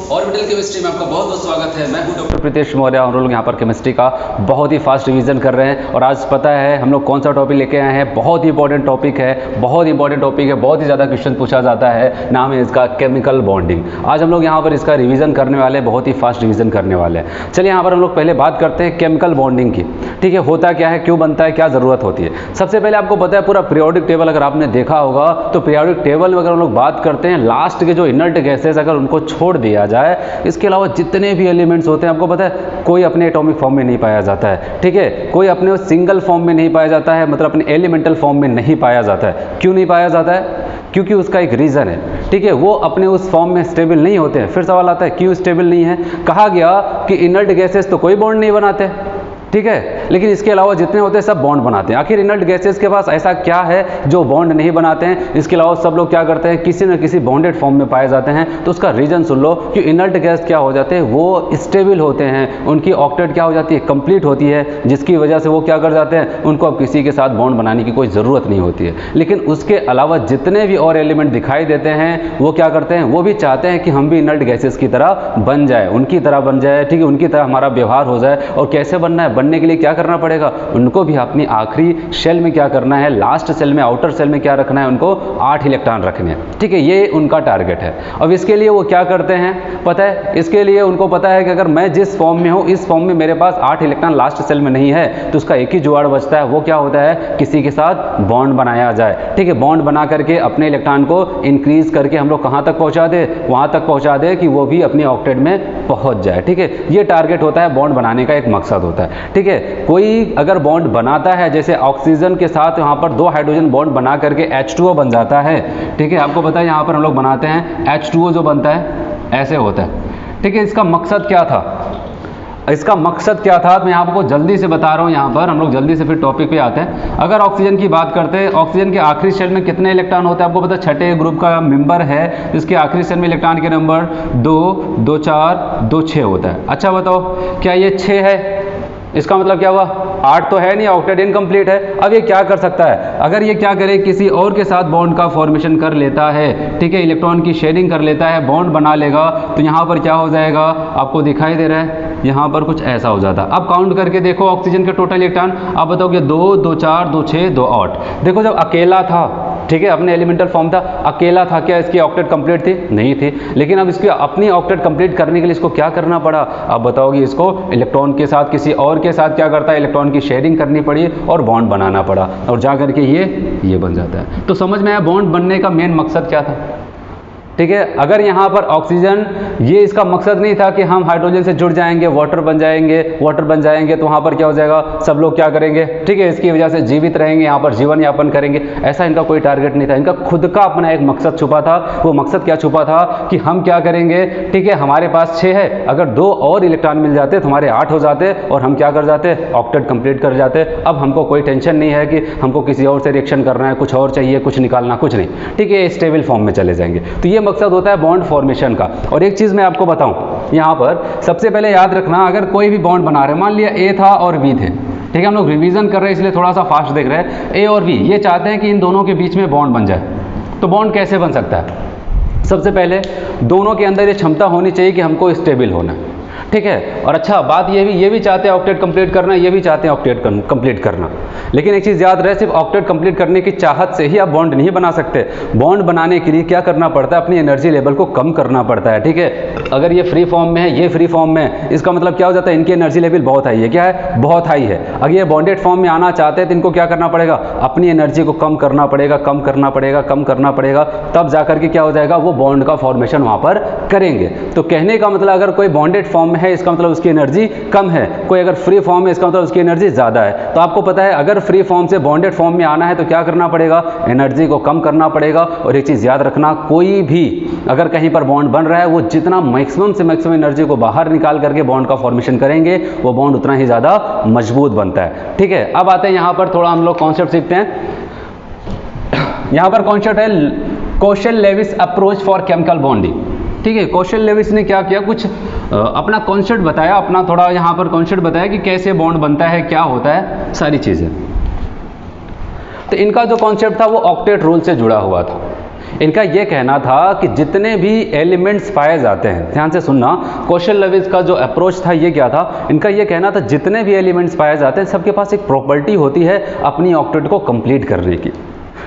Orbital chemistry में आपका बहुत बहुत स्वागत है। मैं हूं डॉक्टर प्रीतेश मौर्य और हम लोग यहाँ पर केमिस्ट्री का बहुत ही फास्ट रिवीजन कर रहे हैं। और आज पता है हम लोग कौन सा टॉपिक लेके आए हैं। बहुत ही इंपॉर्टेंट टॉपिक है, बहुत ही ज़्यादा क्वेश्चन पूछा जाता है। नाम है इसका केमिकल बॉन्डिंग। आज हम लोग यहाँ पर इसका रिवीजन करने वाले, बहुत ही फास्ट रिवीजन करने वाले हैं। चलिए यहाँ पर हम लोग पहले बात करते हैं केमिकल बॉन्डिंग की। ठीक है, होता क्या है, क्यों बनता है, क्या ज़रूरत होती है। सबसे पहले आपको पता है पूरा पीरियोडिक टेबल अगर आपने देखा होगा तो पीरियोडिक टेबल में अगर हम लोग बात करते हैं, लास्ट के जो इनर्ट गैसेस अगर उनको छोड़ दिया जाए, इसके अलावा जितने भी एलिमेंट्स होते हैं आपको पता है कोई अपने एटॉमिक फॉर्म में नहीं पाया जाता है। ठीक है, कोई अपने सिंगल फॉर्म में नहीं पाया जाता है, मतलब अपने एलिमेंटल फॉर्म में नहीं पाया जाता है। क्यों नहीं पाया जाता है? क्योंकि उसका एक रीज़न है। ठीक है, वो अपने उस फॉर्म में स्टेबल नहीं होते हैं। फिर सवाल आता है क्यों स्टेबल नहीं है। कहा गया कि इनर्ट गैसेस तो कोई बॉन्ड नहीं बनाते, ठीक है, लेकिन इसके अलावा जितने होते हैं सब बॉन्ड बनाते हैं। आखिर इनर्ट गैसेस के पास ऐसा क्या है जो बॉन्ड नहीं बनाते हैं? इसके अलावा सब लोग क्या करते हैं, किसी न किसी बॉन्डेड फॉर्म में पाए जाते हैं। तो उसका रीजन सुन लो कि इनर्ट गैस क्या हो जाते हैं, वो स्टेबल होते हैं, उनकी ऑक्टेट क्या हो जाती है, कंप्लीट होती है, जिसकी वजह से वो क्या कर जाते हैं, उनको अब किसी के साथ बॉन्ड बनाने की कोई ज़रूरत नहीं होती है। लेकिन उसके अलावा जितने भी और एलिमेंट दिखाई देते हैं वो क्या करते हैं, वो भी चाहते हैं कि हम भी इनर्ट गैसेस की तरह बन जाए, उनकी तरह बन जाए। ठीक है, उनकी तरह हमारा व्यवहार हो जाए। और कैसे बनना है, बनने के लिए क्या करना पड़ेगा, उनको भी अपनी आखिरी शेल में क्या करना है, लास्ट शेल में, आउटर शेल में क्या रखना है, उनको 8 इलेक्ट्रॉन रखने हैं। ठीक है, ये उनका टारगेट है। अब इसके लिए वो क्या करते हैं पता है, इसके लिए उनको पता है कि अगर मैं जिस फॉर्म में हूँ, इस फॉर्म में मेरे पास 8 इलेक्ट्रॉन लास्ट शेल में नहीं है, तो उसका एक ही जुगाड़ बचता है। वो क्या होता है, किसी के साथ बॉन्ड बनाया जाए। ठीक है, बॉन्ड बना करके अपने इलेक्ट्रॉन को इंक्रीज करके हम लोग कहाँ तक पहुँचा दे, वहाँ तक पहुँचा दे कि वो भी अपनी ऑक्टेट में पहुँच जाए। ठीक है, ये टारगेट होता है, बॉन्ड बनाने का एक मकसद होता है। ठीक है, कोई अगर बॉन्ड बनाता है, जैसे ऑक्सीजन के साथ यहाँ पर 2 हाइड्रोजन बॉन्ड बना करके H2O बन जाता है। ठीक है, आपको पता है यहाँ पर हम लोग बनाते हैं H2O जो बनता है ऐसे होता है। ठीक है, इसका मकसद क्या था, इसका मकसद क्या था, मैं आपको जल्दी से बता रहा हूँ। यहाँ पर हम लोग जल्दी से फिर टॉपिक पे आते हैं। अगर ऑक्सीजन की बात करते हैं, ऑक्सीजन के आखिरी शेल में कितने इलेक्ट्रॉन होते हैं आपको पता है, छठे ग्रुप का मेंबर है, इसके आखिरी शेल में इलेक्ट्रॉन के नंबर 2, 2, 4, 2, 6 होता है। अच्छा बताओ, क्या ये 6 है? इसका मतलब क्या हुआ, 8 तो है नहीं, ऑक्टेट इनकम्प्लीट है। अब ये क्या कर सकता है, अगर ये क्या करे, किसी और के साथ बॉन्ड का फॉर्मेशन कर लेता है, ठीक है, इलेक्ट्रॉन की शेयरिंग कर लेता है, बॉन्ड बना लेगा, तो यहाँ पर क्या हो जाएगा, आपको दिखाई दे रहा है, यहाँ पर कुछ ऐसा हो जाता है। अब काउंट करके देखो ऑक्सीजन के टोटल इलेक्ट्रॉन, आप बताओगे 2, 2, 4, 2, 6, 2, 8। देखो जब अकेला था, ठीक है, अपने एलिमेंटल फॉर्म था, अकेला था, क्या इसकी ऑक्टेट कंप्लीट थी? नहीं थी। लेकिन अब इसकी अपनी ऑक्टेट कंप्लीट करने के लिए इसको क्या करना पड़ा, अब बताओगे, इसको इलेक्ट्रॉन के साथ, किसी और के साथ क्या करता है, इलेक्ट्रॉन की शेयरिंग करनी पड़ी और बॉन्ड बनाना पड़ा, और जा करके ये बन जाता है। तो समझ में आया बॉन्ड बनने का मेन मकसद क्या था। ठीक है, अगर यहाँ पर ऑक्सीजन, ये इसका मकसद नहीं था कि हम हाइड्रोजन से जुड़ जाएंगे, वाटर बन जाएंगे, तो वहाँ पर क्या हो जाएगा, सब लोग क्या करेंगे, ठीक है, इसकी वजह से जीवित रहेंगे, यहाँ पर जीवन यापन करेंगे। ऐसा इनका कोई टारगेट नहीं था। इनका खुद का अपना एक मकसद छुपा था। वो मकसद क्या छुपा था कि हम क्या करेंगे, ठीक है, हमारे पास 6 है, अगर 2 और इलेक्ट्रॉन मिल जाते तो हमारे 8 हो जाते और हम क्या कर जाते, ऑक्टेट कंप्लीट कर जाते। अब हमको कोई टेंशन नहीं है कि हमको किसी और से रिएक्शन करना है, कुछ और चाहिए, कुछ निकालना, कुछ नहीं। ठीक है, स्टेबल फॉर्म में चले जाएंगे। तो ये मकसद होता है बॉन्ड फॉर्मेशन का। और एक चीज मैं आपको बताऊं, यहां पर सबसे पहले याद रखना, अगर कोई भी बॉन्ड बना रहे हैं, मान लिया ए था और बी थे, ठीक है, हम लोग रिवीजन कर रहे हैं इसलिए थोड़ा सा फास्ट देख रहे हैं। ए और बी ये चाहते हैं कि इन दोनों के बीच में बॉन्ड बन जाए। तो बॉन्ड कैसे बन सकता है, सबसे पहले दोनों के अंदर ये क्षमता होनी चाहिए कि हमको स्टेबल होना, ठीक है। और अच्छा बात ये भी चाहते हैं ऑक्टेट कंप्लीट करना, ये भी चाहते हैं ऑक्टेट कंप्लीट करना। लेकिन एक चीज़ याद रहे, सिर्फ ऑक्टेट कंप्लीट करने की चाहत से ही आप बॉन्ड नहीं बना सकते। बॉन्ड बनाने के लिए क्या करना पड़ता है, अपनी एनर्जी लेवल को कम करना पड़ता है। ठीक है, अगर ये फ्री फॉर्म में है, ये फ्री फॉर्म में है, इसका मतलब क्या हो जाता है, इनकी एनर्जी लेवल बहुत हाई है। क्या है, बहुत हाई है। अगर ये बॉन्डेड फॉर्म में आना चाहते हैं तो इनको क्या करना पड़ेगा, अपनी एनर्जी को कम करना पड़ेगा, कम करना पड़ेगा, तब जाकर के क्या हो जाएगा, वो बॉन्ड का फॉर्मेशन वहाँ पर करेंगे। तो कहने का मतलब अगर कोई बॉन्डेड फॉर्म में है, इसका मतलब उसकी एनर्जी कम है, कोई अगर फ्री फॉर्म में, इसका मतलब उसकी एनर्जी ज़्यादा है। तो आपको पता है अगर फ्री फॉर्म से बॉन्डेड फॉर्म में आना है तो क्या करना पड़ेगा, एनर्जी को कम करना पड़ेगा। और एक चीज़ याद रखना, कोई भी अगर कहीं पर बॉन्ड बन रहा है, वो जितना मैक्सिमम से मैक्सिमम एनर्जी को बाहर निकाल करके बॉन्ड का फॉर्मेशन करेंगे, वो बॉन्ड उतना ही ज़्यादा मजबूत बनता है। ठीक है, अब आते हैं यहाँ पर थोड़ा हम लोग कॉन्सेप्ट सीखते हैं। यहाँ पर कॉन्सेप्ट है कोशेल-लेविस अप्रोच फॉर केमिकल बॉन्डिंग। ठीक है, कोशेल-लेविस ने क्या किया, कुछ अपना कॉन्सेप्ट बताया, अपना थोड़ा यहाँ पर कॉन्सेप्ट बताया कि कैसे बॉन्ड बनता है, क्या होता है, सारी चीज़ें। तो इनका जो कॉन्सेप्ट था वो ऑक्टेट रूल से जुड़ा हुआ था। इनका ये कहना था कि जितने भी एलिमेंट्स पाए जाते हैं, ध्यान से सुनना, क्वेश्चन लेविस का जो अप्रोच था ये क्या था, इनका ये कहना था जितने भी एलिमेंट्स पाए जाते हैं सबके पास एक प्रॉपर्टी होती है अपनी ऑक्टेट को कंप्लीट करने की।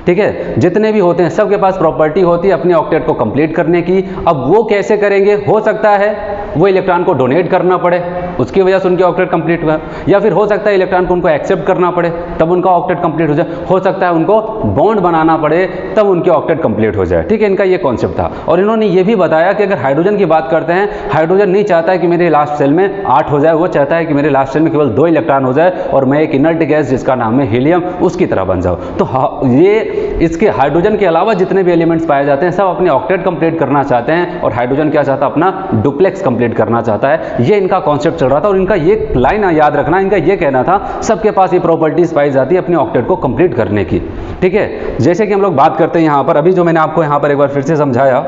ठीक है, जितने भी होते हैं सबके पास प्रॉपर्टी होती है अपने ऑक्टेट को कंप्लीट करने की। अब वो कैसे करेंगे, हो सकता है वो इलेक्ट्रॉन को डोनेट करना पड़े, उसकी वजह से उनके ऑक्टेट कंप्लीट हुआ, या फिर हो सकता है इलेक्ट्रॉन को उनको एक्सेप्ट करना पड़े तब उनका ऑक्टेट कंप्लीट हो जाए, हो सकता है उनको बॉन्ड बनाना पड़े तब उनके ऑक्टेट कंप्लीट हो जाए। ठीक है, इनका ये कॉन्सेप्ट था। और इन्होंने ये भी बताया कि अगर हाइड्रोजन की बात करते हैं, हाइड्रोजन नहीं चाहता है कि मेरे लास्ट सेल में 8 हो जाए, वो चाहता है कि मेरे लास्ट सेल में केवल 2 इलेक्ट्रॉन हो जाए और मैं एक इनर्ट गैस जिसका नाम है हीलियम उसकी तरह बन जाऊँ। तो ये इसके हाइड्रोजन के अलावा जितने भी एलिमेंट्स पाए जाते हैं सब अपने ऑक्टेट कंप्लीट करना चाहते हैं, और हाइड्रोजन क्या चाहता है, अपना डुप्लेक्स कंप्लीट करना चाहता है। ये इनका कॉन्सेप्ट चल रहा था। और इनका ये लाइन याद रखना, इनका ये कहना था सबके पास ये प्रॉपर्टीज पाई जाती है अपने ऑक्टेट को कंप्लीट करने की। ठीक है, जैसे कि हम लोग बात करते हैं यहाँ पर, अभी जो मैंने आपको यहाँ पर एक बार फिर से समझाया,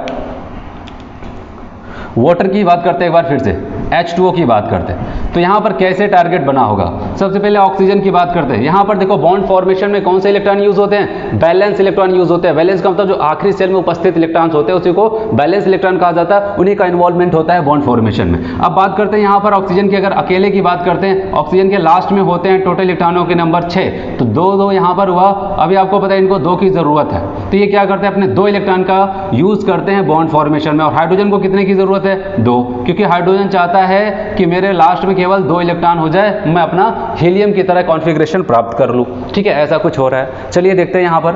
वाटर की बात करते हैं एक बार फिर से, H2O की बात करते हैं, तो यहाँ पर कैसे टारगेट बना होगा। सबसे पहले ऑक्सीजन की बात करते हैं। यहाँ पर देखो बॉन्ड फॉर्मेशन में कौन से इलेक्ट्रॉन यूज होते हैं, बैलेंस इलेक्ट्रॉन यूज होते हैं। बैलेंस का मतलब जो आखिरी सेल में उपस्थित इलेक्ट्रॉन्स होते हैं उसी को बैलेंस इलेक्ट्रॉन कहा जाता है, उन्हीं का इन्वॉल्वमेंट होता है बॉन्ड फॉर्मेशन में। अब बात करते हैं यहाँ पर ऑक्सीजन की, अगर अकेले की बात करते हैं, ऑक्सीजन के लास्ट में होते हैं टोटल इलेक्ट्रॉनों के नंबर 6, तो 2 यहाँ पर हुआ। अभी आपको पता है इनको 2 की जरूरत है, तो ये क्या करते हैं, अपने 2 इलेक्ट्रॉन का यूज करते हैं बॉन्ड फॉर्मेशन में। और हाइड्रोजन को कितने की जरूरत है, 2, क्योंकि हाइड्रोजन चाहता है कि मेरे लास्ट में केवल 2 इलेक्ट्रॉन हो जाए, मैं अपना हीलियम की तरह कॉन्फ़िगरेशन प्राप्त कर लूँ। ठीक है, ऐसा कुछ हो रहा है। चलिए देखते हैं यहाँ पर।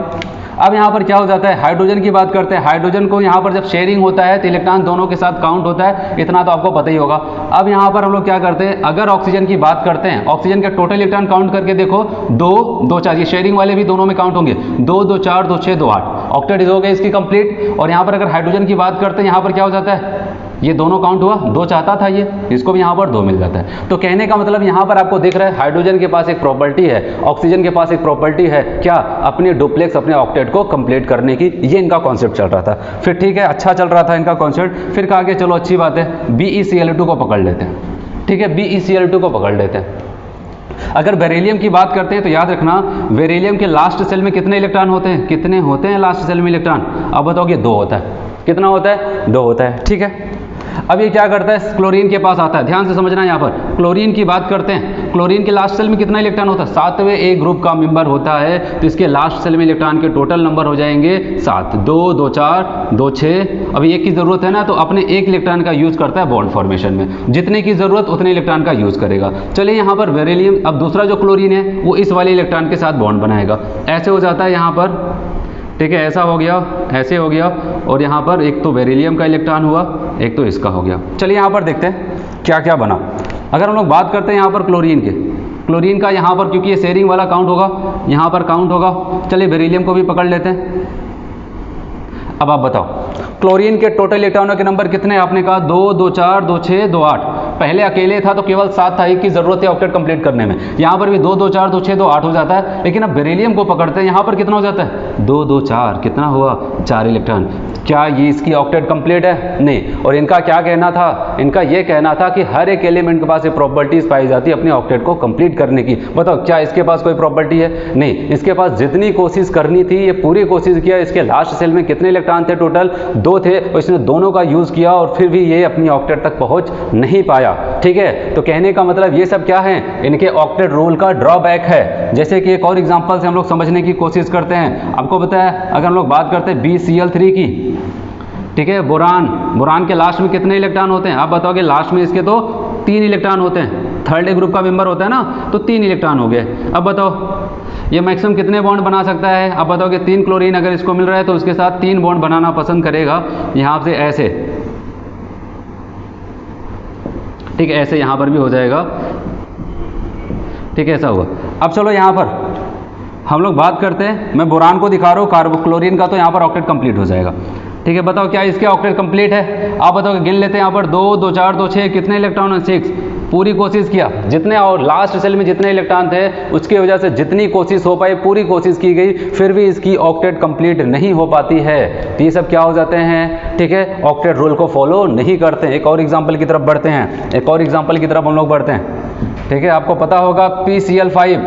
अब यहाँ पर क्या हो जाता है, हाइड्रोजन की बात करते हैं। हाइड्रोजन को यहाँ पर जब शेयरिंग होता है तो इलेक्ट्रॉन दोनों के साथ काउंट होता है, इतना तो आपको पता ही होगा। अब यहाँ पर हम लोग क्या करते हैं, अगर ऑक्सीजन की बात करते हैं, ऑक्सीजन के टोटल इलेक्ट्रॉन काउंट करके देखो, 2 2 4, ये शेयरिंग वाले भी दोनों में काउंट होंगे, 2 2 4 2 6 2 8, ऑक्टेट हो गए इसकी कंप्लीट। और यहाँ पर अगर हाइड्रोजन की बात करते हैं, यहाँ पर क्या हो जाता है, ये दोनों काउंट हुआ, 2 चाहता था ये, इसको भी यहाँ पर 2 मिल जाता है। तो कहने का मतलब यहाँ पर आपको दिख रहा है हाइड्रोजन के पास एक प्रॉपर्टी है, ऑक्सीजन के पास एक प्रॉपर्टी है, क्या, अपने डुप्लेक्स अपने ऑक्टेट को कंप्लीट करने की। ये इनका कॉन्सेप्ट चल रहा था। फिर ठीक है, अच्छा चल रहा था इनका कॉन्सेप्ट। फिर कहा कि चलो अच्छी बात है, BeCl2 को पकड़ लेते हैं। ठीक है, BeCl2 को पकड़ लेते हैं। अगर बेरिलियम की बात करते हैं तो याद रखना, बेरिलियम के लास्ट सेल में कितने इलेक्ट्रॉन होते हैं, कितने होते हैं लास्ट सेल में इलेक्ट्रॉन, अब बताओगे 2 होता है। कितना होता है, 2 होता है। ठीक है, अब ये क्या करता है, क्लोरीन के पास आता है। ध्यान से समझना, यहाँ पर क्लोरीन की बात करते हैं, क्लोरीन के लास्ट सेल में कितना इलेक्ट्रॉन होता है, 7वें एक ग्रुप का मेंबर होता है, तो इसके लास्ट सेल में इलेक्ट्रॉन के टोटल नंबर हो जाएंगे 7, 2 2 4 2 6। अभी एक की जरूरत है ना, तो अपने एक इलेक्ट्रॉन का यूज करता है बॉन्ड फॉर्मेशन में, जितने की जरूरत उतने इलेक्ट्रॉन का यूज करेगा। चलिए यहाँ पर बेरिलियम, अब दूसरा जो क्लोरीन है वो इस वाले इलेक्ट्रॉन के साथ बॉन्ड बनाएगा, ऐसे हो जाता है यहाँ पर। ठीक है, ऐसा हो गया, ऐसे हो गया, और यहाँ पर एक तो बेरिलियम का इलेक्ट्रॉन हुआ, एक तो इसका हो गया। चलिए यहाँ पर देखते हैं क्या क्या बना। अगर हम लोग बात करते हैं यहाँ पर क्लोरीन के, क्लोरीन का यहाँ पर, क्योंकि ये शेयरिंग वाला काउंट होगा, यहाँ पर काउंट होगा। चलिए बेरिलियम को भी पकड़ लेते हैं। अब आप बताओ, क्लोरीन के टोटल इलेक्ट्रॉनों के नंबर कितने, आपने कहा 2 2 4 2 6 2 8। पहले अकेले था तो केवल 7 था, एक की जरूरत है ऑक्टेट कंप्लीट करने में। यहाँ पर भी 2 2 4 2 6 2 8 हो जाता है। लेकिन अब बेरिलियम को पकड़ते हैं, यहाँ पर कितना हो जाता है, 2 2 4, कितना हुआ, 4 इलेक्ट्रॉन। क्या ये इसकी ऑक्टेट कंप्लीट है, नहीं। और इनका क्या कहना था, इनका ये कहना था कि हर एक एलिमेंट के पास ये प्रॉपर्टीज पाई जाती है अपने ऑक्टेट को कंप्लीट करने की। बताओ क्या इसके पास कोई प्रॉपर्टी है, नहीं। इसके पास जितनी कोशिश करनी थी ये पूरी कोशिश किया। इसके लास्ट सेल में कितने इलेक्ट्रॉन थे, टोटल 2 थे, और इसने दोनों का यूज किया और फिर भी ये अपनी ऑक्टेट तक पहुंच नहीं पाया। ठीक है, तो कहने का मतलब ये सब क्या है, इनके ऑक्टेट रूल का ड्रॉबैक है। जैसे कि एक और एग्जांपल से हम लोग समझने की कोशिश करते हैं। आपको पता है, अगर हम लोग बात करते हैं BeCl3 की, ठीक है, बोरान, बोरान के लास्ट में कितने इलेक्ट्रॉन होते हैं, आप बताओगे, लास्ट में इसके तो 3 इलेक्ट्रॉन होते हैं, थर्ड ग्रुप का मेंबर होता है ना, तो 3 इलेक्ट्रॉन हो गए। अब बताओ ये मैक्सिमम कितने बॉन्ड बना सकता है, आप बताओगे 3 क्लोरीन अगर इसको मिल रहा है तो उसके साथ 3 बॉन्ड बनाना पसंद करेगा, यहाँ से ऐसे। ठीक है, ऐसे यहाँ पर भी हो जाएगा। ठीक है, ऐसा हुआ। अब चलो यहाँ पर हम लोग बात करते हैं, मैं बोरान को दिखा रहा हूँ, कार्बोक्लोरीन का, तो यहाँ पर ऑक्टेट कंप्लीट हो जाएगा। ठीक है, बताओ क्या इसके ऑक्टेट कंप्लीट है, आप बताओ, गिन लेते हैं। यहाँ पर 2 2 4 2 6, कितने इलेक्ट्रॉन है, 6। पूरी कोशिश किया जितने, और लास्ट सेल में जितने इलेक्ट्रॉन थे उसकी वजह से जितनी कोशिश हो पाई पूरी कोशिश की गई, फिर भी इसकी ऑक्टेट कंप्लीट नहीं हो पाती है। तो ये सब क्या हो जाते हैं, ठीक है, ऑक्टेट रूल को फॉलो नहीं करते हैं। एक और एग्जाम्पल की तरफ बढ़ते हैं, एक और एग्जाम्पल की तरफ हम लोग बढ़ते हैं। ठीक है, आपको पता होगा PCl5,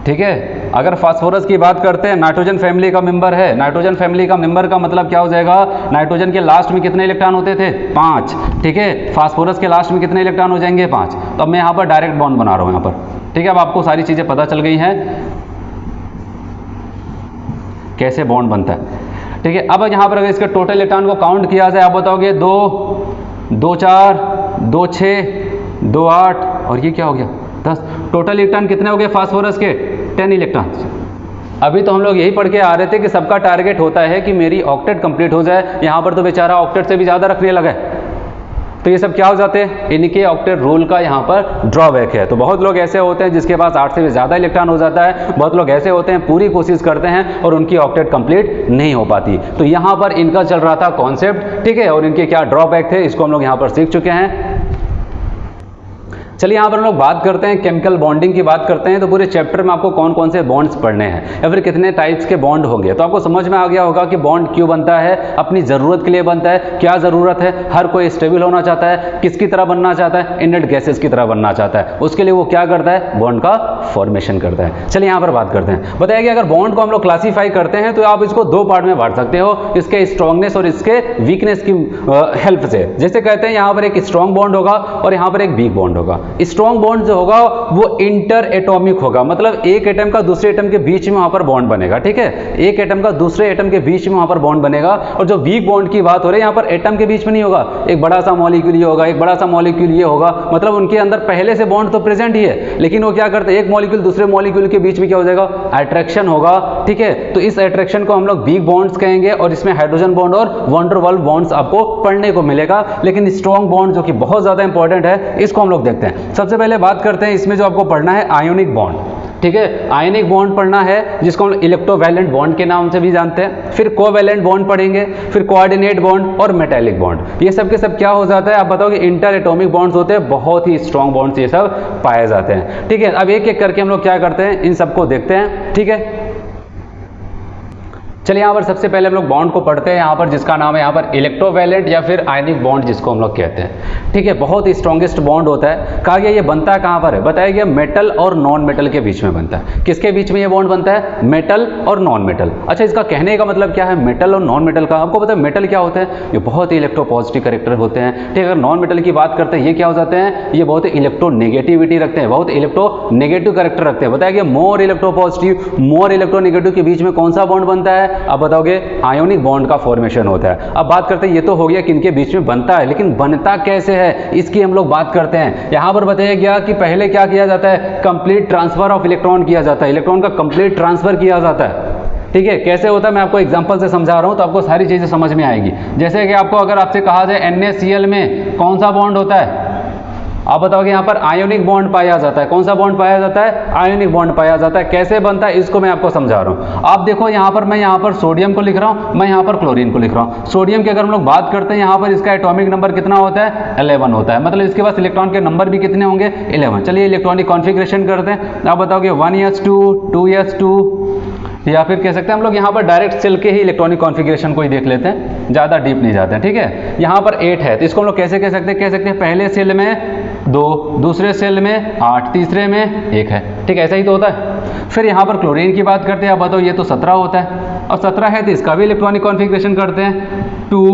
ठीक है। अगर फास्फोरस की बात करते हैं, नाइट्रोजन फैमिली का मेंबर है। नाइट्रोजन फैमिली का मेंबर का मतलब क्या हो जाएगा, नाइट्रोजन के लास्ट में कितने इलेक्ट्रॉन होते थे, 5, ठीक है। फास्फोरस के लास्ट में कितने इलेक्ट्रॉन हो जाएंगे, 5। तो अब मैं यहाँ पर डायरेक्ट बॉन्ड बना रहा हूँ यहाँ पर, ठीक है। अब आपको सारी चीज़ें पता चल गई हैं कैसे बॉन्ड बनता है, ठीक है। अब यहाँ पर अगर इसके टोटल इलेक्ट्रॉन को काउंट किया जाए, आप बताओगे 2, 2 4, 2 6, 2 8 और ये क्या हो गया, 10। टोटल इलेक्ट्रॉन कितने हो गए फास्फोरस के, 10 इलेक्ट्रॉन। अभी तो हम लोग यही पढ़ के आ रहे थे कि सबका टारगेट होता है कि मेरी ऑक्टेट कंप्लीट हो जाए। यहाँ पर तो बेचारा ऑक्टेट से भी ज़्यादा रखने लगा है, तो ये सब क्या हो जाते हैं, इनके ऑक्टेट रूल का यहाँ पर ड्रॉबैक है। तो बहुत लोग ऐसे होते हैं जिसके पास 8 से भी ज़्यादा इलेक्ट्रॉन हो जाता है, बहुत लोग ऐसे होते हैं पूरी कोशिश करते हैं और उनकी ऑक्टेट कंप्लीट नहीं हो पाती। तो यहाँ पर इनका चल रहा था कॉन्सेप्ट, ठीक है, और इनके क्या ड्रॉबैक थे इसको हम लोग यहाँ पर सीख चुके हैं। चलिए यहाँ पर हम लोग बात करते हैं केमिकल बॉन्डिंग की बात करते हैं। तो पूरे चैप्टर में आपको कौन कौन से बॉन्ड्स पढ़ने हैं या फिर कितने टाइप्स के बॉन्ड होंगे, तो आपको समझ में आ गया होगा कि बॉन्ड क्यों बनता है, अपनी ज़रूरत के लिए बनता है, क्या ज़रूरत है, हर कोई स्टेबल होना चाहता है, किसकी तरह बनना चाहता है, इनर्ट गैसेस की तरह बनना चाहता है, उसके लिए वो क्या करता है, बॉन्ड का फॉर्मेशन करता है। चलिए यहाँ पर बात करते हैं। बताइए कि अगर बॉन्ड को हम लोग क्लासीफाई करते हैं तो आप इसको 2 पार्ट में बांट सकते हो, इसके स्ट्रॉन्गनेस और इसके वीकनेस की हेल्प से। जैसे कहते हैं यहाँ पर एक स्ट्रॉन्ग बॉन्ड होगा और यहाँ पर एक वीक बॉन्ड होगा। स्ट्रॉन्ग बॉन्ड जो होगा वो इंटर एटॉमिक होगा, मतलब एक एटम का दूसरे एटम के बीच में वहां पर बॉन्ड बनेगा, ठीक है। एक एटम का दूसरे एटम के बीच में वहां पर बॉन्ड बनेगा। और जो वीक बॉन्ड की बात हो रही है यहाँ पर एटम के बीच में नहीं होगा, एक बड़ा सा मॉलिक्यूल ये होगा, एक बड़ा सा मॉलिक्यूल ये होगा, मतलब उनके अंदर पहले से बॉन्ड तो प्रेजेंट ही है, लेकिन वो क्या करते हैं, एक मॉलिक्यूल दूसरे मॉलिक्यूल के बीच में क्या हो जाएगा, अट्रैक्शन होगा, ठीक है। तो इस अट्रैक्शन को हम लोग वीक बॉन्ड्स कहेंगे और इसमें हाइड्रोजन बॉन्ड और वैन डर वाल्स बॉन्ड्स आपको पढ़ने को मिलेगा। लेकिन स्ट्रॉन्ग बॉन्ड जो कि बहुत ज्यादा इंपॉर्टेंट है, इसको हम लोग देखते हैं। सबसे पहले बात करते हैं, इसमें जो आपको पढ़ना है आयोनिक बॉन्ड, ठीक है। आयनिक बॉन्ड पढ़ना है जिसको हम इलेक्ट्रोवैलेंट बॉन्ड के नाम से भी जानते हैं। फिर कोवैलेंट बॉन्ड पढ़ेंगे, फिर कोऑर्डिनेट बॉन्ड और मेटालिक बॉन्ड। ये सब के सब क्या हो जाता है, आप बताओ कि इंटर एटॉमिक बॉन्ड्स होते हैं, बहुत ही स्ट्रॉन्ग बॉन्ड्स ये सब पाए जाते हैं, ठीक है। अब एक एक करके हम लोग क्या करते हैं, इन सबको देखते हैं, ठीक है। चलिए यहाँ पर सबसे पहले हम लोग बॉन्ड को पढ़ते हैं यहाँ पर, जिसका नाम है यहाँ पर इलेक्ट्रोवैलेंट या फिर आयनिक बॉन्ड जिसको हम लोग कहते हैं, ठीक है। बहुत ही स्ट्रॉन्गेस्ट बॉन्ड होता है। कहा गया ये बनता है कहाँ पर है, बताया गया मेटल और नॉन मेटल के बीच में बनता है। किसके बीच में ये बॉन्ड बनता है, मेटल और नॉन मेटल। अच्छा, इसका कहने का मतलब क्या है, मेटल और नॉन मेटल का। आपको पता है मेटल क्या होता है, ये बहुत ही इलेक्ट्रोपॉजिटिव कैरेक्टर होते हैं, ठीक है। अगर नॉन मेटल की बात करते हैं, ये क्या हो जाते हैं, ये बहुत ही इलेक्ट्रोनेगेटिविटी रखते हैं, बहुत इलेक्ट्रोनेगेटिव कैरेक्टर रखते हैं। बताया गया मोर इलेक्ट्रोपॉजिटिव मोर इलेक्ट्रोनेगेटिव के बीच में कौन सा बॉन्ड बनता है, आप बताओगे आयोनिक बॉन्ड का फॉर्मेशन होता है। अब बात करते हैं, ये तो हो गया किनके बीच में बनता है, लेकिन बनता कैसे है इसकी हम लोग बात करते हैं। यहां पर बताया गया कि पहले क्या किया जाता है, कंप्लीट ट्रांसफर ऑफ इलेक्ट्रॉन किया जाता है, इलेक्ट्रॉन का कंप्लीट ट्रांसफर किया जाता है, ठीक है। कैसे होता है मैं आपको एग्जांपल से समझा रहा हूं तो आपको सारी चीजें समझ में आएगी। जैसे कि आपको अगर आपसे कहा जाए NaCl में कौन सा बॉन्ड होता है, आप बताओगे यहाँ पर आयोनिक बॉन्ड पाया जाता है। कौन सा बॉन्ड पाया जाता है, आयोनिक बॉन्ड पाया जाता है। कैसे बनता है इसको मैं आपको समझा रहा हूँ। आप देखो यहाँ पर मैं यहाँ पर सोडियम को लिख रहा हूँ, मैं यहाँ पर क्लोरीन को लिख रहा हूँ। सोडियम की अगर हम लोग बात करते हैं, यहाँ पर इसका एटॉमिक नंबर कितना होता है, 11 होता है, मतलब इसके पास इलेक्ट्रॉन के नंबर भी कितने होंगे, 11। चलिए इलेक्ट्रॉनिक कॉन्फ़िगरेशन करते हैं। आप बताओगे 1s2 2s2, या फिर कह सकते हैं हम लोग यहाँ पर डायरेक्ट सेल के ही इलेक्ट्रॉनिक कॉन्फ़िगरेशन को ही देख लेते हैं, ज़्यादा डीप नहीं जाते हैं, ठीक है। यहाँ पर 8 है, तो इसको हम लोग कैसे कह सकते हैं, पहले सेल में 2, दूसरे सेल में 8, तीसरे में 1 है, ठीक है, ऐसा ही तो होता है। फिर यहाँ पर क्लोरीन की बात करते हैं, आप बताओ ये तो 17 होता है, और 17 है तो इसका भी इलेक्ट्रॉनिक कॉन्फ़िगरेशन करते हैं 2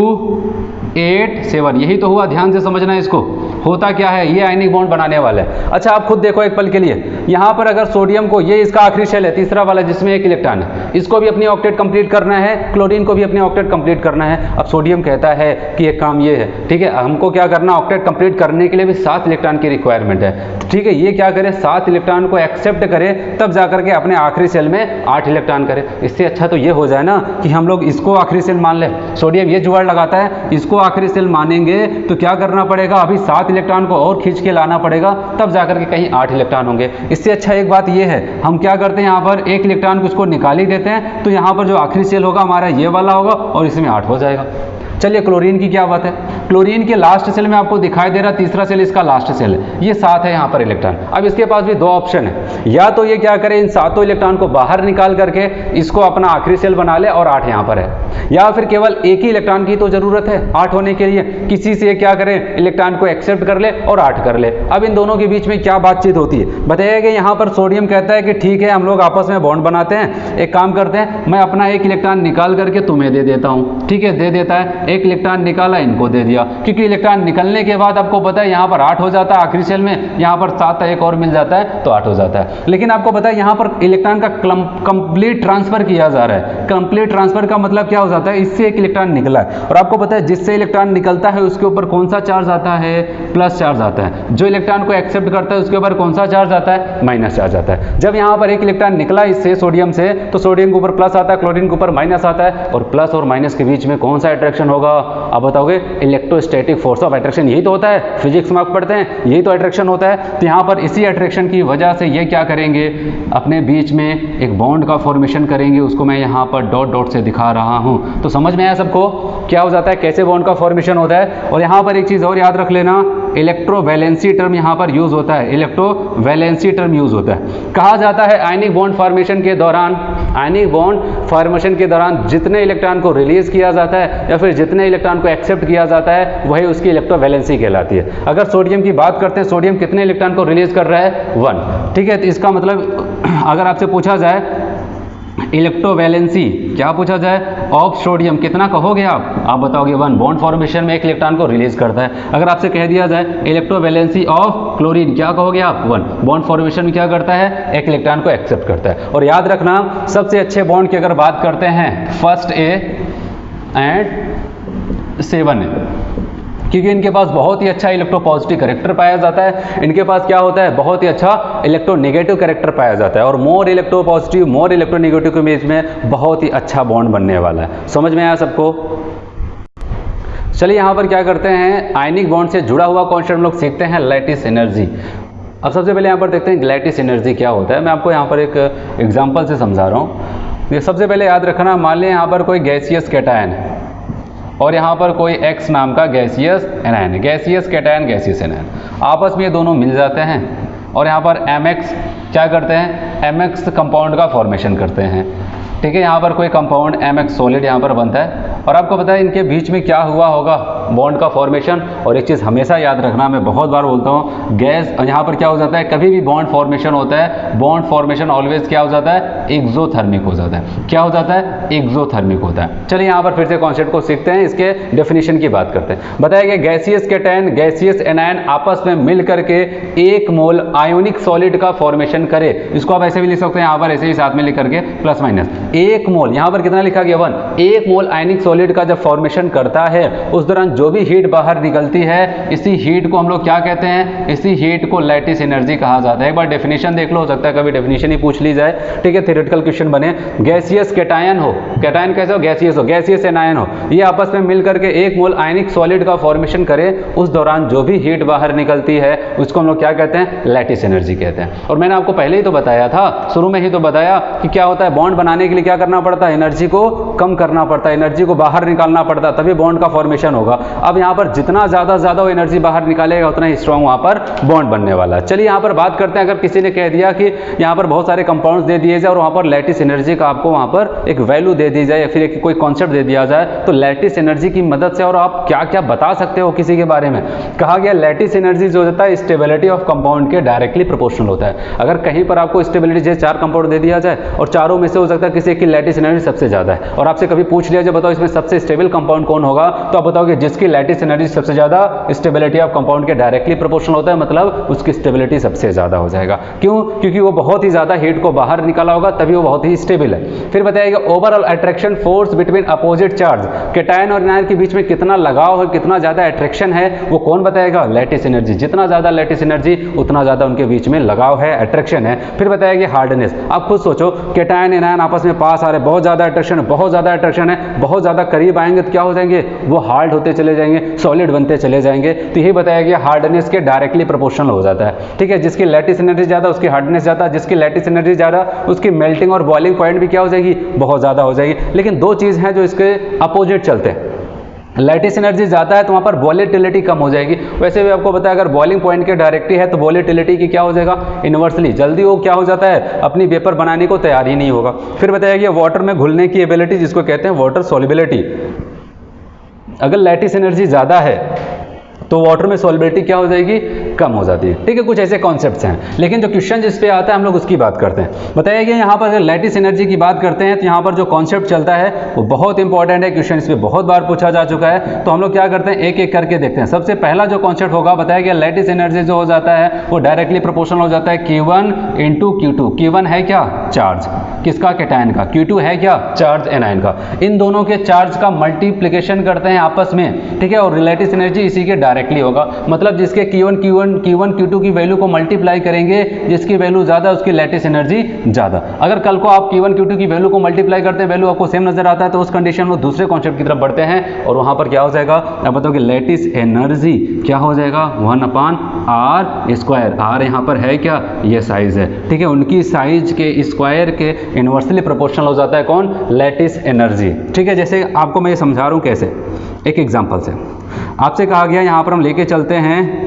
8 7, यही तो हुआ। ध्यान से समझना है इसको, होता क्या है, ये आयनिक बॉन्ड बनाने वाला है। अच्छा, आप खुद देखो एक पल के लिए, यहाँ पर अगर सोडियम को, ये इसका आखिरी शेल है, तीसरा वाला जिसमें 1 इलेक्ट्रॉन है, इसको भी अपनी ऑक्टेट कंप्लीट करना है, क्लोरीन को भी अपनी ऑक्टेट कंप्लीट करना है। अब सोडियम कहता है कि एक काम ये है, ठीक है, हमको क्या करना, ऑक्टेट कंप्लीट करने के लिए भी 7 इलेक्ट्रॉन की रिक्वायरमेंट है, ठीक है। ये क्या करे, 7 इलेक्ट्रॉन को एक्सेप्ट करे, तब जाकर के अपने आखिरी सेल में 8 इलेक्ट्रॉन करे। इससे अच्छा तो ये हो जाए ना कि हम लोग इसको आखिरी सेल मान ले। सोडियम ये जुगाड़ लगाता है, इसको आखिरी सेल मानेंगे तो क्या करना पड़ेगा, अभी 7 इलेक्ट्रॉन को और खींच के लाना पड़ेगा, तब जाकर के कहीं 8 इलेक्ट्रॉन होंगे। इससे अच्छा एक बात ये है, हम क्या करते हैं, यहाँ पर 1 इलेक्ट्रॉन को इसको निकाल ही देते हैं, तो यहाँ पर जो आखिरी सेल होगा हमारा ये वाला होगा और इसमें 8 हो जाएगा। चलिए क्लोरीन की क्या बात है, क्लोरीन के लास्ट सेल में आपको दिखाई दे रहा तीसरा सेल इसका लास्ट सेल है, ये 7 है यहाँ पर इलेक्ट्रॉन। अब इसके पास भी 2 ऑप्शन है, या तो ये क्या करे इन 7 इलेक्ट्रॉन को बाहर निकाल करके इसको अपना आखिरी सेल बना ले और 8 यहाँ पर है, या फिर केवल एक ही इलेक्ट्रॉन की तो जरूरत है 8 होने के लिए, किसी से क्या करें इलेक्ट्रॉन को एक्सेप्ट कर ले और 8 कर ले। अब इन दोनों के बीच में क्या बातचीत होती है बताइए कि यहाँ पर सोडियम कहता है कि ठीक है हम लोग आपस में बॉन्ड बनाते हैं, एक काम करते हैं मैं अपना एक इलेक्ट्रॉन निकाल करके तुम्हें दे देता हूँ, ठीक है दे देता है, एक इलेक्ट्रॉन निकाला इनको दे दिया, क्योंकि इलेक्ट्रॉन निकलने के बाद आपको पता है यहाँ पर 8 हो जाता है आखिरी सेल में, यहाँ पर 7 एक और मिल जाता है तो 8 हो जाता है। लेकिन आपको पता है यहाँ पर इलेक्ट्रॉन का कंप्लीट ट्रांसफर किया जा रहा है। कंप्लीट ट्रांसफर का मतलब क्या हो जाता है, इससे एक इलेक्ट्रॉन निकला है और आपको पता है जिससे इलेक्ट्रॉन निकलता है उसके ऊपर कौन सा चार्ज आता है, प्लस चार्ज आता है, जो इलेक्ट्रॉन को एक्सेप्ट करता है उसके ऊपर कौन सा चार्ज आता है, माइनस चार्ज आता है। जब यहाँ पर एक इलेक्ट्रॉन निकला इससे सोडियम से तो सोडियम के ऊपर प्लस आता है, क्लोरीन के ऊपर माइनस आता है, और प्लस और माइनस के बीच में कौन सा अट्रैक्शन होगा आप बताओगे, इलेक्ट्रोस्टैटिक फोर्स ऑफ अट्रैक्शन, यही तो होता है, फिजिक्स में आप पढ़ते हैं यही तो अट्रैक्शन होता है। तो यहाँ पर इसी अट्रैक्शन की वजह से ये क्या करेंगे अपने बीच में एक बॉन्ड का फॉर्मेशन करेंगे, उसको मैं यहाँ पर डॉट डॉट से दिखा रहा हूँ। तो समझ में आया सबको क्या हो जाता है, कैसे बॉन्ड का फॉर्मेशन होता है। और यहाँ पर एक चीज़ और याद रख लेना, इलेक्ट्रोवैलेंसी टर्म यहाँ पर यूज होता है, इलेक्ट्रोवैलेंसी टर्म यूज होता है। कहा जाता है आयनिक बॉन्ड फॉर्मेशन के दौरान, आयनिक बॉन्ड फॉर्मेशन के दौरान जितने इलेक्ट्रॉन को रिलीज किया जाता है या फिर जितने इलेक्ट्रॉन को एक्सेप्ट किया जाता है वही उसकी इलेक्ट्रोवैलेंसी कहलाती है। अगर सोडियम की बात करते हैं, सोडियम कितने इलेक्ट्रॉन को रिलीज कर रहा है, 1, ठीक है। तो इसका मतलब अगर आपसे पूछा जाए इलेक्ट्रोवैलेंसी, क्या पूछा जाए ऑफ सोडियम, कितना कहोगे आप बताओगे 1, बॉन्ड फॉर्मेशन में एक इलेक्ट्रॉन को रिलीज करता है। अगर आपसे कह दिया जाए इलेक्ट्रोवैलेंसी ऑफ क्लोरीन, क्या कहोगे आप 1, बॉन्ड फॉर्मेशन में क्या करता है, एक इलेक्ट्रॉन को एक्सेप्ट करता है। और याद रखना सबसे अच्छे बॉन्ड की अगर बात करते हैं फर्स्ट ए एंड 7A, क्योंकि इनके पास बहुत ही अच्छा इलेक्ट्रोपॉजिटिव कैरेक्टर पाया जाता है, इनके पास क्या होता है बहुत ही अच्छा इलेक्ट्रोनेगेटिव कैरेक्टर पाया जाता है, और मोर इलेक्ट्रोपॉजिटिव मोर इलेक्ट्रोनेगेटिव के बीच में बहुत ही अच्छा बॉन्ड बनने वाला है। समझ में आया सबको। चलिए यहाँ पर क्या करते हैं, आयनिक बॉन्ड से जुड़ा हुआ कॉन्सेप्ट हम लोग सीखते हैं, लैटिस एनर्जी। अब सबसे पहले यहाँ पर देखते हैं लैटिस एनर्जी क्या होता है। मैं आपको यहाँ पर एक एग्जाम्पल से समझा रहा हूँ। सबसे पहले याद रखना, मान लें यहाँ पर कोई गैसियस कैटायन है और यहाँ पर कोई X नाम का gaseous anion, gaseous cation gaseous anion, आपस में ये दोनों मिल जाते हैं और यहाँ पर MX क्या करते हैं, MX कंपाउंड का फॉर्मेशन करते हैं, ठीक है। यहाँ पर कोई कंपाउंड MX सॉलिड यहाँ पर बनता है और आपको पता है इनके बीच में क्या हुआ होगा, बॉन्ड का फॉर्मेशन। और एक चीज़ हमेशा याद रखना, मैं बहुत बार बोलता हूँ, गैस यहाँ पर क्या हो जाता है, कभी भी बॉन्ड फॉर्मेशन होता है, बॉन्ड फॉर्मेशन ऑलवेज क्या हो जाता है, एक्सोथर्मिक हो जाता है। क्या हो जाता है, एक्सोथर्मिक होता है। चलिए यहाँ पर फिर से कॉन्सेप्ट को सीखते हैं, इसके डेफिनेशन की बात करते हैं। बताया गया गैसियस कैटायन गैसियस एनायन आपस में मिल करके 1 मोल आयोनिक सॉलिड का फॉर्मेशन करे। इसको आप ऐसे भी लिख सकते हैं, यहाँ पर ऐसे ही साथ में लिख करके प्लस माइनस 1 मोल, यहाँ पर कितना लिखा गया 1, 1 मोल आयनिक सॉलिड का जब फॉर्मेशन करता है उस दौरान जो भी हीट बाहर निकलती है, इसी हीट को हम लोग क्या कहते हैं, इसी हीट को लैटिस एनर्जी कहा जाता है। एक बार डेफिनेशन देख लो, हो सकता है कभी डेफिनेशन ही पूछ ली जाए, ठीक है, थ्योरेटिकल क्वेश्चन बने। गैसियस कैटायन हो, कैटायन कैसे हो, गैसियस हो, गैसियस एनायन हो, ये आपस में मिल करके 1 मोल आयनिक सॉलिड का फॉर्मेशन करे, उस दौरान जो भी हीट बाहर निकलती है उसको हम लोग क्या कहते हैं, लैटिस एनर्जी कहते हैं। और मैंने आपको पहले ही तो बताया था, शुरू में ही तो बताया कि क्या होता है, बॉन्ड बनाने के लिए क्या करना पड़ता है, एनर्जी को कम करना पड़ता है, एनर्जी को बाहर निकालना पड़ता है, तभी बॉन्ड का फॉर्मेशन होगा। अब यहाँ पर जितना ज्यादा वो एनर्जी बाहर निकालेगा उतना ही स्ट्रॉन्ग वहाँ पर बॉन्ड बनने वाला है। चलिए यहाँ पर बात करते हैं, अगर किसी ने कह दिया कि यहाँ पर बहुत सारे कंपाउंड्स दे दिए जाए और वहाँ पर लैटिस एनर्जी का आपको वहाँ पर एक वैल्यू दे दी जाए या फिर एक कोई कॉन्सेप्ट दे दिया जाए, तो लैटिस एनर्जी की मदद से और आप क्या क्या बता सकते हो किसी के बारे में। कहा गया लैटिस एनर्जी जो होता है स्टेबिलिटी ऑफ कंपाउंड के डायरेक्टली प्रोपोर्शनल होता है। अगर कहीं पर आपको स्टेबिलिटी जैसे 4 कंपाउंड दे दिया जाए और चारों में से हो सकता है किसी की लैटिस एनर्जी सबसे ज्यादा है, और आपसे कभी पूछ लिया जाए बताओ इसमें सबसे स्टेबल कंपाउंड कौन होगा, तो आप बताओगे जिसकी लैटिस एनर्जी सबसे ज्यादा स्टेबिलिटी ऑफ कंपाउंड के डायरेक्टली प्रोपोर्शनल होता है, मतलब उसकी स्टेबिलिटी सबसे ज्यादा हो जाएगा। क्यों, क्योंकि वो बहुत ही ज्यादा हीट को बाहर निकाला होगा, तभी वो बहुत ही स्टेबल है। फिर बताइएगा overall attraction force between opposite charge, cation और एनायन के बीच में कितना लगाव है, कितना ज्यादा अट्रैक्शन है, वो कौन बताएगा, लैटिस एनर्जी। जितना ज्यादा लैटिस एनर्जी उतना ज्यादा उनके बीच में लगाव है, अट्रैक्शन है। फिर बताएगा हार्डनेस, आप खुद सोचो कैटायन एनायन आपस में पास आ रहे, बहुत ज्यादा अट्रैक्शन है, बहुत ज्यादा अट्रैक्शन है, बहुत ज्यादा करीब आएंगे तो क्या हो जाएंगे, वो हार्ड होते चले जाएंगे, सॉलिड बनते चले जाएंगे। तो यही बताया गया हार्डनेस के डायरेक्टली प्रोपोर्शनल हो जाता है, ठीक है। जिसकी लैटिस एनर्जी ज्यादा उसकी हार्डनेस ज्यादा, जिसकी लैटिस एनर्जी ज्यादा उसकी मेल्टिंग और बॉइलिंग पॉइंट भी क्या हो जाएगी, बहुत ज्यादा हो जाएगी। लेकिन 2 चीज हैं जो इसके अपोजिट चलते हैं, लैटिस एनर्जी ज़्यादा है तो वहाँ पर वॉलेटिलिटी कम हो जाएगी। वैसे भी आपको पता है अगर बॉइलिंग पॉइंट के डायरेक्टली है तो वॉलेटिलिटी की क्या हो जाएगा, इन्वर्सली, जल्दी वो क्या हो जाता है, अपनी वेपर बनाने को तैयार ही नहीं होगा। फिर बताया गया वाटर में घुलने की एबिलिटी, जिसको कहते हैं वाटर सॉल्युबिलिटी। अगर लैटिस एनर्जी ज़्यादा है तो वाटर में सॉल्युबिलिटी क्या हो जाएगी, कम हो जाती है। ठीक है, कुछ ऐसे कॉन्सेप्ट्स हैं, लेकिन जो क्वेश्चन जिस पे आता है हम लोग उसकी बात करते हैं। बताया गया यहाँ पर अगर लैटिस एनर्जी की बात करते हैं तो यहाँ पर जो कॉन्सेप्ट चलता है वो बहुत इंपॉर्टेंट है, क्वेश्चन इस पे बहुत बार पूछा जा चुका है। तो हम लोग क्या करते हैं, एक एक करके देखते हैं। सबसे पहला जो कॉन्सेप्ट होगा, बताया गया लैटिस एनर्जी जो हो जाता है वो डायरेक्टली प्रोपोर्शनल हो जाता है Q1 इंटू Q2। Q1 है क्या, चार्ज, किसका, कैटायन का। Q2 है क्या, चार्ज एनायन का। इन दोनों के चार्ज का मल्टीप्लिकेशन करते हैं आपस में, ठीक है, और लैटिस एनर्जी इसी के डायरेक्टली होगा। मतलब जिसके Q1 Q2 की वैल्यू को मल्टीप्लाई करेंगे, जिसकी वैल्यू ज़्यादा उसकी लैटिस एनर्जी ज़्यादा। अगर कल को आप Q1 Q2 की वैल्यू को मल्टीप्लाई करते हैं, वैल्यू आपको सेम नजर आता है, तो उस कंडीशन में दूसरे कॉन्सेप्ट की तरफ बढ़ते हैं और वहाँ पर क्या हो जाएगा, अब बताओ कि लैटिस एनर्जी क्या हो जाएगा, 1/r²। r यहाँ पर है क्या, ये साइज है, ठीक है, उनकी साइज के स्क्वायर के इन्वर्सली प्रोपोर्शनल हो जाता है कौन, लैटिस एनर्जी। ठीक है, जैसे आपको मैं ये समझा रहा हूँ कैसे, एक एग्जांपल से। आपसे कहा गया यहाँ पर हम लेके चलते हैं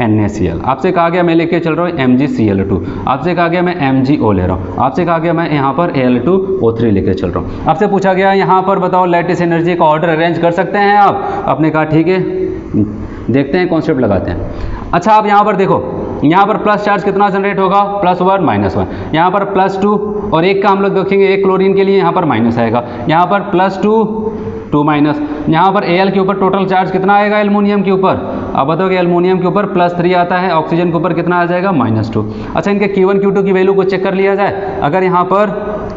NaCl, आपसे कहा गया मैं लेके चल रहा हूँ MgCl2, आपसे कहा गया मैं MgO ले रहा हूँ, आपसे कहा गया मैं यहाँ पर Al2O3 लेके चल रहा हूँ। आपसे पूछा गया यहाँ पर बताओ लैटिस एनर्जी का ऑर्डर अरेंज कर सकते हैं आप, आपने कहा ठीक है, देखते हैं, कॉन्सेप्ट लगाते हैं। अच्छा, आप यहाँ पर देखो, यहाँ पर प्लस चार्ज कितना जनरेट होगा, +1 -1, यहाँ पर +2, और एक का हम लोग देखेंगे, एक क्लोरीन के लिए यहाँ पर माइनस आएगा, यहाँ पर +2 2 माइनस, यहाँ पर Al के ऊपर टोटल चार्ज कितना आएगा, एल्युमिनियम के ऊपर, अब बताओ कि एल्युमिनियम के ऊपर +3 आता है, ऑक्सीजन के ऊपर कितना आ जाएगा, -2। अच्छा, इनके Q1 Q2 की वैल्यू को चेक कर लिया जाए। अगर यहाँ पर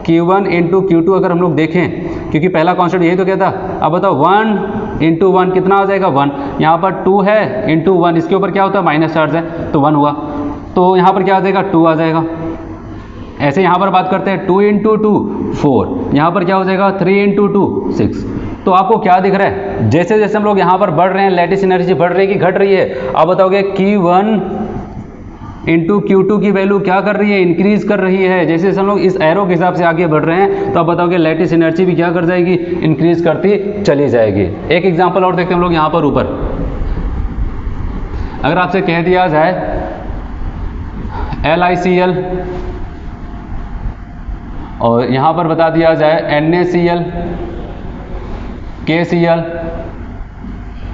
Q1 इंटू Q2 अगर हम लोग देखें, क्योंकि पहला कॉन्सेप्ट यही तो कहता, अब बताओ 1 इंटू 1 कितना आ जाएगा, 1। यहाँ पर 2 है इंटू 1, इसके ऊपर क्या होता है, माइनस चार्ज है तो 1 हुआ, तो यहाँ पर क्या आ जाएगा, 2 आ जाएगा। ऐसे यहाँ पर बात करते हैं 2 इंटू 2 4, यहाँ पर क्या हो जाएगा, 3 इंटू 2 6। तो आपको क्या दिख रहा है, जैसे जैसे हम लोग यहाँ पर बढ़ रहे हैं, लैटिस एनर्जी बढ़ रही है कि घट रही है, आप बताओगे Q1 इंटू Q2 की वैल्यू क्या कर रही है, इंक्रीज कर रही है। जैसे जैसे हम लोग इस एरो के हिसाब से आगे बढ़ रहे हैं, तो आप बताओगे लैटिस एनर्जी भी क्या कर जाएगी, इंक्रीज करती चली जाएगी। एक एग्जाम्पल और देखते हैं हम लोग यहाँ पर ऊपर। अगर आपसे कह दिया जाए LiCl और यहाँ पर बता दिया जाए NaCl, KCl,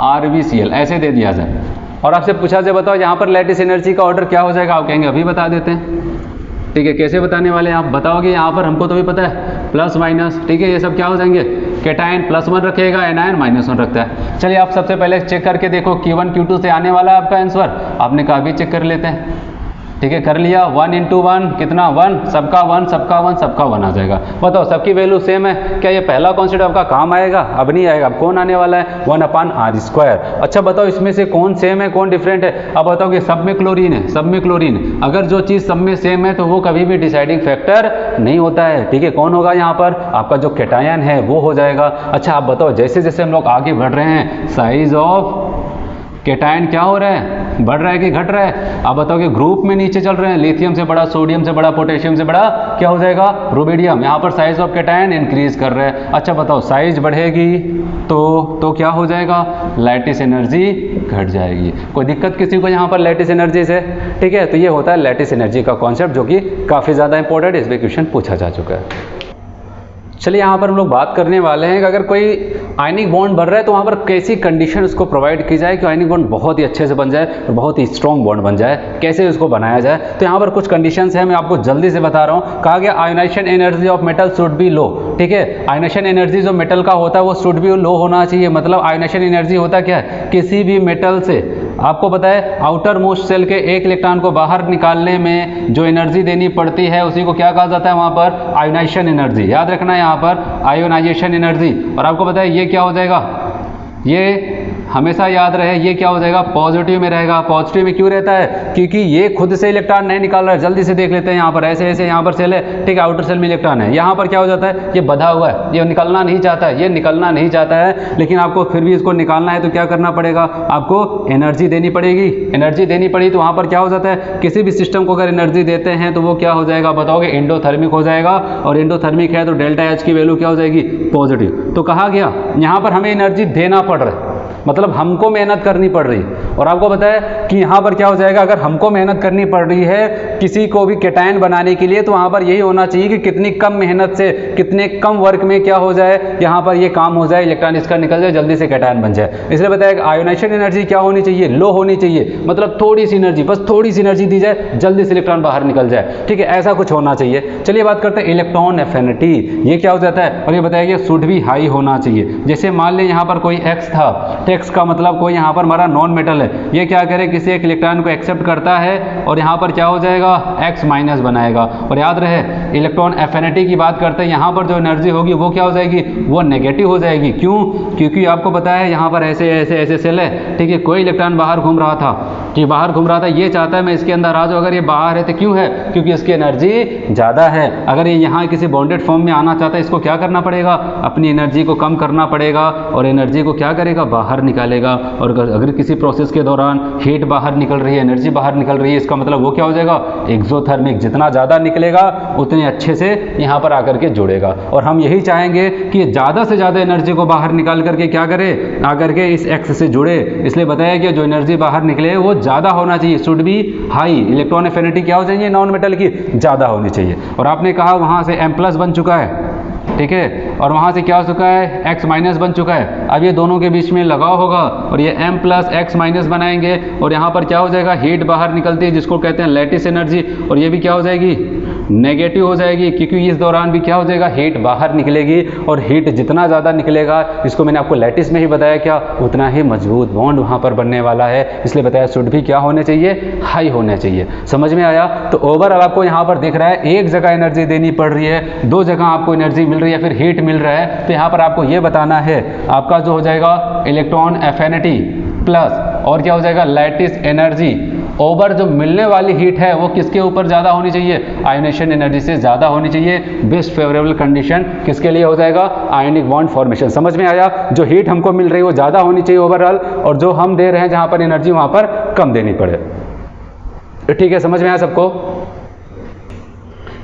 RbCl, ऐसे दे दिया जाए और आपसे पूछा जाए बताओ यहाँ पर लैटिस एनर्जी का ऑर्डर क्या हो जाएगा, आप कहेंगे अभी बता देते हैं। ठीक है, कैसे बताने वाले हैं आप, बताओगे यहाँ पर, हमको तो भी पता है प्लस माइनस, ठीक है, ये सब क्या हो जाएंगे, कैटायन +1 रखेगा, एनायन -1 रखता है। चलिए आप सबसे पहले चेक करके देखो, Q1 Q2 से आने वाला है आपका आंसर, आपने कहा भी चेक कर लेते हैं। ठीक है, कर लिया, 1 इंटू 1 कितना, 1, सबका 1 सबका 1 सबका 1 आ जाएगा। बताओ सबकी वैल्यू सेम है, क्या ये पहला कॉन्सेप्ट आपका काम आएगा, अब नहीं आएगा। अब कौन आने वाला है, 1/r²। अच्छा बताओ इसमें से कौन सेम है कौन डिफरेंट है, अब बताओ कि सब में क्लोरीन है, सब में क्लोरीन। अगर जो चीज़ सब में सेम है तो वो कभी भी डिसाइडिंग फैक्टर नहीं होता है। ठीक है, कौन होगा यहाँ पर, आपका जो कैटायन है वो हो जाएगा। अच्छा आप बताओ जैसे जैसे हम लोग आगे बढ़ रहे हैं, साइज ऑफ कैटायन क्या हो रहा है, बढ़ रहा है कि घट रहा है। आप बताओ कि ग्रुप में नीचे चल रहे हैं, लिथियम से बड़ा, सोडियम से बड़ा, पोटेशियम से बड़ा क्या हो जाएगा, रुबिडियम। यहाँ पर साइज ऑफ कैटायन इंक्रीज कर रहा है। अच्छा बताओ साइज बढ़ेगी तो क्या हो जाएगा, लैटिस एनर्जी घट जाएगी। कोई दिक्कत किसी को यहाँ पर लैटिस एनर्जी से। ठीक है, तो ये होता है लैटिस एनर्जी का कॉन्सेप्ट, जो कि काफ़ी ज़्यादा इंपॉर्टेंट है, इस पर क्वेश्चन पूछा जा चुका है। चलिए यहाँ पर हम लोग बात करने वाले हैं कि अगर कोई आयनिक बॉन्ड बन रहा है तो वहाँ पर कैसी कंडीशन उसको प्रोवाइड की जाए कि आयनिक बॉन्ड बहुत ही अच्छे से बन जाए और बहुत ही स्ट्रॉन्ग बॉन्ड बन जाए, कैसे उसको बनाया जाए। तो यहाँ पर कुछ कंडीशंस हैं, मैं आपको जल्दी से बता रहा हूँ। कहा गया ionization energy of metal should be low. ठीक है, आयोनाइजेशन एनर्जी जो मेटल का होता है वो शुड बी लो होना चाहिए। मतलब आयोनाइजेशन एनर्जी होता क्या है, किसी भी मेटल से, आपको पता है आउटर मोस्ट सेल के एक इलेक्ट्रॉन को बाहर निकालने में जो एनर्जी देनी पड़ती है उसी को क्या कहा जाता है, वहाँ पर आयोनाइजेशन एनर्जी। याद रखना है यहाँ पर आयोनाइजेशन एनर्जी। और आपको पता है ये क्या हो जाएगा, ये हमेशा याद रहे ये क्या हो जाएगा, पॉजिटिव में रहेगा। पॉजिटिव में क्यों रहता है, क्योंकि ये खुद से इलेक्ट्रॉन नहीं निकाल रहा है। जल्दी से देख लेते हैं, यहाँ पर ऐसे ऐसे यहाँ पर सेल है, ठीक है, आउटर सेल में इलेक्ट्रॉन है, यहाँ पर क्या हो जाता है, ये बंधा हुआ है, ये निकलना नहीं चाहता है, ये निकलना नहीं चाहता है, लेकिन आपको फिर भी इसको निकालना है तो क्या करना पड़ेगा, आपको एनर्जी देनी पड़ेगी। एनर्जी देनी पड़ी तो वहाँ पर क्या हो जाता है, किसी भी सिस्टम को अगर एनर्जी देते हैं तो वो क्या हो जाएगा बताओगे, एंडोथर्मिक हो जाएगा। और एंडोथर्मिक है तो डेल्टा एच की वैल्यू क्या हो जाएगी, पॉजिटिव। तो कहा गया यहाँ पर हमें एनर्जी देना पड़ रहा है, मतलब हमको मेहनत करनी पड़ रही है। और आपको पता है कि यहाँ पर क्या हो जाएगा, अगर हमको मेहनत करनी पड़ रही है किसी को भी कैटायन बनाने के लिए, तो वहाँ पर यही होना चाहिए कि कितनी कम मेहनत से, कितने कम वर्क में क्या हो जाए, यहाँ पर ये काम हो जाए, इलेक्ट्रॉन इसका निकल जाए, जल्दी से कैटायन बन जाए। इसलिए बताया आयोनाइजेशन एनर्जी क्या होनी चाहिए, लो होनी चाहिए, मतलब थोड़ी सी एनर्जी, बस थोड़ी सी एनर्जी दी जाए, जल्दी से इलेक्ट्रॉन बाहर निकल जाए, ठीक है, ऐसा कुछ होना चाहिए। चलिए बात करते हैं इलेक्ट्रॉन एफिनिटी, ये क्या हो जाता है, और ये बताया कि शुड भी हाई होना चाहिए। जैसे मान लें यहाँ पर कोई एक्स था, एक्स का मतलब कोई यहाँ पर हमारा नॉन मेटल है, ये क्या करे, किसी एक इलेक्ट्रॉन को एक्सेप्ट करता है और यहाँ पर क्या हो जाएगा, एक्स माइनस बनाएगा। और याद रहे इलेक्ट्रॉन एफिनिटी की बात करते हैं, यहाँ पर जो एनर्जी होगी वो क्या हो जाएगी, वो नेगेटिव हो जाएगी। क्यों, क्योंकि आपको पता है यहाँ पर ऐसे ऐसे ऐसे सेल है, ठीक है, कोई इलेक्ट्रॉन बाहर घूम रहा था, कि बाहर घूम रहा था, ये चाहता है मैं इसके अंदर आ जाऊँ, अगर ये बाहर है तो क्यों है, क्योंकि इसकी एनर्जी ज़्यादा है। अगर ये यहाँ किसी बॉन्डेड फॉर्म में आना चाहता है, इसको क्या करना पड़ेगा, अपनी एनर्जी को कम करना पड़ेगा, और एनर्जी को क्या करेगा, बाहर निकालेगा। और अगर किसी प्रोसेस के दौरान हीट बाहर निकल रही है, एनर्जी बाहर निकल रही है, इसका मतलब वो क्या हो जाएगा, एक्सोथर्मिक। जितना ज़्यादा निकलेगा उतने अच्छे से यहाँ पर आकर के जुड़ेगा। और हम यही चाहेंगे कि ज़्यादा से ज़्यादा एनर्जी को बाहर निकाल करके क्या करे, आकर के इस एक्स से जुड़े। इसलिए बताया कि जो एनर्जी बाहर निकले वो ज़्यादा होना चाहिए, should be high. Electron affinity क्या हो चाहिए, नॉन मेटल की ज़्यादा होनी चाहिए। और आपने कहा वहाँ से M+ बन चुका है, ठीक है, और वहाँ से क्या हो चुका है, X- बन चुका है। अब ये दोनों के बीच में लगाव होगा और ये M+ X- बनाएंगे, और यहाँ पर क्या हो जाएगा, हीट बाहर निकलती है जिसको कहते हैं लैटिस एनर्जी, और ये भी क्या हो जाएगी, नेगेटिव हो जाएगी, क्योंकि इस दौरान भी क्या हो जाएगा, हीट बाहर निकलेगी। और हीट जितना ज़्यादा निकलेगा, इसको मैंने आपको लैटिस में ही बताया क्या, उतना ही मजबूत बॉन्ड वहाँ पर बनने वाला है। इसलिए बताया शुड भी क्या होने चाहिए, हाई होने चाहिए। समझ में आया। तो ओवरऑल आपको यहाँ पर दिख रहा है एक जगह एनर्जी देनी पड़ रही है, दो जगह आपको एनर्जी मिल रही है, फिर हीट मिल रहा है। तो यहाँ पर आपको ये बताना है, आपका जो हो जाएगा इलेक्ट्रॉन एफिनिटी प्लस और क्या हो जाएगा, लैटिस एनर्जी ओवर जो मिलने वाली हीट है वो किसके ऊपर ज़्यादा होनी चाहिए, आयोनाइजेशन एनर्जी से ज़्यादा होनी चाहिए। बेस्ट फेवरेबल कंडीशन किसके लिए हो जाएगा, आयोनिक बॉन्ड फॉर्मेशन। समझ में आया। जो हीट हमको मिल रही है वो ज़्यादा होनी चाहिए ओवरऑल, और जो हम दे रहे हैं जहाँ पर एनर्जी वहाँ पर कम देनी पड़े। ठीक है, समझ में आया सबको।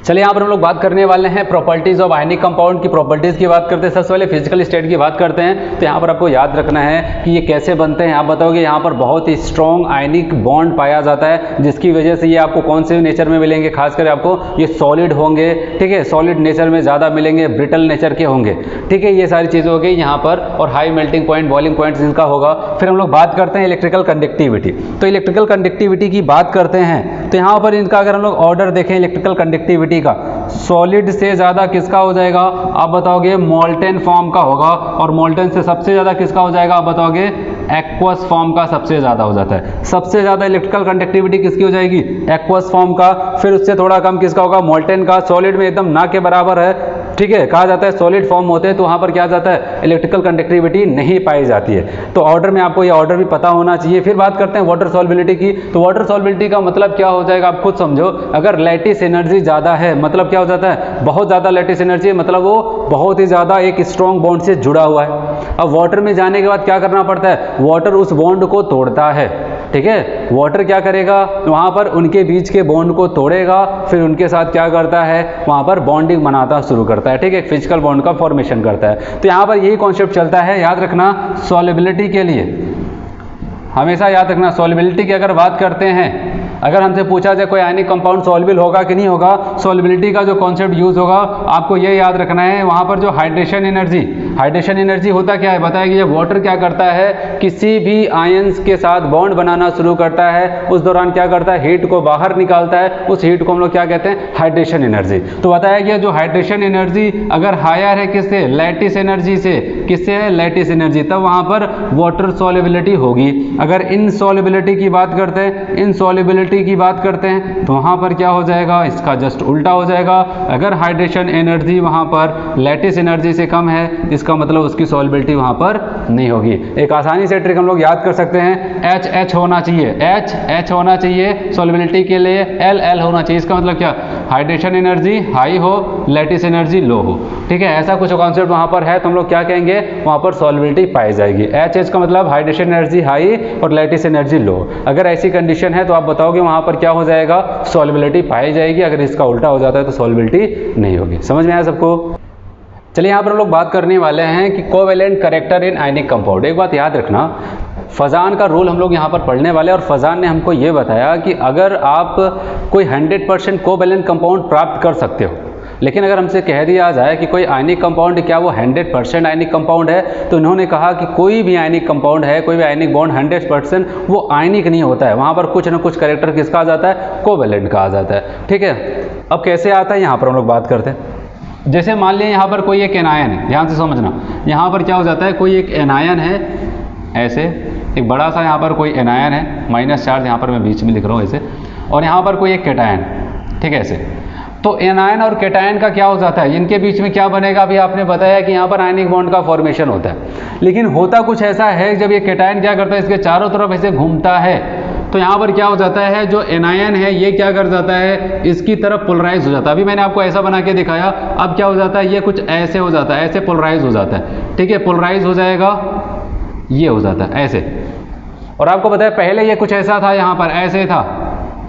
चलिए यहाँ पर हम लोग बात करने वाले हैं प्रॉपर्टीज ऑफ आयनिक कंपाउंड की। प्रॉपर्टीज की बात करते हैं, सबसे पहले फिजिकल स्टेट की बात करते हैं। तो यहाँ पर आपको याद रखना है कि ये कैसे बनते हैं। आप बताओगे यहाँ पर बहुत ही स्ट्रॉन्ग आयनिक बॉन्ड पाया जाता है, जिसकी वजह से ये आपको कौन से नेचर में मिलेंगे, खासकर आपको ये सॉलिड होंगे, ठीक है, सॉलिड नेचर में ज़्यादा मिलेंगे, ब्रिटल नेचर के होंगे, ठीक है। ये सारी चीज़ें हो गई यहाँ पर, और high melting point, boiling point इनका होगा। फिर हम लोग बात करते हैं इलेक्ट्रिकल कंडक्टिविटी। तो इलेक्ट्रिकल कंडक्टिविटी की बात करते हैं तो यहाँ पर इनका अगर हम लोग ऑर्डर देखें इलेक्ट्रिकल कंडक्टिविटी का, सॉलिड से ज़्यादा किसका हो जाएगा, आप बताओगे मोल्टेन फॉर्म का होगा, और मोल्टेन से सबसे ज़्यादा किसका हो जाएगा, आप बताओगे एक्वस फॉर्म का सबसे ज़्यादा हो जाता है। सबसे ज़्यादा इलेक्ट्रिकल कंडक्टिविटी किसकी हो जाएगी, एक्वस फॉर्म का। फिर उससे थोड़ा कम किसका होगा, मोल्टेन का। सॉलिड में एकदम ना के बराबर है, ठीक है, कहा जाता है सॉलिड फॉर्म होते हैं तो वहाँ पर क्या जाता है, इलेक्ट्रिकल कंडक्टिविटी नहीं पाई जाती है। तो ऑर्डर में आपको ये ऑर्डर भी पता होना चाहिए। फिर बात करते हैं वाटर सॉल्युबिलिटी की। तो वाटर सॉल्युबिलिटी का मतलब क्या हो जाएगा, आप खुद समझो। अगर लैटिस एनर्जी ज़्यादा है, मतलब क्या हो जाता है, बहुत ज़्यादा लैटिस एनर्जी है, मतलब वो बहुत ही ज़्यादा एक स्ट्रॉन्ग बॉन्ड से जुड़ा हुआ है। अब वाटर में जाने के बाद क्या करना पड़ता है, वाटर उस बॉन्ड को तोड़ता है, ठीक है। वाटर क्या करेगा, वहाँ पर उनके बीच के बॉन्ड को तोड़ेगा, फिर उनके साथ क्या करता है, वहाँ पर बॉन्डिंग बनाना शुरू करता है, ठीक है, फिजिकल बॉन्ड का फॉर्मेशन करता है। तो यहाँ पर यही कॉन्सेप्ट चलता है, याद रखना सॉल्युबिलिटी के लिए, हमेशा याद रखना सॉल्युबिलिटी की अगर बात करते हैं, अगर हमसे पूछा जाए कोई आयनिक कंपाउंड सॉल्युबल होगा कि नहीं होगा, सॉल्युबिलिटी का जो कॉन्सेप्ट यूज होगा आपको ये याद रखना है। वहाँ पर जो हाइड्रेशन एनर्जी होता क्या है, बताया कि ये वाटर क्या करता है, किसी भी आयंस के साथ बॉन्ड बनाना शुरू करता है, उस दौरान क्या करता है, हीट को बाहर निकालता है। उस हीट को हम लोग क्या कहते हैं, हाइड्रेशन एनर्जी। तो बताया गया जो हाइड्रेशन एनर्जी अगर हायर है किससे, लैटिस एनर्जी से, किससे है, लैटिस एनर्जी, तब वहाँ पर वाटर सॉल्युबिलिटी होगी। अगर इनसॉल्युबिलिटी की बात करते हैं, इनसॉल्युबिलिटी सॉल्युबिलिटी की बात करते हैं तो वहाँ पर क्या हो जाएगा, इसका जस्ट उल्टा हो जाएगा। अगर हाइड्रेशन एनर्जी वहाँ पर लैटिस एनर्जी से कम है, इसका मतलब उसकी सॉल्युबिलिटी वहाँ पर नहीं होगी। एक आसानी से ट्रिक हम लोग याद कर सकते हैं, एच होना चाहिए, एच होना चाहिए सॉल्युबिलिटी के लिए, एल होना चाहिए। इसका मतलब क्या, हाइड्रेशन एनर्जी हाई हो, लैटिस एनर्जी लो हो। ठीक है, ऐसा कुछ कॉन्सेप्ट वहाँ पर है तो हम लोग क्या कहेंगे, वहाँ पर सॉल्युबिलिटी पाई जाएगी। एच का मतलब हाइड्रेशन एनर्जी हाई और लैटिस एनर्जी लो। अगर ऐसी कंडीशन है तो आप बताओगे वहाँ पर क्या हो जाएगा, सॉल्युबिलिटी पाई जाएगी। अगर इसका उल्टा हो जाता है तो सॉल्युबिलिटी नहीं होगी। समझ में आया सबको? चलिए यहाँ पर हम लोग बात करने वाले हैं कि covalent character in ionic compound. एक बात याद रखना, फजान का रूल हम लोग यहाँ पर पढ़ने वाले हैं और फजान ने हमको ये बताया कि अगर आप कोई 100% कोवेलेंट कंपाउंड प्राप्त कर सकते हो, लेकिन अगर हमसे कह दिया जाए कि कोई आयनिक कंपाउंड क्या वो 100% आयनिक कंपाउंड है, तो इन्होंने कहा कि कोई भी आयनिक कंपाउंड है, कोई भी आयनिक बॉन्ड 100% वो आयनिक नहीं होता है। वहाँ पर कुछ ना कुछ कैरेक्टर किसका आ जाता है, कोवेलेंट का आ जाता है। ठीक है, अब कैसे आता है यहाँ पर हम लोग बात करते हैं। जैसे मान लिया यहाँ पर कोई एक एनायन है, ध्यान से समझना, यहाँ पर क्या हो जाता है, कोई एक एनायन है ऐसे, एक बड़ा सा यहाँ पर कोई एनायन है, माइनस चार्ज यहाँ पर मैं बीच में लिख रहा हूँ ऐसे, और यहाँ पर कोई एक कैटायन, ठीक है ऐसे। तो एनायन और कैटायन का क्या हो जाता है, इनके बीच में क्या बनेगा, अभी आपने बताया कि यहाँ पर आयनिक बॉन्ड का फॉर्मेशन होता है। लेकिन होता कुछ ऐसा है, जब ये कैटायन क्या करता है, इसके चारों तरफ ऐसे घूमता है, तो यहाँ पर क्या हो जाता है, जो एनायन है ये क्या कर जाता है, इसकी तरफ पोलराइज हो जाता है। अभी मैंने आपको ऐसा बना के दिखाया, अब क्या हो जाता है, ये कुछ ऐसे हो जाता है, ऐसे पोलराइज हो जाता है। ठीक है, पोलराइज हो जाएगा, ये हो जाता है ऐसे। और आपको पता है पहले ये कुछ ऐसा था, यहाँ पर ऐसे था,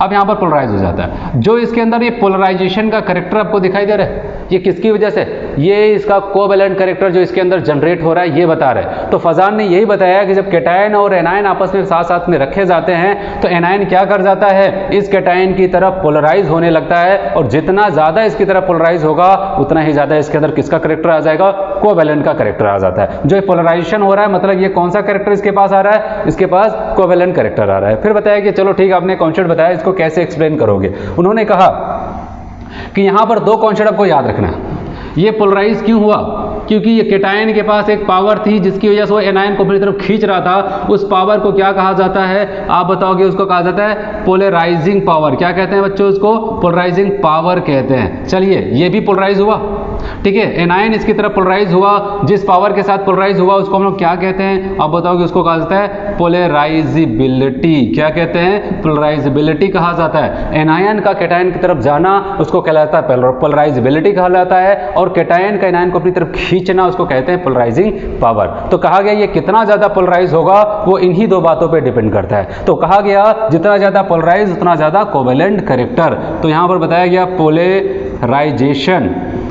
अब यहाँ पर पोलराइज हो जाता है। जो इसके अंदर ये पोलराइजेशन का कैरेक्टर आपको दिखाई दे रहा है, ये किसकी वजह से, ये इसका कोवेलेंट कैरेक्टर जो इसके अंदर जनरेट हो रहा है ये बता रहा है। तो फजान ने यही बताया कि जब कैटायन और एनायन आपस में साथ साथ में रखे जाते हैं तो एनायन क्या कर जाता है, इस कैटायन की तरफ पोलराइज होने लगता है, और जितना ज़्यादा इसकी तरफ पोलराइज होगा उतना ही ज़्यादा इसके अंदर किसका कैरेक्टर आ जाएगा, कोवेलेंट का कैरेक्टर आ जाता है। जो पोलराइजेशन हो रहा है, मतलब ये कौन सा कैरेक्टर इसके पास आ रहा है, इसके पास कोवेलेंट कैरेक्टर आ रहा है। फिर बताया कि चलो ठीक है, आपने कॉन्सेप्ट बताया, इसको कैसे एक्सप्लेन करोगे। उन्होंने कहा कि यहां पर दो कॉन्सेप्ट आपको याद रखना है। ये पोलराइज क्यों हुआ, क्योंकि ये कैटायन के पास एक पावर थी जिसकी वजह से वो एनायन को अपनी तरफ खींच रहा था। उस पावर को क्या कहा जाता है, आप बताओगे, उसको कहा जाता है पोलराइजिंग पावर। क्या कहते हैं बच्चों, उसको पोलराइजिंग पावर कहते हैं। चलिए, ये भी पोलराइज हुआ, ठीक है, एनायन इसकी तरफ पोलराइज हुआ, जिस पावर के साथ पोलराइज हुआ उसको हम लोग क्या कहते हैं, आप बताओगे, उसको कहा जाता है पोलराइजिबिलिटी। क्या कहते हैं, पोलराइजिबिलिटी कहा जाता है। एनायन का कैटायन की तरफ जाना उसको कहलाता है पोलराइजिबिलिटी कहा जाता है, और कैटायन का एनायन को अपनी तरफ खींचना उसको कहते हैं पोलराइजिंग पावर। तो कहा गया ये कितना ज्यादा पोलराइज होगा वो इन्हीं दो बातों पे डिपेंड करता है। तो कहा गया जितना ज्यादा पोलराइज उतना ज्यादा कोवेलेंट कैरेक्टर। तो यहां पर बताया गया पोलराइजेशन,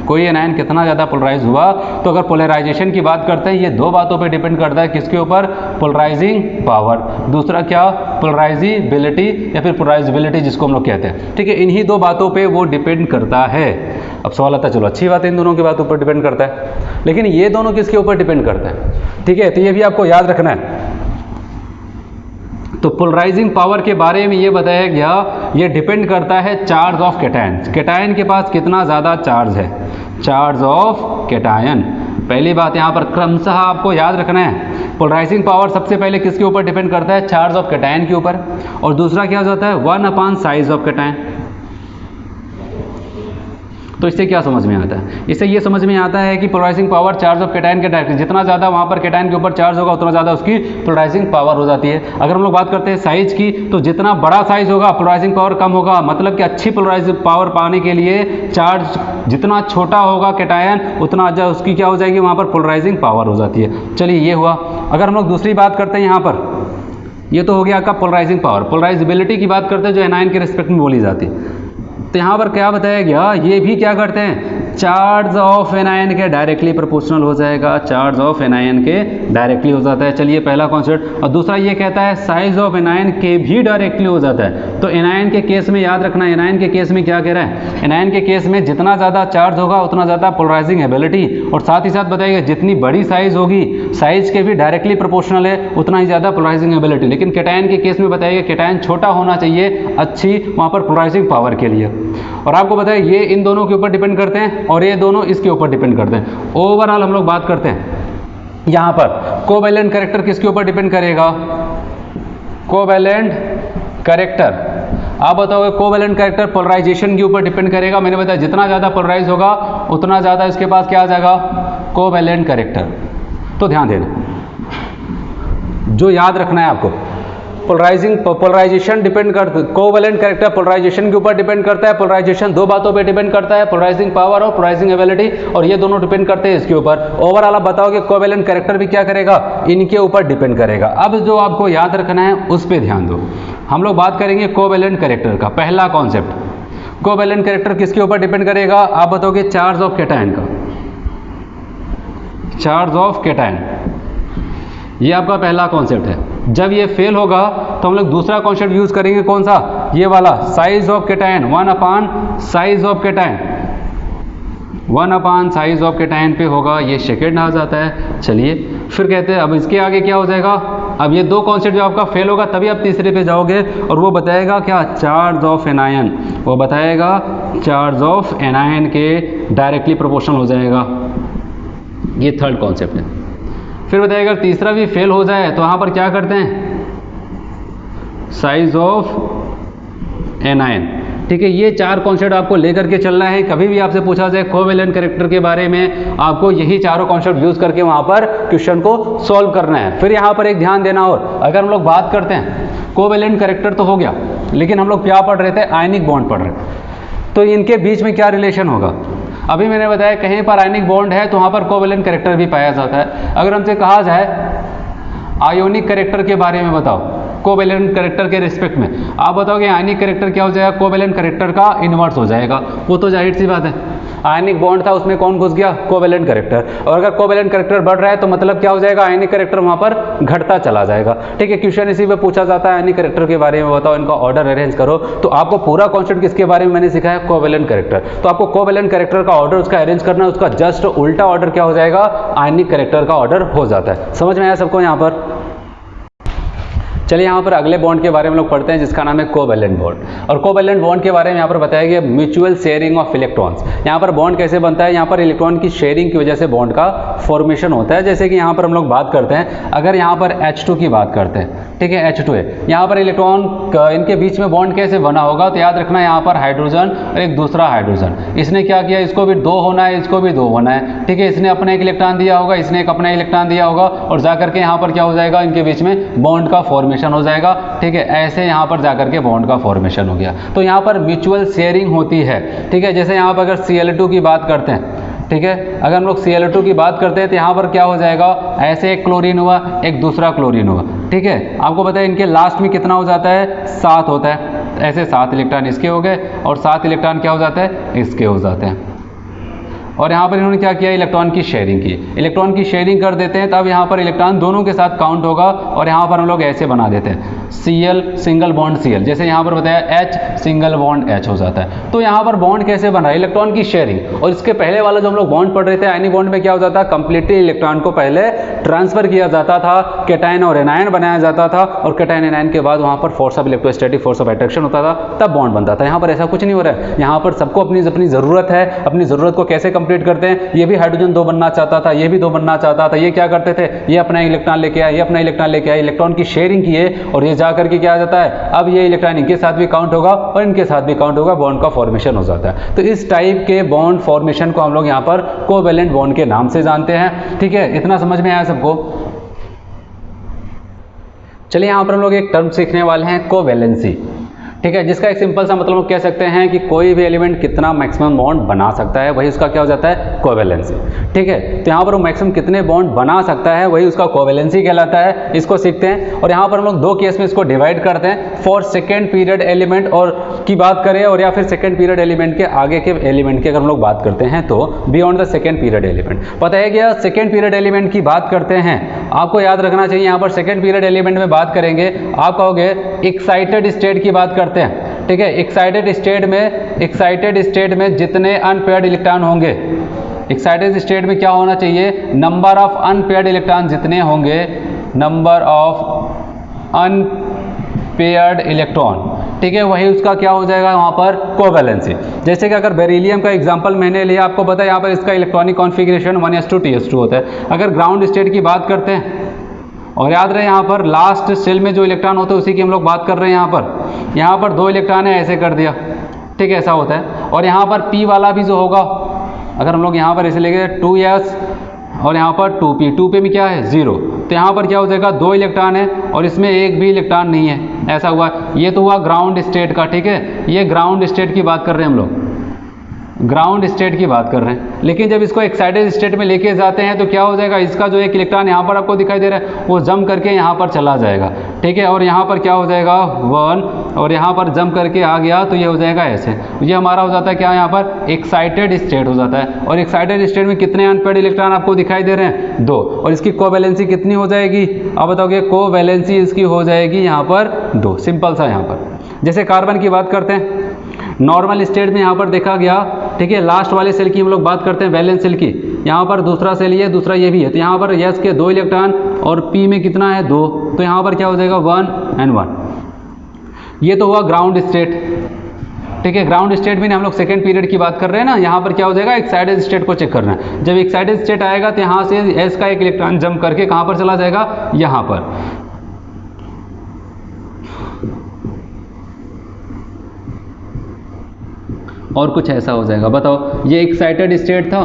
कोई एनायन कितना ज़्यादा पोलराइज हुआ। तो अगर पोलराइजेशन की बात करते हैं, ये दो बातों पे डिपेंड करता है, किसके ऊपर, पोलराइजिंग पावर, दूसरा क्या, पोलराइजिबिलिटी या फिर पोलराइजिबिलिटी जिसको हम लोग कहते हैं। ठीक है, इन्हीं दो बातों पे वो डिपेंड करता है। अब सवाल आता है, चलो अच्छी बात है, इन दोनों की बातों पर डिपेंड करता है, लेकिन ये दोनों किसके ऊपर डिपेंड करता है। ठीक है, तो ये भी आपको याद रखना है। तो पोलराइजिंग पावर के बारे में ये बताया गया, ये डिपेंड करता है चार्ज ऑफ कैटायन। कैटायन के पास कितना ज़्यादा चार्ज है, चार्ज ऑफ कैटायन। पहली बात यहाँ पर क्रमशः आपको याद रखना है, पोलराइजिंग पावर सबसे पहले किसके ऊपर डिपेंड करता है, चार्ज ऑफ कैटायन के ऊपर, और दूसरा क्या हो जाता है, 1/, साइज ऑफ कैटायन। तो इससे क्या समझ में आता है, इससे ये समझ में आता है कि polarising power charge of cation के डायरेक्ट, जितना ज़्यादा वहाँ पर कैटायन के ऊपर चार्ज होगा उतना ज़्यादा उसकी पोलराइजिंग पावर हो जाती है। अगर हम लोग बात करते हैं साइज की, तो जितना बड़ा साइज होगा पोलराइजिंग पावर कम होगा। मतलब कि अच्छी पोलराइजिंग पावर पाने के लिए चार्ज जितना छोटा होगा कैटायन उतना उसकी क्या हो जाएगी, वहाँ पर पोलराइजिंग पावर हो जाती है। चलिए ये हुआ। अगर हम लोग दूसरी बात करते हैं यहाँ पर, ये तो हो गया आपका पोलराइजिंग पावर। पोलराइजिबिलिटी की बात करते हैं जो एनायन के रिस्पेक्ट में बोली जाती है। तो यहाँ पर क्या बताया गया, ये भी क्या करते हैं, चार्ज ऑफ एनायन के डायरेक्टली प्रोपोर्शनल हो जाएगा, चार्ज ऑफ एनायन के डायरेक्टली हो जाता है। चलिए पहला कॉन्सेप्ट। और दूसरा ये कहता है साइज ऑफ एनायन के भी डायरेक्टली हो जाता है। तो एनायन के केस में याद रखना, एनायन के केस में क्या कह रहा है, एनायन के केस में जितना ज़्यादा चार्ज होगा उतना ज़्यादा पोलराइजिंग एबिलिटी, और साथ ही साथ बताइएगा जितनी बड़ी साइज होगी, साइज के भी डायरेक्टली प्रोपोर्शनल है, उतना ही ज़्यादा पोलराइजिंग एबिलिटी। लेकिन कैटायन के केस में बताइएगा कैटायन छोटा होना चाहिए अच्छी वहाँ पर पोलराइजिंग पावर के लिए। और आपको बताया ये इन दोनों के ऊपर डिपेंड करते हैं और ये दोनों इसके ऊपर डिपेंड करते हैं। ओवरऑल हम लोग बात करते हैं यहाँ पर कोवेलेंट कैरेक्टर किसके ऊपर डिपेंड करेगा, कोवेलेंट कैरेक्टर आप बताओगे कोवेलेंट कैरेक्टर पोलराइजेशन के ऊपर डिपेंड करेगा। मैंने बताया जितना ज़्यादा पोलराइज होगा उतना ज़्यादा इसके पास क्या आ जाएगा, कोवेलेंट कैरेक्टर। तो ध्यान देना, जो याद रखना है आपको, पोलराइजेशन डिपेंड करता है, कोवेलेंट कैरेक्टर पोलराइजेशन के ऊपर डिपेंड करता है। पोलराइजेशन दो बातों पे डिपेंड करता है, पोलराइजिंग पावर और पोलराइजिंग एबिलिटी, और ये दोनों डिपेंड करते हैं इसके ऊपर। ओवरऑल आप बताओगे कोवेलेंट कैरेक्टर भी क्या करेगा, इनके ऊपर डिपेंड करेगा। अब जो आपको याद रखना है उस पर ध्यान दो। हम लोग बात करेंगे कोवेलेंट कैरेक्टर का। पहला कॉन्सेप्ट, कोवेलेंट कैरेक्टर किसके ऊपर डिपेंड करेगा, आप बताओगे चार्ज ऑफ कैटायन का। चार्ज ऑफ कैटायन, ये आपका पहला कॉन्सेप्ट है। जब ये फेल होगा तो हम लोग दूसरा कॉन्सेप्ट यूज करेंगे, कौन सा, ये वाला, size of cation, 1/, size of cation, 1/, size of cation पे होगा, ये सेकेंड आ जाता है। चलिए फिर कहते हैं अब इसके आगे क्या हो जाएगा। अब ये दो कॉन्सेप्ट जो आपका फेल होगा तभी आप तीसरे पे जाओगे, और वो बताएगा क्या, चार्ज ऑफ एनायन। वो बताएगा चार्ज ऑफ एनायन के डायरेक्टली प्रोपोर्शनल हो जाएगा। ये थर्ड कॉन्सेप्ट है। फिर बताइए अगर तीसरा भी फेल हो जाए तो वहाँ पर क्या करते हैं, साइज ऑफ एनायन। ठीक है, ये चार कॉन्सेप्ट आपको लेकर के चलना है। कभी भी आपसे पूछा जाए कोवेलेंट कैरेक्टर के बारे में, आपको यही चारों कॉन्सेप्ट यूज करके वहाँ पर क्वेश्चन को सॉल्व करना है। फिर यहाँ पर एक ध्यान देना, और अगर हम लोग बात करते हैं, कोवेलेंट कैरेक्टर तो हो गया, लेकिन हम लोग क्या पढ़ रहे थे, आयनिक बॉन्ड पढ़ रहे थे। तो इनके बीच में क्या रिलेशन होगा। अभी मैंने बताया कहीं पर आयनिक बॉन्ड है तो वहाँ पर कोवेलेंट कैरेक्टर भी पाया जाता है। अगर हमसे कहा जाए आयोनिक कैरेक्टर के बारे में बताओ, कोवेलेंट कैरेक्टर के रिस्पेक्ट में, आप बताओगे आयनिक कैरेक्टर क्या हो जाएगा, कोवेलेंट कैरेक्टर का इनवर्स हो जाएगा। वो तो जाहिर सी बात है, आयनिक बॉन्ड था उसमें कौन घुस गया, कोवेलेंट कैरेक्टर। और अगर कोवेलेंट कैरेक्टर बढ़ रहा है तो मतलब क्या हो जाएगा, आयनिक कैरेक्टर वहाँ पर घटता चला जाएगा। ठीक है, क्वेश्चन इसी पे पूछा जाता है, आयनिक कैरेक्टर के बारे में बताओ, इनका ऑर्डर अरेंज करो। तो आपको पूरा कॉन्सेप्ट किसके बारे में मैंने सिखाया, कोवेलेंट कैरेक्टर। तो आपको कोवेलेंट कैरेक्टर का ऑर्डर उसका अरेंज करना है, उसका जस्ट उल्टा ऑर्डर क्या हो जाएगा, आयनिक कैरेक्टर का ऑर्डर हो जाता है। समझ में आया सबको यहाँ पर। चलिए यहाँ पर अगले बॉन्ड के बारे में लोग पढ़ते हैं जिसका नाम है कोवेलेंट बॉन्ड। और कोवेलेंट बॉन्ड के बारे में यहाँ पर बताया गया म्यूचुअल शेयरिंग ऑफ इलेक्ट्रॉन्स। यहाँ पर बॉन्ड कैसे बनता है, यहाँ पर इलेक्ट्रॉन की शेयरिंग की वजह से बॉन्ड का फॉर्मेशन होता है। जैसे कि यहाँ पर हम लोग बात करते हैं, अगर यहाँ पर H2 की बात करते हैं, ठीक है, H2 है, यहाँ पर इलेक्ट्रॉन इनके बीच में बॉन्ड कैसे बना होगा, तो याद रखना यहाँ पर हाइड्रोजन और एक दूसरा हाइड्रोजन, इसने क्या किया, इसको भी 2 होना है, इसको भी 2 होना है। ठीक है, इसने अपना एक इलेक्ट्रॉन दिया होगा, इसने एक अपना इलेक्ट्रॉन दिया होगा, और जाकर के यहाँ पर क्या हो जाएगा, इनके बीच में बॉन्ड का फॉर्मेशन हो जाएगा। ठीक है, ऐसे यहाँ पर जाकर के बॉन्ड का फॉर्मेशन हो गया। तो यहाँ पर म्यूचुअल शेयरिंग होती है। ठीक है, जैसे यहाँ पर अगर Cl2 की बात करते हैं, ठीक है, अगर हम लोग Cl2 की बात करते हैं तो यहाँ पर क्या हो जाएगा, ऐसे एक क्लोरीन हुआ, एक दूसरा क्लोरीन हुआ। ठीक है, आपको पता है इनके लास्ट में कितना हो जाता है, 7 होता है। ऐसे 7 इलेक्ट्रॉन इसके हो गए और 7 इलेक्ट्रॉन क्या हो जाता है, इसके हो जाते हैं। और यहाँ पर इन्होंने क्या किया, इलेक्ट्रॉन की शेयरिंग की। इलेक्ट्रॉन की शेयरिंग कर देते हैं तब यहाँ पर इलेक्ट्रॉन दोनों के साथ काउंट होगा, और यहाँ पर हम लोग ऐसे बना देते हैं, Cl सिंगल बॉन्ड Cl, जैसे यहाँ पर बताया H सिंगल बॉन्ड H हो जाता है। तो यहाँ पर बॉन्ड कैसे बन रहा है, इलेक्ट्रॉन की शेयरिंग। और इसके पहले वाला जो हम लोग बॉन्ड पढ़ रहे थे आयनिक बॉन्ड में, क्या हो जाता है, कंप्लीटली इलेक्ट्रॉन को पहले ट्रांसफर किया जाता था, कैटायन और एनायन बनाया जाता था, और कैटायन एनायन के बाद वहाँ पर force of electrostatic force of attraction होता था, तब बॉन्ड बनता था। यहाँ पर ऐसा कुछ नहीं हो रहा है, यहाँ पर सबको अपनी अपनी ज़रूरत है, अपनी ज़रूरत को कैसे कंप्लीट करते हैं। ये भी हाइड्रोजन 2 बनना चाहता था, ये भी 2 बनना चाहता था, ये क्या करते थे, ये अपना इलेक्ट्रॉन लेके आए, ये अपना इलेक्ट्रॉन लेके आए, इलेक्ट्रॉन की शेयरिंग किए, और ये जा करके क्या आ जाता है, अब ये इलेक्ट्रॉन इनके साथ भी काउंट होगा और इनके साथ भी काउंट होगा, बॉन्ड का फॉर्मेशन हो जाता है। तो इस टाइप के बॉन्ड फॉर्मेशन को हम लोग यहाँ पर कोवेलेंट बॉन्ड के नाम से जानते हैं। ठीक है, इतना समझ में आया सबको। चलिए यहाँ पर हम लोग एक टर्म सीखने वाले हैं, कोवेलेंसी। ठीक है, जिसका एक सिंपल सा मतलब कह सकते हैं कि कोई भी एलिमेंट कितना मैक्सिमम बॉन्ड बना सकता है, वही उसका क्या हो जाता है, कोवेलेंसी। ठीक है, तो यहाँ पर वो मैक्सिमम कितने बॉन्ड बना सकता है, वही उसका कोवेलेंसी कहलाता है। इसको सीखते हैं, और यहाँ पर हम लोग 2 केस में इसको डिवाइड करते हैं, फॉर सेकेंड पीरियड एलिमेंट और की बात करें, और या फिर सेकेंड पीरियड एलिमेंट के आगे के एलिमेंट की अगर हम लोग बात करते हैं तो beyond the second period element. पता है क्या, सेकेंड पीरियड एलिमेंट की बात करते हैं, आपको याद रखना चाहिए, यहाँ पर सेकेंड पीरियड एलिमेंट में बात करेंगे, आप कहोगे एक्साइटेड स्टेट की बात करते हैं। ठीक है, एक्साइटेड स्टेट में जितने अनपेयर्ड इलेक्ट्रॉन होंगे, एक्साइटेड स्टेट में क्या होना चाहिए, नंबर ऑफ अनपेयर्ड इलेक्ट्रॉन जितने होंगे, नंबर ऑफ अनपेयर्ड इलेक्ट्रॉन, ठीक है, वही उसका क्या हो जाएगा वहाँ पर, कोवेलेंसी। जैसे कि अगर बेरिलियम का एग्जांपल मैंने लिया, आपको पता है यहाँ पर इसका इलेक्ट्रॉनिक कॉन्फ़िगरेशन 1s2 होता है। अगर ग्राउंड स्टेट की बात करते हैं, और याद रहे यहाँ पर लास्ट सेल में जो इलेक्ट्रॉन होते हैं उसी की हम लोग बात कर रहे हैं यहाँ पर, यहाँ पर 2 इलेक्ट्रॉन है, ऐसे कर दिया, ठीक है, ऐसा होता है। और यहाँ पर P वाला भी जो होगा, अगर हम लोग यहाँ पर ऐसे लेंगे 2s और यहाँ पर 2p में क्या है 0, तो यहाँ पर क्या हो जाएगा 2 इलेक्ट्रॉन है और इसमें एक भी इलेक्ट्रॉन नहीं है, ऐसा हुआ। ये तो हुआ ग्राउंड स्टेट का, ठीक है, ये ग्राउंड स्टेट की बात कर रहे हैं हम लोग, ग्राउंड स्टेट की बात कर रहे हैं। लेकिन जब इसको एक्साइटेड स्टेट में लेके जाते हैं तो क्या हो जाएगा, इसका जो एक इलेक्ट्रॉन यहाँ पर आपको दिखाई दे रहा है वो जम करके यहाँ पर चला जाएगा, ठीक है, और यहाँ पर क्या हो जाएगा 1 और यहाँ पर जम करके आ गया तो ये हो जाएगा ऐसे, ये हमारा हो जाता है क्या, यहाँ पर एक्साइटेड स्टेट हो जाता है। और एक्साइटेड स्टेट में कितने अनपेयर्ड इलेक्ट्रॉन आपको दिखाई दे रहे हैं 2, और इसकी कोवैलेंसी कितनी हो जाएगी, आप बताओगे, कोवैलेंसी इसकी हो जाएगी यहाँ पर 2, सिंपल सा। यहाँ पर जैसे कार्बन की बात करते हैं, नॉर्मल स्टेट में यहाँ पर देखा गया, ठीक है, लास्ट वाले सेल की हम लोग बात करते हैं, वैलेंस सेल की, यहाँ पर दूसरा सेल ये, दूसरा ये भी है, तो यहाँ पर यस के 2 इलेक्ट्रॉन और पी में कितना है 2, तो यहाँ पर क्या हो जाएगा 1 and 1। ये तो हुआ ग्राउंड स्टेट, ठीक है। ग्राउंड स्टेट में हम लोग सेकेंड पीरियड की बात कर रहे हैं ना, यहाँ पर क्या हो जाएगा एक्साइटेड स्टेट को चेक करना है। जब एक्साइटेड स्टेट आएगा तो यहाँ से एस का एक इलेक्ट्रॉन जंप करके कहाँ पर चला जाएगा, यहाँ पर। और कुछ ऐसा हो जाएगा, बताओ, ये एक्साइटेड स्टेट था,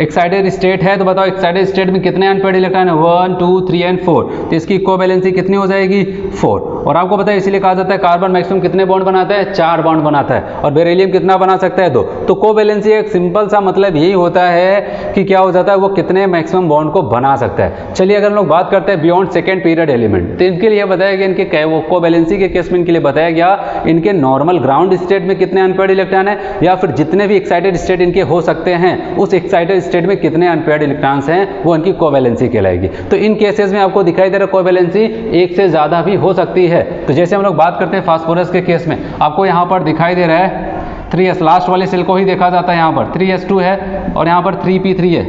एक्साइटेड स्टेट है, तो बताओ एक्साइटेड स्टेट में कितने अनपेयर्ड इलेक्ट्रॉन है 1 2 3 and 4, तो इसकी कोवैलेंसी कितनी हो जाएगी 4। और आपको पता है इसीलिए कहा जाता है कार्बन मैक्सिमम कितने बॉन्ड बनाता है, 4 बॉन्ड बनाता है, और बेरिलियम कितना बना सकता है 2। तो कोवैलेंसी एक सिंपल सा मतलब यही होता है कि क्या हो जाता है, वो कितने मैक्सिमम बॉन्ड को बना सकता है। चलिए अगर हम लोग बात करते हैं बियॉन्ड सेकेंड पीरियड एलिमेंट, तो इनके लिए बताया गया, इनके वो कोवैलेंसी के केस में इनके लिए बताया गया इनके नॉर्मल ग्राउंड स्टेट में कितने अनपेयर्ड इलेक्ट्रॉन है, या फिर जितने भी एक्साइटेड स्टेट इनके हो सकते हैं उस एक्साइटेड स्टेट में कितने अनपेयर्ड इलेक्ट्रॉन्स हैं, वो इनकी कोवैलेंसी कहलाएगी। तो इन केसेस में आपको दिखाई दे रहा है कोवैलेंसी एक से ज्यादा भी हो सकती है। तो जैसे हम लोग बात करते हैं फास्फोरस के केस में, आपको यहाँ पर दिखाई दे रहा है 3s, लास्ट वाले सेल को ही देखा जाता है, यहाँ पर 3s2 है और यहाँ पर 3p3 है,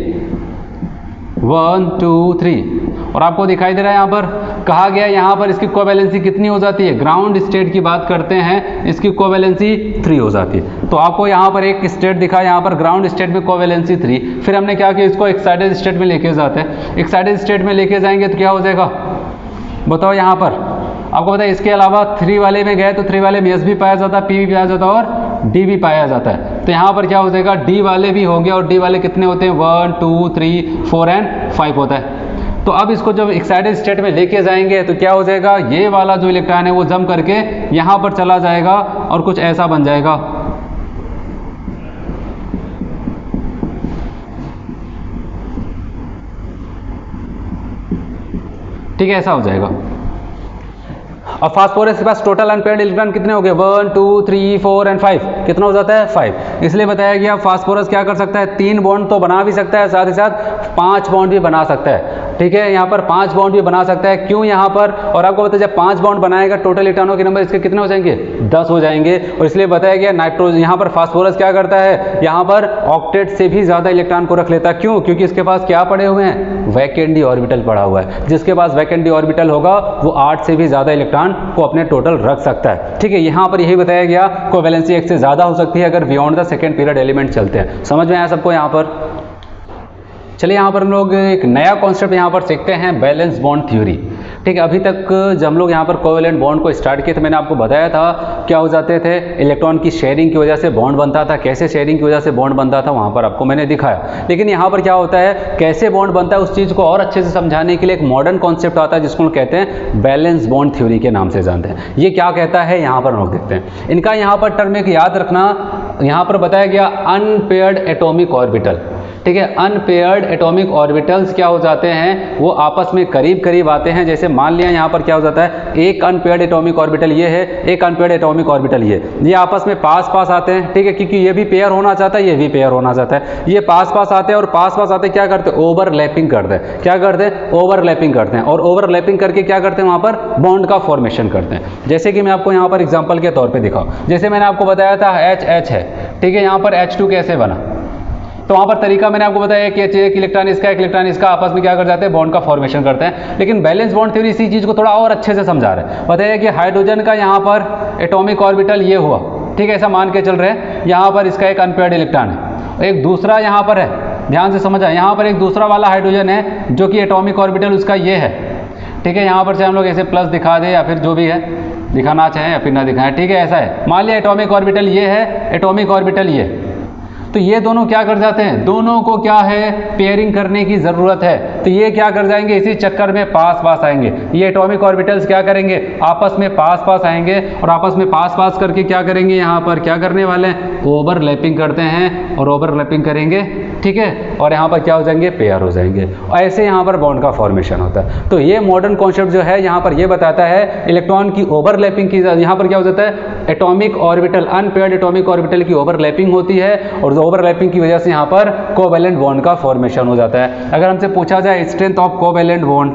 1 2 3, और आपको दिखाई दे रहा है यहाँ पर कहा गया यहाँ पर इसकी कोवैलेंसी कितनी हो जाती है, ग्राउंड स्टेट की बात करते हैं, इसकी कोवैलेंसी 3 हो जाती है। तो आपको यहाँ पर एक स्टेट दिखा, यहाँ पर ग्राउंड स्टेट में कोवैलेंसी 3, फिर हमने क्या किया, इसको एक्साइटेड स्टेट में लेके जाते हैं। एक्साइटेड स्टेट में लेके जाएंगे तो क्या हो जाएगा, बताओ, यहाँ पर आपको पता है इसके अलावा 3 वाले में गए तो 3 वाले में एस भी पाया जाता है, पी भी पाया जाता है और डी भी पाया जाता है। तो यहाँ पर क्या हो जाएगा, डी वाले भी हो गया, और डी वाले कितने होते हैं 1 2 3 4 and 5 होता है। तो अब इसको जब एक्साइटेड स्टेट में लेके जाएंगे तो क्या हो जाएगा, ये वाला जो इलेक्ट्रॉन है वो जम करके यहाँ पर चला जाएगा और कुछ ऐसा बन जाएगा, ठीक है, ऐसा हो जाएगा। अब फास्फोरस के पास टोटल अनपेयर्ड इलेक्ट्रॉन कितने हो गए, 1 2 3 4 and 5, कितना हो जाता है 5। इसलिए बताया गया फास्फोरस क्या कर सकता है, 3 बॉन्ड तो बना भी सकता है, साथ ही साथ 5 बॉन्ड भी बना सकता है, ठीक है, यहाँ पर 5 बॉन्ड भी बना सकता है। क्यों यहाँ पर, और आपको पता है जब 5 बॉन्ड बनाएगा टोटल इलेक्ट्रॉनों के नंबर इसके कितने हो जाएंगे, 10 हो जाएंगे। और इसलिए बताया गया नाइट्रोजन, यहाँ पर फास्फोरस क्या करता है, यहाँ पर ऑक्टेट से भी ज्यादा इलेक्ट्रॉन को रख लेता है। क्यों, क्योंकि इसके पास क्या पड़े हुए हैं, वैकेंट डी ऑर्बिटल पड़ा हुआ है। जिसके पास वैकेंट डी ऑर्बिटल होगा वो 8 से भी ज्यादा इलेक्ट्रॉन को अपने टोटल रख सकता है, ठीक है। यहाँ पर यही बताया गया कोवैलेंसी 1 से ज्यादा हो सकती है अगर beyond the second period element चलते हैं। समझ में आया सबको यहाँ पर। चलिए यहाँ पर हम लोग एक नया कॉन्सेप्ट यहाँ पर सीखते हैं, बैलेंस बॉन्ड थ्योरी, ठीक है। अभी तक जब हम लोग यहाँ पर कोवैलेंट बॉन्ड को स्टार्ट किए तो मैंने आपको बताया था क्या हो जाते थे, इलेक्ट्रॉन की शेयरिंग की वजह से बॉन्ड बनता था, कैसे शेयरिंग की वजह से बॉन्ड बनता था वहाँ पर आपको मैंने दिखाया। लेकिन यहाँ पर क्या होता है, कैसे बॉन्ड बनता है उस चीज़ को और अच्छे से समझाने के लिए एक मॉडर्न कॉन्सेप्ट आता है जिसको कहते हैं बैलेंस बॉन्ड थ्योरी के नाम से जानते हैं। ये क्या कहता है यहाँ पर हम लोग देखते हैं। इनका यहाँ पर टर्म एक याद रखना, यहाँ पर बताया गया अनपेयर्ड एटॉमिक ऑर्बिटल, ठीक है। अनपेयर्ड एटॉमिक ऑर्बिटल्स क्या हो जाते हैं, वो आपस में करीब करीब आते हैं। जैसे मान लिया यहाँ पर क्या हो जाता है, एक अनपेयर्ड एटॉमिक ऑर्बिटल ये है, एक अनपेयर्ड एटॉमिक ऑर्बिटल ये आपस में पास पास आते हैं, ठीक है, क्योंकि ये भी पेयर होना चाहता है, ये भी पेयर होना चाहता है। ये पास पास आते हैं और पास पास आते क्या करते हैं, ओवरलैपिंग करते हैं। क्या करते हैं, ओवरलैपिंग करते हैं, और ओवरलैपिंग करके क्या करते हैं, वहाँ पर बॉन्ड का फॉर्मेशन करते हैं। जैसे कि मैं आपको यहाँ पर एग्जाम्पल के तौर पर दिखाऊँ, जैसे मैंने आपको बताया था HH है, ठीक है, यहाँ पर H2 कैसे बना, तो वहाँ पर तरीका मैंने आपको बताया कि एक इलेक्ट्रॉन इसका आपस में क्या कर जाते हैं, बॉन्ड का फॉर्मेशन करते हैं। लेकिन बैलेंस बॉन्ड थ्योरी इसी चीज़ को थोड़ा और अच्छे से समझा रहे हैं। बताइए कि हाइड्रोजन का यहाँ पर एटॉमिक ऑर्बिटल ये हुआ, ठीक है, ऐसा मान के चल रहे हैं। यहाँ पर इसका एक अनपेयर्ड इलेक्ट्रॉन है, एक दूसरा यहाँ पर है, ध्यान से समझा, यहाँ पर एक दूसरा वाला हाइड्रोजन है जो कि एटॉमिक ऑर्बिटल उसका ये है, ठीक है। यहाँ पर से हम लोग ऐसे प्लस दिखा दे या फिर जो भी है, दिखाना चाहें या फिर ना दिखाएं, ठीक है, ऐसा है। मान लिया एटॉमिक ऑर्बिटल ये है, एटॉमिक ऑर्बिटल ये, तो ये दोनों क्या कर जाते हैं, दोनों को क्या है, पेयरिंग करने की ज़रूरत है। तो ये क्या कर जाएंगे, इसी चक्कर में पास पास आएंगे। ये एटॉमिक ऑर्बिटल्स क्या करेंगे, आपस में पास पास आएंगे और आपस में पास पास करके क्या करेंगे, यहाँ पर क्या करने वाले हैं, ओवरलैपिंग करते हैं और ओवरलैपिंग करेंगे, ठीक है, और यहाँ पर क्या हो जाएंगे, पेयर हो जाएंगे। और ऐसे यहाँ पर बॉन्ड का फॉर्मेशन होता है। तो ये मॉडर्न कॉन्सेप्ट जो है यहाँ पर ये बताता है इलेक्ट्रॉन की ओवरलैपिंग की, यहाँ पर क्या हो जाता है, atomic orbital, unpaired atomic orbital की ओवरलैपिंग होती है और ओवरलैपिंग की वजह से यहाँ पर कोवैलेंट बॉन्ड का फॉर्मेशन हो जाता है। अगर हमसे पूछा जाए स्ट्रेंथ ऑफ कोवैलेंट बॉन्ड,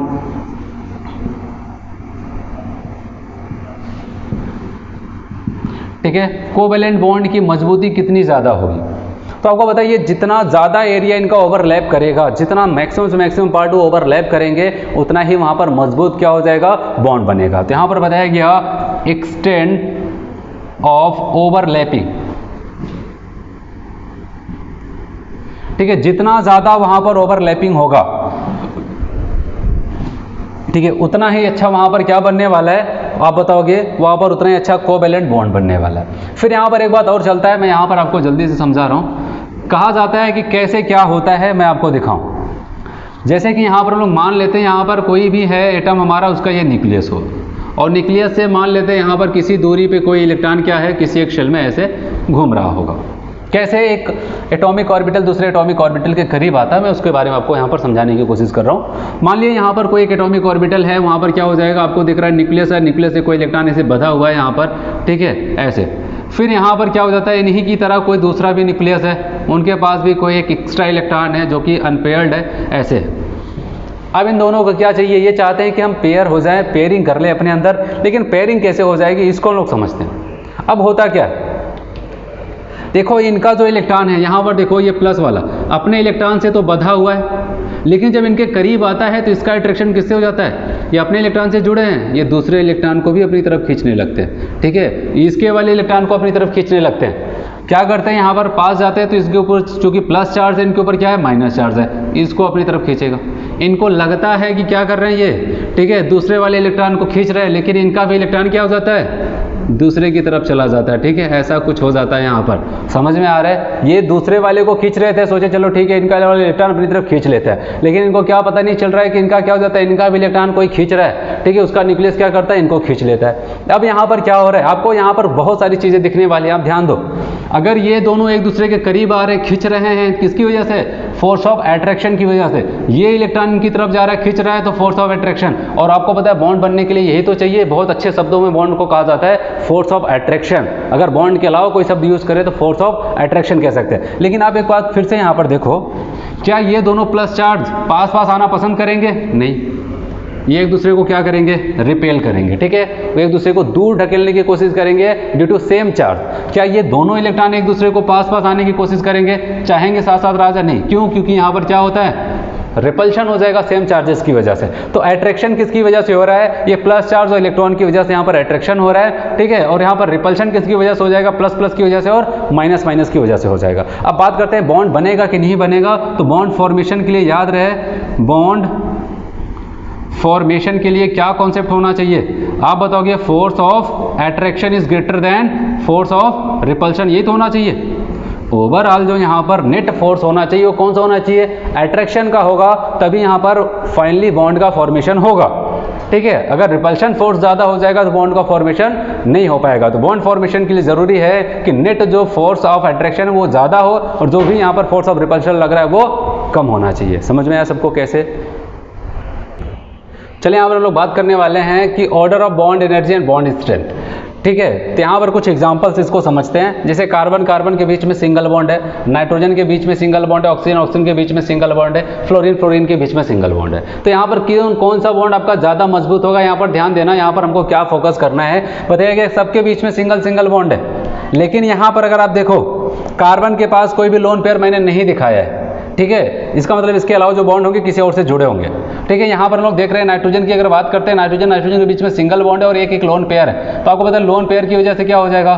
ठीक है, कोवैलेंट बॉन्ड की मजबूती कितनी ज़्यादा होगी, तो आपको बताइए जितना ज़्यादा एरिया इनका ओवरलैप करेगा, जितना मैक्सिमम से मैक्सिमम पार्ट वो ओवरलैप करेंगे, उतना ही वहाँ पर मजबूत क्या हो जाएगा, बॉन्ड बनेगा। तो यहाँ पर बताया गया एक्सटेंट ऑफ ओवरलैपिंग, ठीक है, जितना ज़्यादा वहाँ पर ओवरलैपिंग होगा, ठीक है, उतना ही अच्छा वहाँ पर क्या बनने वाला है, आप बताओगे, वहाँ पर उतना ही अच्छा कोवैलेंट बॉन्ड बनने वाला है। फिर यहाँ पर एक बात और चलता है, मैं यहाँ पर आपको जल्दी से समझा रहा हूँ। कहा जाता है कि कैसे क्या होता है, मैं आपको दिखाऊँ। जैसे कि यहाँ पर हम लोग मान लेते हैं यहाँ पर कोई भी है एटम हमारा, उसका ये न्यूक्लियस हो, और न्यूक्लियस से मान लेते हैं यहाँ पर किसी दूरी पे कोई इलेक्ट्रॉन क्या है, किसी एक शेल में ऐसे घूम रहा होगा। कैसे एक एटॉमिक ऑर्बिटल दूसरे एटॉमिक ऑर्बिटल के करीब आता है, मैं उसके बारे में आपको यहाँ पर समझाने की कोशिश कर रहा हूँ। मान लीजिए यहाँ पर कोई एक एटॉमिक ऑर्बिटल है, वहाँ पर क्या हो जाएगा, आपको दिख रहा है न्यूक्लियस है, न्यूक्लियस से कोई इलेक्ट्रॉन ऐसे बंधा हुआ है यहाँ पर, ठीक है, ऐसे। फिर यहाँ पर क्या हो जाता है, इन्हीं की तरह कोई दूसरा भी न्यूक्लियस है, उनके पास भी कोई एक एक्स्ट्रा इलेक्ट्रॉन है जो कि अनपेयर्ड है, ऐसे। अब इन दोनों को क्या चाहिए, ये चाहते हैं कि हम पेयर हो जाएं, पेयरिंग कर लें अपने अंदर, लेकिन पेयरिंग कैसे हो जाएगी इसको हम लोग समझते हैं। अब होता क्या है, देखो इनका जो इलेक्ट्रॉन है यहाँ पर, देखो ये प्लस वाला अपने इलेक्ट्रॉन से तो बंधा हुआ है, लेकिन जब इनके करीब आता है तो इसका अट्रैक्शन किससे हो जाता है, ये अपने इलेक्ट्रॉन से जुड़े हैं, ये दूसरे इलेक्ट्रॉन को भी अपनी तरफ खींचने लगते हैं, ठीक है, इसके वाले इलेक्ट्रॉन को अपनी तरफ खींचने लगते हैं। क्या करते हैं, यहाँ पर पास जाते हैं तो इसके ऊपर चूंकि प्लस चार्ज है, इनके ऊपर क्या है, माइनस चार्ज है, इसको अपनी तरफ खींचेगा। इनको लगता है कि क्या कर रहे हैं ये, ठीक है, दूसरे वाले इलेक्ट्रॉन को खींच रहे हैं, लेकिन इनका भी इलेक्ट्रॉन क्या हो जाता है, दूसरे की तरफ चला जाता है, ठीक है, ऐसा कुछ हो जाता है। यहाँ पर समझ में आ रहा है, ये दूसरे वाले को खींच रहे थे, सोचे चलो ठीक है इनका वाले इलेक्ट्रॉन अपनी तरफ खींच लेता है, लेकिन इनको क्या पता नहीं चल रहा है कि इनका क्या हो जाता है, इनका भी इलेक्ट्रॉन कोई खींच रहा है, ठीक है, उसका न्यूक्लियस क्या करता है, इनको खींच लेता है। अब यहाँ पर क्या हो रहा है, आपको यहाँ पर बहुत सारी चीज़ें दिखने वाली हैं, आप ध्यान दो। अगर ये दोनों एक दूसरे के करीब आ रहे हैं, खींच रहे हैं, किसकी वजह से, फोर्स ऑफ अट्रैक्शन की वजह से, ये इलेक्ट्रॉन इनकी तरफ जा रहा है, खींच रहा है, तो फोर्स ऑफ अट्रैक्शन। और आपको पता है बॉन्ड बनने के लिए यही तो चाहिए, बहुत अच्छे शब्दों में बॉन्ड को कहा जाता है फोर्स ऑफ अट्रैक्शन। अगर बॉन्ड के अलावा कोई शब्द यूज करें तो फोर्स ऑफ अट्रैक्शन कह सकते हैं। लेकिन आप एक बात फिर से यहाँ पर देखो, क्या ये दोनों प्लस चार्ज पास पास आना पसंद करेंगे, नहीं, ये एक दूसरे को क्या करेंगे, रिपेल करेंगे, ठीक है, वो एक दूसरे को दूर ढकेलने की कोशिश करेंगे ड्यू टू सेम चार्ज। क्या ये दोनों इलेक्ट्रॉन एक दूसरे को पास पास आने की कोशिश करेंगे, चाहेंगे साथ साथ राजा, नहीं, क्यों, क्योंकि यहाँ पर क्या होता है, रिपल्शन हो जाएगा सेम चार्जेस की वजह से। तो अट्रैक्शन किसकी वजह से हो रहा है, ये प्लस चार्ज और इलेक्ट्रॉन की वजह से यहाँ पर अट्रैक्शन हो रहा है, ठीक है, और यहाँ पर रिपल्शन किसकी वजह से हो जाएगा, प्लस प्लस की वजह से और माइनस माइनस की वजह से हो जाएगा। अब बात करते हैं बॉन्ड बनेगा कि नहीं बनेगा। तो बॉन्ड फॉर्मेशन के लिए याद रहे, बॉन्ड फॉर्मेशन के लिए क्या कॉन्सेप्ट होना चाहिए, आप बताओगे, force of attraction is greater than force of repulsion, ये तो होना चाहिए। ओवरऑल जो यहाँ पर नेट फोर्स होना चाहिए वो कौन सा होना चाहिए, अट्रैक्शन का होगा, तभी यहाँ पर फाइनली बॉन्ड का फॉर्मेशन होगा, ठीक है। अगर रिपल्शन फोर्स ज़्यादा हो जाएगा तो बॉन्ड का फॉर्मेशन नहीं हो पाएगा। तो बॉन्ड फॉर्मेशन के लिए ज़रूरी है कि नेट जो फोर्स ऑफ अट्रैक्शन है वो ज़्यादा हो और जो भी यहाँ पर फोर्स ऑफ रिपल्शन लग रहा है वो कम होना चाहिए। समझ में आया सबको कैसे। चलिए यहाँ पर हम लोग बात करने वाले हैं कि order of bond energy and bond strength, ठीक है। तो यहाँ पर कुछ एग्जांपल्स इसको समझते हैं। जैसे कार्बन कार्बन के बीच में सिंगल बॉन्ड है, नाइट्रोजन के बीच में सिंगल बॉन्ड है, ऑक्सीजन ऑक्सीजन के बीच में सिंगल बॉन्ड है, फ्लोरीन फ्लोरीन के बीच में सिंगल बॉन्ड है। तो यहाँ पर कौन सा बॉन्ड आपका ज़्यादा मजबूत होगा, यहाँ पर ध्यान देना। यहाँ पर हमको क्या फोकस करना है, बताइए कि सबके बीच में सिंगल सिंगल बॉन्ड है, लेकिन यहाँ पर अगर आप देखो कार्बन के पास कोई भी लोन पेयर मैंने नहीं दिखाया है, ठीक है। इसका मतलब इसके अलावा जो बॉन्ड होंगे किसी और से जुड़े होंगे, ठीक है। यहाँ पर हम लोग देख रहे हैं नाइट्रोजन की अगर बात करते हैं, नाइट्रोजन नाइट्रोजन के बीच में सिंगल बॉन्ड है और एक एक लोन पेयर है। तो आपको पता है लोन पेयर की वजह से क्या हो जाएगा,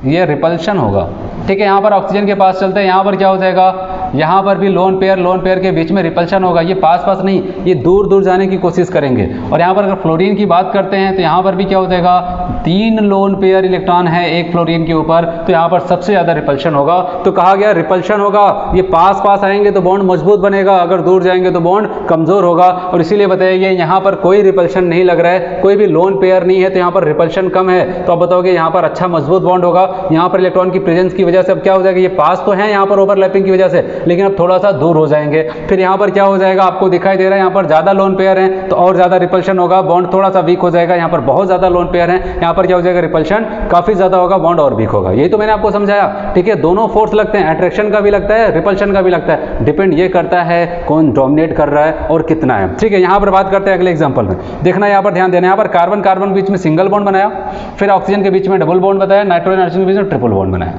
ये रिपल्शन होगा, ठीक है। यहाँ पर ऑक्सीजन के पास चलते हैं, यहाँ पर क्या हो जाएगा, यहाँ पर भी लोन पेयर के बीच में रिपल्शन होगा। ये पास पास नहीं, ये दूर दूर जाने की कोशिश करेंगे। और यहाँ पर अगर फ्लोरीन की बात करते हैं तो यहाँ पर भी क्या हो जाएगा, 3 लोन पेयर इलेक्ट्रॉन है एक फ्लोरीन के ऊपर, तो यहाँ पर सबसे ज़्यादा रिपल्शन होगा। तो कहा गया रिपल्शन होगा, ये पास पास आएंगे तो बॉन्ड मजबूत बनेगा, अगर दूर जाएंगे तो बॉन्ड कमजोर होगा। और इसीलिए बताया गया यहाँ पर कोई रिपल्शन नहीं लग रहा है, कोई भी लोन पेयर नहीं है, तो यहाँ पर रिपल्शन कम है। तो आप बताओगे यहाँ पर अच्छा मजबूत बॉन्ड होगा। यहाँ पर इलेक्ट्रॉन की प्रेजेंस की वजह से अब क्या हो जाएगा, ये पास तो है यहाँ पर ओवरलैपिंग की वजह से, लेकिन अब थोड़ा सा दूर हो जाएंगे। फिर यहाँ पर क्या हो जाएगा, आपको दिखाई दे रहा है यहाँ पर ज़्यादा लोन पेयर हैं तो और ज़्यादा रिपल्शन होगा, बॉन्ड थोड़ा सा वीक हो जाएगा। यहाँ पर बहुत ज़्यादा लोन पेयर हैं, यहाँ पर क्या हो जाएगा, रिपल्शन काफ़ी ज़्यादा होगा, बॉन्ड और वीक होगा। यही तो मैंने आपको समझाया। ठीक है, दोनों फोर्स लगते हैं, अट्रैक्शन का भी लगता है, रिपल्शन का भी लगता है, डिपेंड ये करता है कौन डोमिनेट कर रहा है और कितना है। ठीक है, यहाँ पर बात करते हैं अगले एग्जाम्पल में। देखना यहाँ पर ध्यान देना, यहाँ पर कार्बन कार्बन बीच में सिंगल बॉन्ड बनाया, फिर ऑक्सीजन के बीच में डबल बॉन्ड बताया, नाइट्रोजन ऑक्सीजन के बीच में ट्रिपल बॉन्ड बनाया।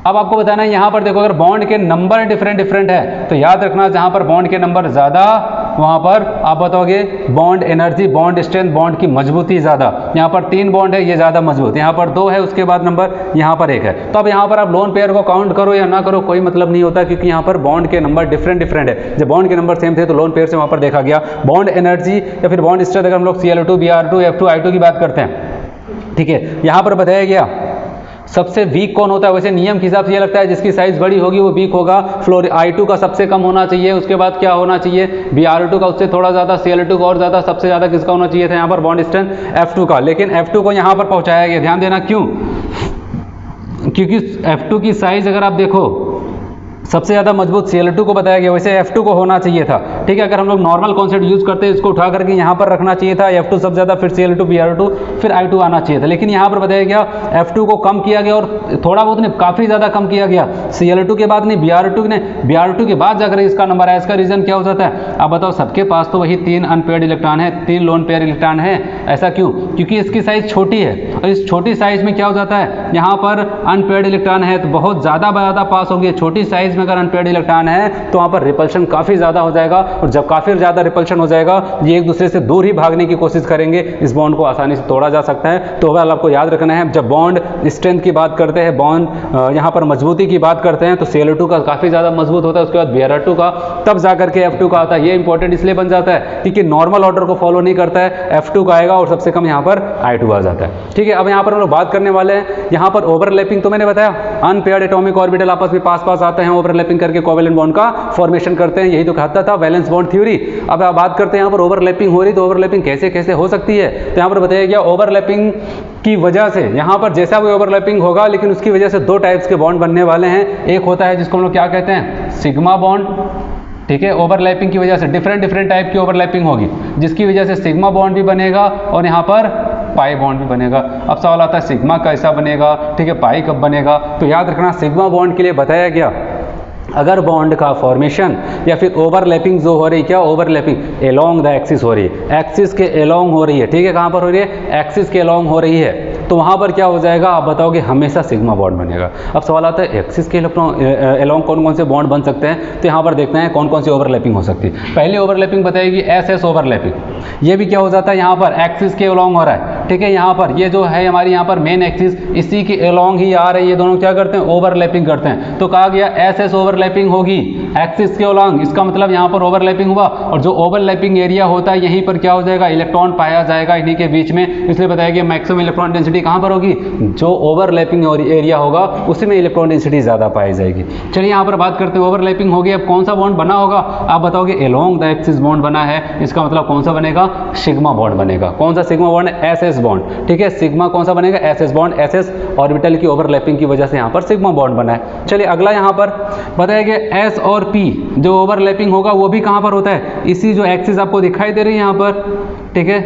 अब आपको बताना है यहाँ पर देखो, अगर बॉन्ड के नंबर डिफरेंट है तो याद रखना जहाँ पर बॉन्ड के नंबर ज़्यादा वहाँ पर आप बताओगे bond energy, bond strength, bond की मजबूती ज़्यादा। यहाँ पर 3 बॉन्ड है, ये ज़्यादा मजबूत, यहाँ पर 2 है, उसके बाद नंबर यहाँ पर 1 है। तो अब यहाँ पर आप लोन पेयर को काउंट करो या ना करो कोई मतलब नहीं होता, क्योंकि यहाँ पर बॉन्ड के नंबर डिफरेंट है। जब बॉन्ड के नंबर सेम थे तो लोन पेयर से वहाँ पर देखा गया बॉन्ड एनर्जी या फिर बॉन्ड स्ट्रेंथ। अगर हम लोग Cl2, Br2, F2, I2 की बात करते हैं, ठीक है, यहाँ पर बताया गया सबसे वीक कौन होता है। वैसे नियम के हिसाब से ये लगता है जिसकी साइज बड़ी होगी वो वीक होगा। I2 का सबसे कम होना चाहिए, उसके बाद क्या होना चाहिए, Br2 का उससे थोड़ा ज़्यादा, Cl2 का और ज़्यादा, सबसे ज़्यादा किसका होना चाहिए था यहाँ पर बॉन्ड स्ट्रेंथ F2 का। लेकिन F2 को यहाँ पर पहुँचाया गया, ध्यान देना क्यों, क्योंकि F2 की साइज अगर आप देखो सबसे ज़्यादा मजबूत Cl2 को बताया गया, वैसे F2 को होना चाहिए था। ठीक है, अगर हम लोग नॉर्मल कॉन्सेप्ट यूज़ करते हैं इसको उठा करके यहाँ पर रखना चाहिए था, F2 सबसे ज़्यादा, फिर Cl2, Br2, फिर I2 आना चाहिए था। लेकिन यहाँ पर बताया गया F2 को कम किया गया, और थोड़ा बहुत नहीं काफ़ी ज़्यादा कम किया गया। Cl2 के बाद नहीं, Br2 के बाद जाकर इसका नंबर आया। इसका रीज़न क्या हो जाता है, अब बताओ, सबके पास तो वही 3 अनपेयर्ड इलेक्ट्रॉन है, 3 लोन पेयर इलेक्ट्रॉन है। ऐसा क्यों, क्योंकि इसकी साइज़ छोटी है, और इस छोटी साइज़ में क्या हो जाता है, यहाँ पर अनपेयर्ड इलेक्ट्रॉन है तो बहुत ज़्यादा पास होंगे। छोटी साइज़ में अगर अनपेयर्ड इलेक्ट्रॉन है तो वहां पर रिपल्शन काफी ज्यादा हो जाएगा, और जब काफी ज्यादा रिपल्शन हो जाएगा ये एक दूसरे से दूर ही भागने की कोशिश करेंगे, इस बॉन्ड को आसानी से तोड़ा जा सकता है। तो ओवरऑल आपको याद रखना है, जब बॉन्ड स्ट्रेंथ की बात करते हैं, बॉन्ड यहाँ पर मजबूती की बात करते हैं, तो Cl2 का काफी ज्यादा मजबूत होता है, उसके बाद Br2 का, तब जाकर के F2 का आता है। ये इंपॉर्टेंट इसलिए बन जाता है क्योंकि नॉर्मल ऑर्डर को फॉलो नहीं करता है, F2 का आएगा और सबसे कम यहाँ पर I2 आ जाता है। ठीक है, अब यहाँ पर हम लोग बात करने वाले हैं, यहाँ पर ओवरलैपिंग तो मैंने बताया, अनपेयर्ड एटॉमिक ऑर्बिटल आपस में पास आते हैं, ओवरलैपिंग करके कोवेलेंट बॉन्ड का फॉर्मेशन करते हैं, यही तो कहता था वैलेंस बॉन्ड थ्योरी। अब आप बात करते हैं यहाँ पर ओवरलैपिंग हो रही, तो ओवरलैपिंग कैसे कैसे हो सकती है। तो यहाँ पर बताया गया ओवरलैपिंग की वजह से यहाँ पर जैसा भी ओवरलैपिंग होगा, लेकिन उसकी वजह से 2 टाइप्स के बॉन्ड बनने वाले हैं। एक होता है जिसको हम लोग क्या कहते हैं, सिग्मा बॉन्ड। ठीक है, ओवरलैपिंग की वजह से डिफरेंट टाइप की ओवरलैपिंग होगी, जिसकी वजह से सिग्मा बॉन्ड भी बनेगा और यहाँ पर पाई बॉन्ड भी बनेगा। अब सवाल आता है सिग्मा कैसा बनेगा, ठीक है, पाई कब बनेगा। तो याद रखना सिग्मा बॉन्ड के लिए बताया गया अगर बॉन्ड का फॉर्मेशन या फिर ओवरलैपिंग जो हो रही है, क्या ओवरलैपिंग एलोंग द एक्सिस हो रही है, एक्सिस के एलोंग हो रही है। ठीक है, कहाँ पर हो रही है, एक्सिस के एलोंग हो रही है, तो वहाँ पर क्या हो जाएगा, आप बताओगे हमेशा सिग्मा बॉन्ड बनेगा। अब सवाल आता है एक्सिस के एलोंग कौन कौन से बॉन्ड बन सकते हैं, तो यहाँ पर देखते हैं कौन कौन सी ओवरलैपिंग हो सकती है। पहली ओवरलैपिंग बताएगी SS ओवरलैपिंग, ये भी क्या हो जाता है, यहाँ पर एक्सिस के एलोंग हो रहा है। ठीक है, यहाँ पर ये जो है हमारी यहाँ पर मेन एक्सिस, इसी के एलोंग ही आ रही है, ये दोनों क्या करते हैं, ओवरलैपिंग करते हैं। तो कहा गया SS ओवरलैपिंग होगी एक्सिस के एलोंग, इसका मतलब यहाँ पर ओवरलैपिंग हुआ, और जो ओवरलैपिंग एरिया होता है यहीं पर क्या हो जाएगा, इलेक्ट्रॉन पाया जाएगा इन्हीं के बीच में। इसलिए बताया गया मैक्सिमम इलेक्ट्रॉन डेंसिटी कहाँ पर होगी, जो ओवरलैपिंग एरिया होगा उसी में इलेक्ट्रॉन डेंसिटी ज़्यादा पाई जाएगी। चलिए यहाँ पर बात करते हैं ओवरलैपिंग हो गई, अब कौन सा बॉन्ड बना होगा, आप बताओगे एलोंग द एक्सिस बॉन्ड बना है, इसका मतलब कौन सा बनेगा, सिग्मा बॉन्ड बनेगा। कौन सा सिग्मा बॉन्ड, SS बॉन्ड। ठीक है, सिग्मा कौन सा बनेगा, SS बॉन्ड, SS ऑर्बिटल की ओवरलैपिंग की वजह से यहाँ पर सिग्मा बॉन्ड बना है। चलिए अगला यहाँ पर बताया गया S और P जो ओवरलैपिंग होगा वो भी कहाँ पर होता है, इसी जो एक्सिस आपको दिखाई दे रही है यहाँ पर, ठीक है,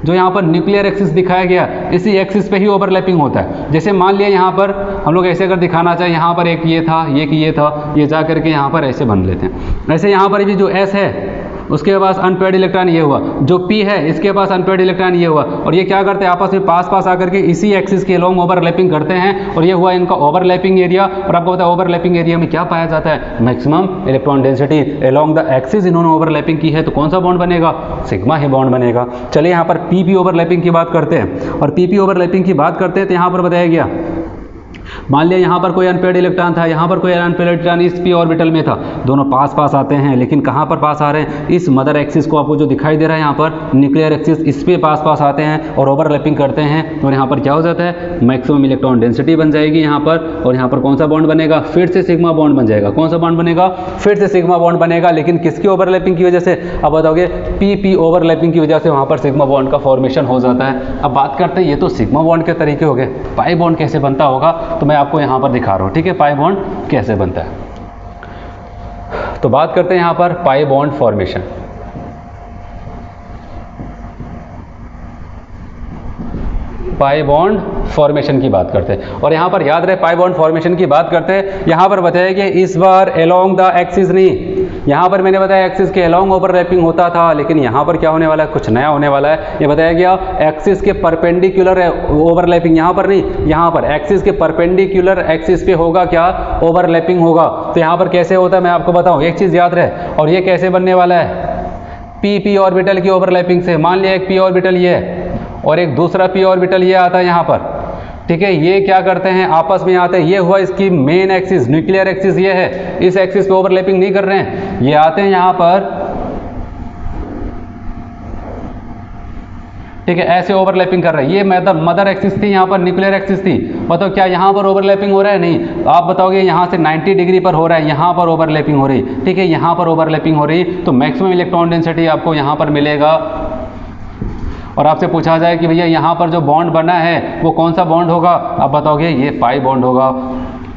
जो यहाँ पर न्यूक्लियर एक्सिस दिखाया गया, इसी एक्सिस पे ही ओवरलैपिंग होता है। जैसे मान लिया यहाँ पर हम लोग ऐसे अगर दिखाना चाहें, यहाँ पर एक ये था, ये था, ये जा करके यहाँ पर ऐसे बन लेते हैं। ऐसे यहाँ पर भी जो S है उसके पास अनपेयर्ड इलेक्ट्रॉन ये हुआ, जो P है इसके पास अनपेयर्ड इलेक्ट्रॉन ये हुआ, और ये क्या करते हैं आपस में पास आकर के इसी एक्सिस के लॉन्ग ओवरलैपिंग करते हैं, और ये हुआ इनका ओवरलैपिंग एरिया। और आपको पता है ओवरलैपिंग एरिया में क्या पाया जाता है, maximum electron density along the axis इन्होंने ओवरलैपिंग की है, तो कौन सा बॉन्ड बनेगा, सिग्मा ही बॉन्ड बनेगा। चलिए यहाँ पर PP ओवरलैपिंग की बात करते हैं, और PP ओवरलैपिंग की बात करते हैं तो यहाँ पर बताया गया मान लिया यहाँ पर कोई अनपेयर्ड इलेक्ट्रॉन था, यहाँ पर कोई अनपेयर्ड इलेक्ट्रॉन इस p ऑर्बिटल में था, दोनों पास पास आते हैं, लेकिन कहाँ पर पास आ रहे हैं, इस मदर एक्सिस को आपको जो दिखाई दे रहा है यहाँ पर न्यूक्लियर एक्सिस, इस पे पास पास आते हैं और ओवरलैपिंग करते हैं, और यहाँ पर क्या हो जाता है, मैक्सिमम इलेक्ट्रॉन डेंसिटी बन जाएगी यहाँ पर, और यहाँ पर कौन सा बॉन्ड बनेगा, फिर से सिग्मा बॉन्ड बन जाएगा। कौन सा बॉन्ड बनेगा, फिर से सिग्मा बॉन्ड बनेगा, लेकिन किसकी ओवरलैपिंग की वजह से, अब बताओगे p ओवरलैपिंग की वजह से वहाँ पर सिग्मा बॉन्ड का फॉर्मेशन हो जाता है। अब बात करते हैं, ये तो सिग्मा बॉन्ड के तरीके हो गए, पाई बॉन्ड कैसे बनता होगा तो मैं आपको यहाँ पर दिखा रहा हूँ, ठीक है, पाई बॉन्ड कैसे बनता है। तो बात करते हैं यहाँ पर pi bond formation. Pi bond formation की बात करते हैं, और यहाँ पर याद रहे पाई बॉन्ड फॉर्मेशन की बात करते हैं, यहाँ पर बताया कि इस बार अलोंग द एक्सिस नहीं, यहाँ पर मैंने बताया एक्सिस के अलोंग ओवरलैपिंग होता था, लेकिन यहाँ पर क्या होने वाला है, कुछ नया होने वाला है। ये बताया गया एक्सिस के परपेंडिकुलर ओवरलैपिंग, यहाँ पर नहीं, यहाँ पर एक्सिस के परपेंडिकुलर एक्सिस पे होगा क्या, ओवरलैपिंग होगा। तो यहाँ पर कैसे होता है मैं आपको बताऊँ, एक चीज़ याद रहे, और ये कैसे बनने वाला है, p ऑर्बिटल की ओवरलैपिंग से। मान लिया एक p ऑर्बिटल ये है और एक दूसरा p ऑर्बिटल ये आता है यहाँ पर, ठीक है, ये क्या करते हैं, आपस में आते हैं, ये हुआ इसकी मेन एक्सिस, न्यूक्लियर एक्सिस ये है, इस एक्सिस पे ओवरलैपिंग नहीं कर रहे हैं, ये आते हैं यहाँ पर, ठीक है, ऐसे ओवरलैपिंग कर रहे हैं। ये मदर एक्सिस थी, यहाँ पर न्यूक्लियर एक्सिस थी, बताओ क्या यहाँ पर ओवरलैपिंग हो रहा है, नहीं, आप बताओगे यहाँ से 90 डिग्री पर हो रहा है, यहाँ पर ओवरलैपिंग हो रही, ठीक है, यहाँ पर ओवरलैपिंग हो रही, तो मैक्सिमम इलेक्ट्रॉन डेंसिटी आपको यहाँ पर मिलेगा। और आपसे पूछा जाए कि भैया यहाँ पर जो बॉन्ड बना है वो कौन सा बॉन्ड होगा, आप बताओगे ये पाई बॉन्ड होगा,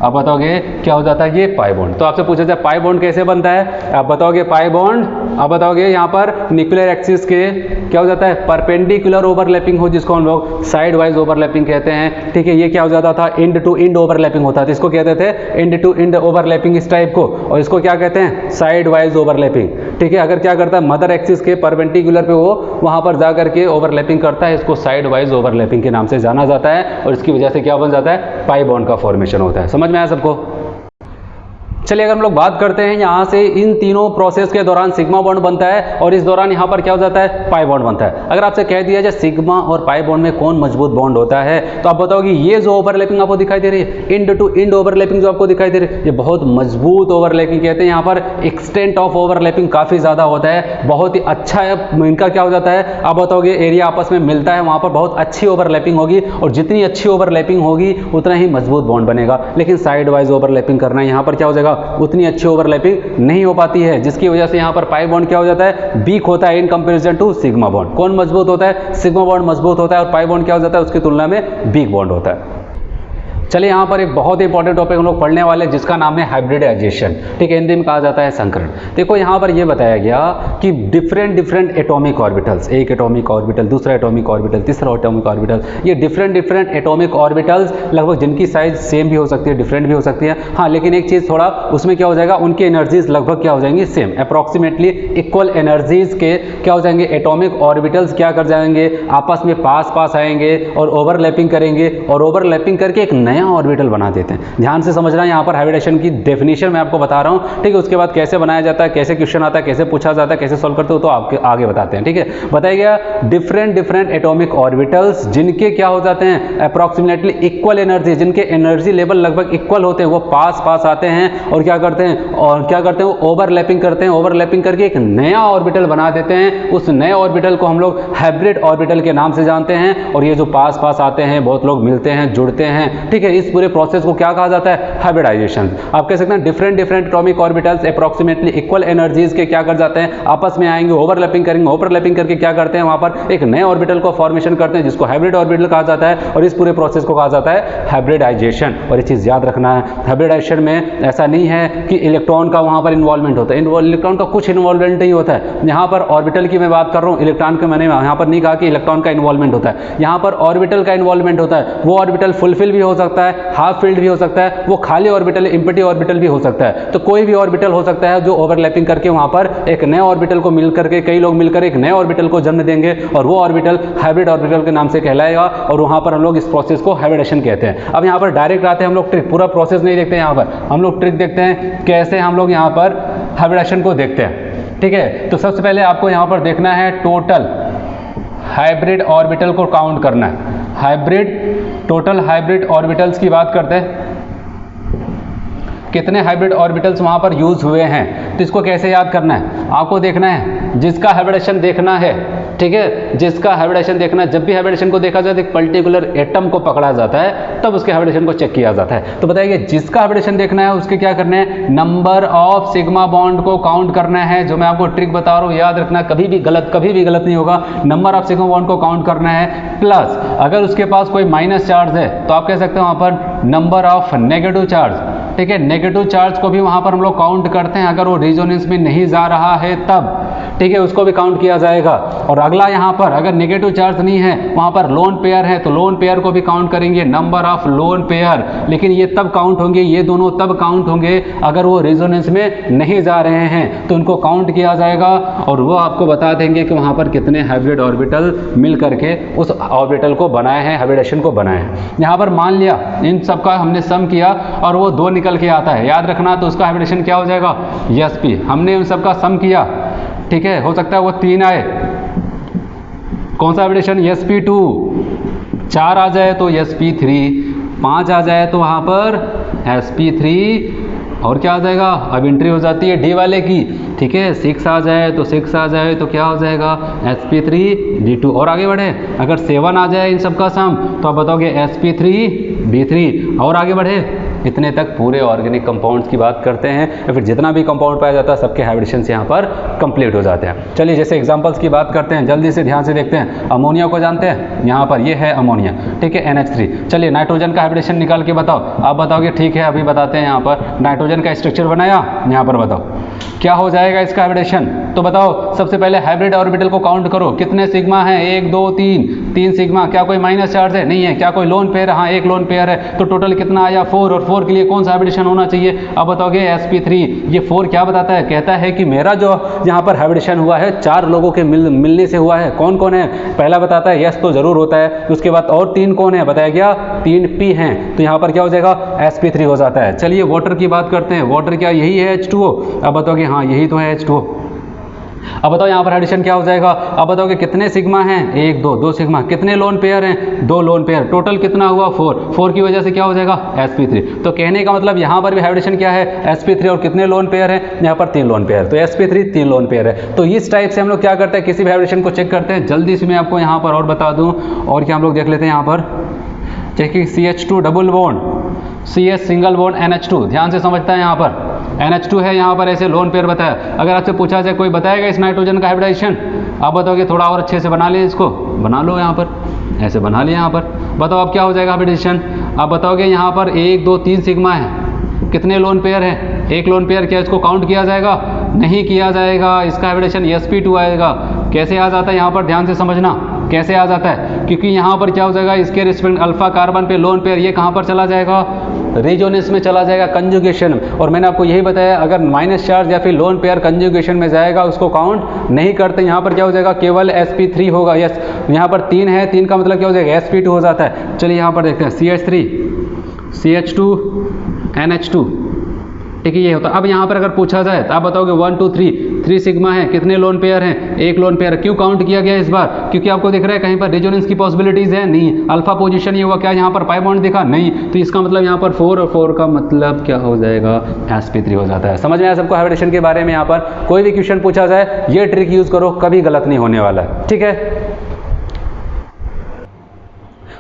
आप बताओगे क्या हो जाता है, ये पाई बॉन्ड। तो आपसे पूछा जाए पाई बॉन्ड कैसे बनता है, आप बताओगे पाई बॉन्ड, आप बताओगे यहाँ पर न्यूक्लियर एक्सिस के क्या हो जाता है, परपेंडिकुलर ओवरलैपिंग हो, जिसको हम लोग साइड वाइज ओवरलैपिंग कहते हैं, ठीक है, ये क्या हो जाता था, इंड टू इंड ओवरलैपिंग होता था, इसको कहते थे इंड टू इंड ओवरलैपिंग इस टाइप को, और इसको क्या कहते हैं, साइड वाइज ओवरलैपिंग, ठीक है। अगर क्या करता है, मदर एक्सिस के परपेंडिकुलर पे वो वहाँ पर जा करके ओवरलैपिंग करता है, इसको साइड वाइज ओवरलैपिंग के नाम से जाना जाता है, और इसकी वजह से क्या बन जाता है, पाई बॉन्ड का फॉर्मेशन होता है। समझ में आया सबको। चलिए अगर हम लोग बात करते हैं यहाँ से, इन तीनों प्रोसेस के दौरान सिग्मा बॉन्ड बनता है, और इस दौरान यहाँ पर क्या हो जाता है, पाई बॉन्ड बनता है। अगर आपसे कह दिया जाए सिग्मा और पाई बॉन्ड में कौन मजबूत बॉन्ड होता है, तो आप बताओगे ये जो ओवरलैपिंग आपको दिखाई दे रही है, इंड टू इंड ओवरलैपिंग जो आपको दिखाई दे रही है, ये बहुत मजबूत ओवरलैपिंग कहते हैं। यहाँ पर एक्सटेंट ऑफ ओवरलैपिंग काफ़ी ज़्यादा होता है, बहुत ही अच्छा है इनका क्या हो जाता है, आप बताओगे एरिया आपस में मिलता है, वहाँ पर बहुत अच्छी ओवरलैपिंग होगी, और जितनी अच्छी ओवरलैपिंग होगी उतना ही मजबूत बॉन्ड बनेगा। लेकिन साइड वाइज ओवरलैपिंग करना है, यहाँ पर क्या हो जाएगा, उतनी अच्छी ओवरलैपिंग नहीं हो पाती है, जिसकी वजह से यहाँ पर पाई बॉन्ड क्या हो जाता है, वीक होता है in comparison to sigma bond. कौन मजबूत होता है, सिग्मा बॉन्ड मजबूत होता है, और पाई बॉन्ड क्या हो जाता है, उसकी तुलना में वीक बॉन्ड होता है। चलिए यहाँ पर एक बहुत ही इंपॉर्टेंट टॉपिक हम लोग पढ़ने वाले हैं, जिसका नाम है हाइब्रिडाइजेशन, ठीक है, हिंदी में कहा जाता है संकरण। देखो यहाँ पर ये बताया गया कि डिफरेंट एटॉमिक ऑर्बिटल्स, एक एटॉमिक ऑर्बिटल, दूसरा एटॉमिक ऑर्बिटल, तीसरा एटॉमिक ऑर्बिटल, ये डिफरेंट एटॉमिक ऑर्बिटल्स लगभग जिनकी साइज सेम भी हो सकती है, डिफरेंट भी हो सकती है, हाँ, लेकिन एक चीज़ थोड़ा उसमें क्या हो जाएगा, उनकी एनर्जीज लगभग क्या हो जाएंगी, सेम, अप्रॉक्सीमेटली इक्वल एनर्जीज के क्या हो जाएंगे, एटॉमिक ऑर्बिटल्स क्या कर जाएंगे, आपस में पास आएंगे और ओवरलैपिंग करेंगे, और ओवरलैपिंग करके एक नया ऑर्बिटल बना देते हैं। ध्यान से समझना, यहाँ पर हाइब्रिडाइजेशन की डेफिनेशन मैं आपको बता रहा हूँ, ठीक है, उसके बाद कैसे बनाया जाता है, कैसे क्वेश्चन आता है, कैसे पूछा जाता है, कैसे सॉल्व करते हो, तो आपके आगे बताते हैं, ठीक है। बताया गया डिफरेंट एटॉमिक ऑर्बिटल्स जिनके क्या हो जाते हैं, अप्रॉक्सीमेटली इक्वल एनर्जी, जिनके एनर्जी लेवल लगभग इक्वल होते हैं, वो पास आते हैं और क्या करते हैं, वो ओवरलैपिंग करते हैं, ओवरलैपिंग करके एक नया ऑर्बिटल बना देते हैं। उस नए ऑर्बिटल को हम लोग हाइब्रिड ऑर्बिटल के नाम से जानते हैं, और ये जो पास आते हैं, बहुत लोग मिलते हैं, जुड़ते हैं, ठीक है, इस पूरे प्रोसेस को क्या कहा जाता है, हाइब्रिडाइजेशन। आप कह सकते हैं different atomic orbitals approximately equal energies के क्या कर जाते हैं, आपस में आएंगे, ओवरलैपिंग करेंगे, ओवरलैपिंग करके क्या करते हैं, वहां पर एक नए ऑर्बिटल को फॉर्मेशन करते हैं, जिसको हाइब्रिड ऑर्बिटल कहा जाता है, और इस पूरे प्रोसेस को कहा जाता है हाइब्रिडाइजेशन। और ये चीज याद रखना है, हाइब्रिडाइजेशन में ऐसा नहीं है कि इलेक्ट्रॉन का वहां पर इन्वॉल्वमेंट होता है, इलेक्ट्रॉन का कुछ इन्वॉल्वमेंट नहीं होता है। यहाँ पर ऑर्बिटल की मैं बात कर रहा हूँ, इलेक्ट्रॉन के मैंने यहाँ पर नहीं कहा कि इलेक्ट्रॉन का इन्वॉल्वमेंट होता है, यहाँ पर ऑर्बिटल का इन्वॉल्वमेंट होता है। वो ऑर्बिटल फुलफिल भी हो सकता है, हाफ फील्ड भी हो सकता है, वो खाली ऑर्बिटल, एम्प्टी ऑर्बिटल भी हो सकता है। तो कोई भी ऑर्बिटल हो सकता है जो ओवरलैपिंग करके वहां पर एक नए ऑर्बिटल को मिलकर के, कई लोग मिलकर एक नए ऑर्बिटल को जन्म देंगे, और वो ऑर्बिटल हाइब्रिड ऑर्बिटल के नाम से कहलाएगा, और वहां पर हम लोग इस प्रोसेस को हाइब्रिडेशन कहते हैं। अब यहाँ पर डायरेक्ट आते हैं हम लोग ट्रिक, पूरा प्रोसेस नहीं देखते, यहाँ पर हम लोग ट्रिक देखते हैं, कैसे हम लोग यहाँ पर हाइब्रिडेशन को देखते हैं, ठीक है। तो सबसे पहले आपको यहाँ पर देखना है टोटल हाइब्रिड ऑर्बिटल को काउंट करना है, टोटल हाइब्रिड ऑर्बिटल्स की बात करते हैं। कितने हाइब्रिड ऑर्बिटल्स वहाँ पर यूज हुए हैं। तो इसको कैसे याद करना है, आपको देखना है जिसका हाइब्रिडेशन देखना है, ठीक है, जिसका हाइब्रिडेशन देखना है। जब भी हाइब्रिडेशन को देखा जाता है एक पर्टिकुलर एटम को पकड़ा जाता है तब उसके हाइब्रिडेशन को चेक किया जाता है। तो बताइए जिसका हाइब्रिडेशन देखना है उसके क्या करना है, नंबर ऑफ सिग्मा बॉन्ड को काउंट करना है। जो मैं आपको ट्रिक बता रहा हूँ याद रखना, कभी भी गलत नहीं होगा। नंबर ऑफ सिग्मा बॉन्ड को काउंट करना है, प्लस अगर उसके पास कोई माइनस चार्ज है तो आप कह सकते हैं वहाँ पर नंबर ऑफ नेगेटिव चार्ज, ठीक है, नेगेटिव चार्ज को भी वहाँ पर हम लोग काउंट करते हैं। अगर वो रेजोनेंस में नहीं जा रहा है तब, ठीक है, उसको भी काउंट किया जाएगा। और अगला यहाँ पर अगर नेगेटिव चार्ज नहीं है, वहाँ पर लोन पेयर है तो लोन पेयर को भी काउंट करेंगे, नंबर ऑफ लोन पेयर। लेकिन ये तब काउंट होंगे, ये दोनों तब काउंट होंगे अगर वो रेजोनेंस में नहीं जा रहे हैं, तो उनको काउंट किया जाएगा और वो आपको बता देंगे कि वहाँ पर कितने हाइब्रिड ऑर्बिटल मिल करके उस ऑर्बिटल को बनाए हैं, हाइब्रिडेशन को बनाए हैं। यहाँ पर मान लिया इन सब का हमने सम किया और वो 2 निकल के आता है, याद रखना, तो उसका हाइब्रिडेशन क्या हो जाएगा, sp। हमने उन सब का सम किया, ठीक है, हो सकता है वो 3 आए, कौन सा हाइब्रिडेशन, sp2, 4 आ जाए तो sp3, 5 आ जाए तो वहाँ पर sp3, और क्या आ जाएगा, अब एंट्री हो जाती है डी वाले की, ठीक है, 6 आ जाए तो 6 आ जाए तो क्या हो जाएगा, sp3d2। और आगे बढ़े, अगर 7 आ जाए इन सब का सम तो आप बताओगे sp3b3। और आगे बढ़े, इतने तक पूरे ऑर्गेनिक कंपाउंड्स की बात करते हैं, या फिर जितना भी कंपाउंड पाया जाता है सबके हाइब्रिडेशंस यहाँ पर कंप्लीट हो जाते हैं। चलिए जैसे एग्जांपल्स की बात करते हैं, जल्दी से ध्यान से देखते हैं। अमोनिया को जानते हैं, यहाँ पर ये है अमोनिया, ठीक है, NH3। चलिए नाइट्रोजन का हाइब्रिडेशन निकाल के बताओ, आप बताओगे, ठीक है, अभी बताते हैं। यहाँ पर नाइट्रोजन का स्ट्रक्चर बनाया, यहाँ पर बताओ क्या हो जाएगा इसका हाइब्रिडेशन। तो बताओ सबसे पहले हाइब्रिड ऑर्बिटल को काउंट करो, कितने सिग्मा हैं, 1 2 3 सिग्मा। क्या कोई माइनस चार्ज है, नहीं है। क्या कोई लोन पेयर, हाँ 1 लोन पेयर है, तो टोटल कितना आया 4। और 4 के लिए कौन सा हाइब्रिडेशन होना चाहिए, अब बताओगे sp3। ये 4 क्या बताता है, कहता है कि मेरा जो यहाँ पर हाइब्रिडेशन हुआ है 4 लोगों के मिलने से हुआ है। कौन कौन है, पहला बताता है यस तो जरूर होता है, उसके बाद और 3 कौन है बताया गया, 3 p हैं, तो यहाँ पर क्या हो जाएगा, sp3 हो जाता है। चलिए वाटर की बात करते हैं, वाटर क्या यही है H2O, अब बताओगे हाँ यही तो है H2O। अब बताओ यहाँ पर हाइब्रिडेशन क्या हो जाएगा, अब बताओगे कितने सिग्मा हैं, 1 2 सिग्मा, कितने लोन पेयर हैं, 2 लोन पेयर, टोटल कितना हुआ 4 की वजह से क्या हो जाएगा sp3। तो कहने का मतलब यहाँ पर भी हाइब्रिडेशन क्या है, sp3, और कितने लोन पेयर हैं, यहाँ पर 3 लोन पेयर, तो sp3 3 लोन पेयर है। तो इस टाइप से हम लोग क्या करते हैं, किसी भी हाइब्रिडेशन को चेक करते हैं। जल्दी से मैं आपको यहाँ पर और बता दूँ, और क्या हम लोग देख लेते हैं यहाँ पर, देखिए CH2 double bond, CH single bond NH2, ध्यान से समझता है। यहाँ पर NH2 है, यहाँ पर ऐसे लोन पेयर बताया। अगर आपसे पूछा जाए कोई बताएगा इस नाइट्रोजन का हाइब्रिडेशन, आप बताओगे थोड़ा और अच्छे से बना ले, इसको बना लो, यहाँ पर ऐसे बना लिया। यहाँ पर बताओ अब क्या हो जाएगा हाइब्रिडेशन, आप बताओगे यहाँ पर 1 2 3 सिग्मा है, कितने लोन पेयर है, 1 लोन पेयर, क्या इसको काउंट किया जाएगा, नहीं किया जाएगा, इसका हाइब्रिडेशन sp2 आएगा। कैसे आ जाता है, यहाँ पर ध्यान से समझना कैसे आ जाता है, क्योंकि यहाँ पर क्या हो जाएगा, इसके रिस्पेक्ट अल्फा कार्बन पे लोन पेयर, ये कहाँ पर चला जाएगा, रेजोनेंस में चला जाएगा, कंजुगेशन। और मैंने आपको यही बताया, अगर माइनस चार्ज या फिर लोन पेयर कंजुगेशन में जाएगा उसको काउंट नहीं करते। यहाँ पर क्या हो जाएगा, केवल sp3 होगा। यस, यहाँ पर 3 है, 3 का मतलब क्या हो जाएगा, sp2 हो जाता है। चलिए यहाँ पर देखते हैं, CH3 CH2 NH2, ठीक है, ये होता है। अब यहाँ पर अगर पूछा जाए तो आप बताओगे 1 2 3 सिग्मा है, कितने लोन पेयर हैं, 1 लोन पेयर। क्यों काउंट किया गया इस बार, क्योंकि आपको दिख रहा है कहीं पर रेजोनेंस की पॉसिबिलिटीज है, नहीं। अल्फा पोजीशन ये हुआ, क्या यहाँ पर पाई बॉन्ड दिखा, नहीं, तो इसका मतलब यहाँ पर 4 और 4 का मतलब क्या हो जाएगा, sp3 हो जाता है। समझ में आया सबको हाइब्रिडेशन के बारे में। यहाँ पर कोई भी क्वेश्चन पूछा जाए ये ट्रिक यूज करो, कभी गलत नहीं होने वाला है, ठीक है।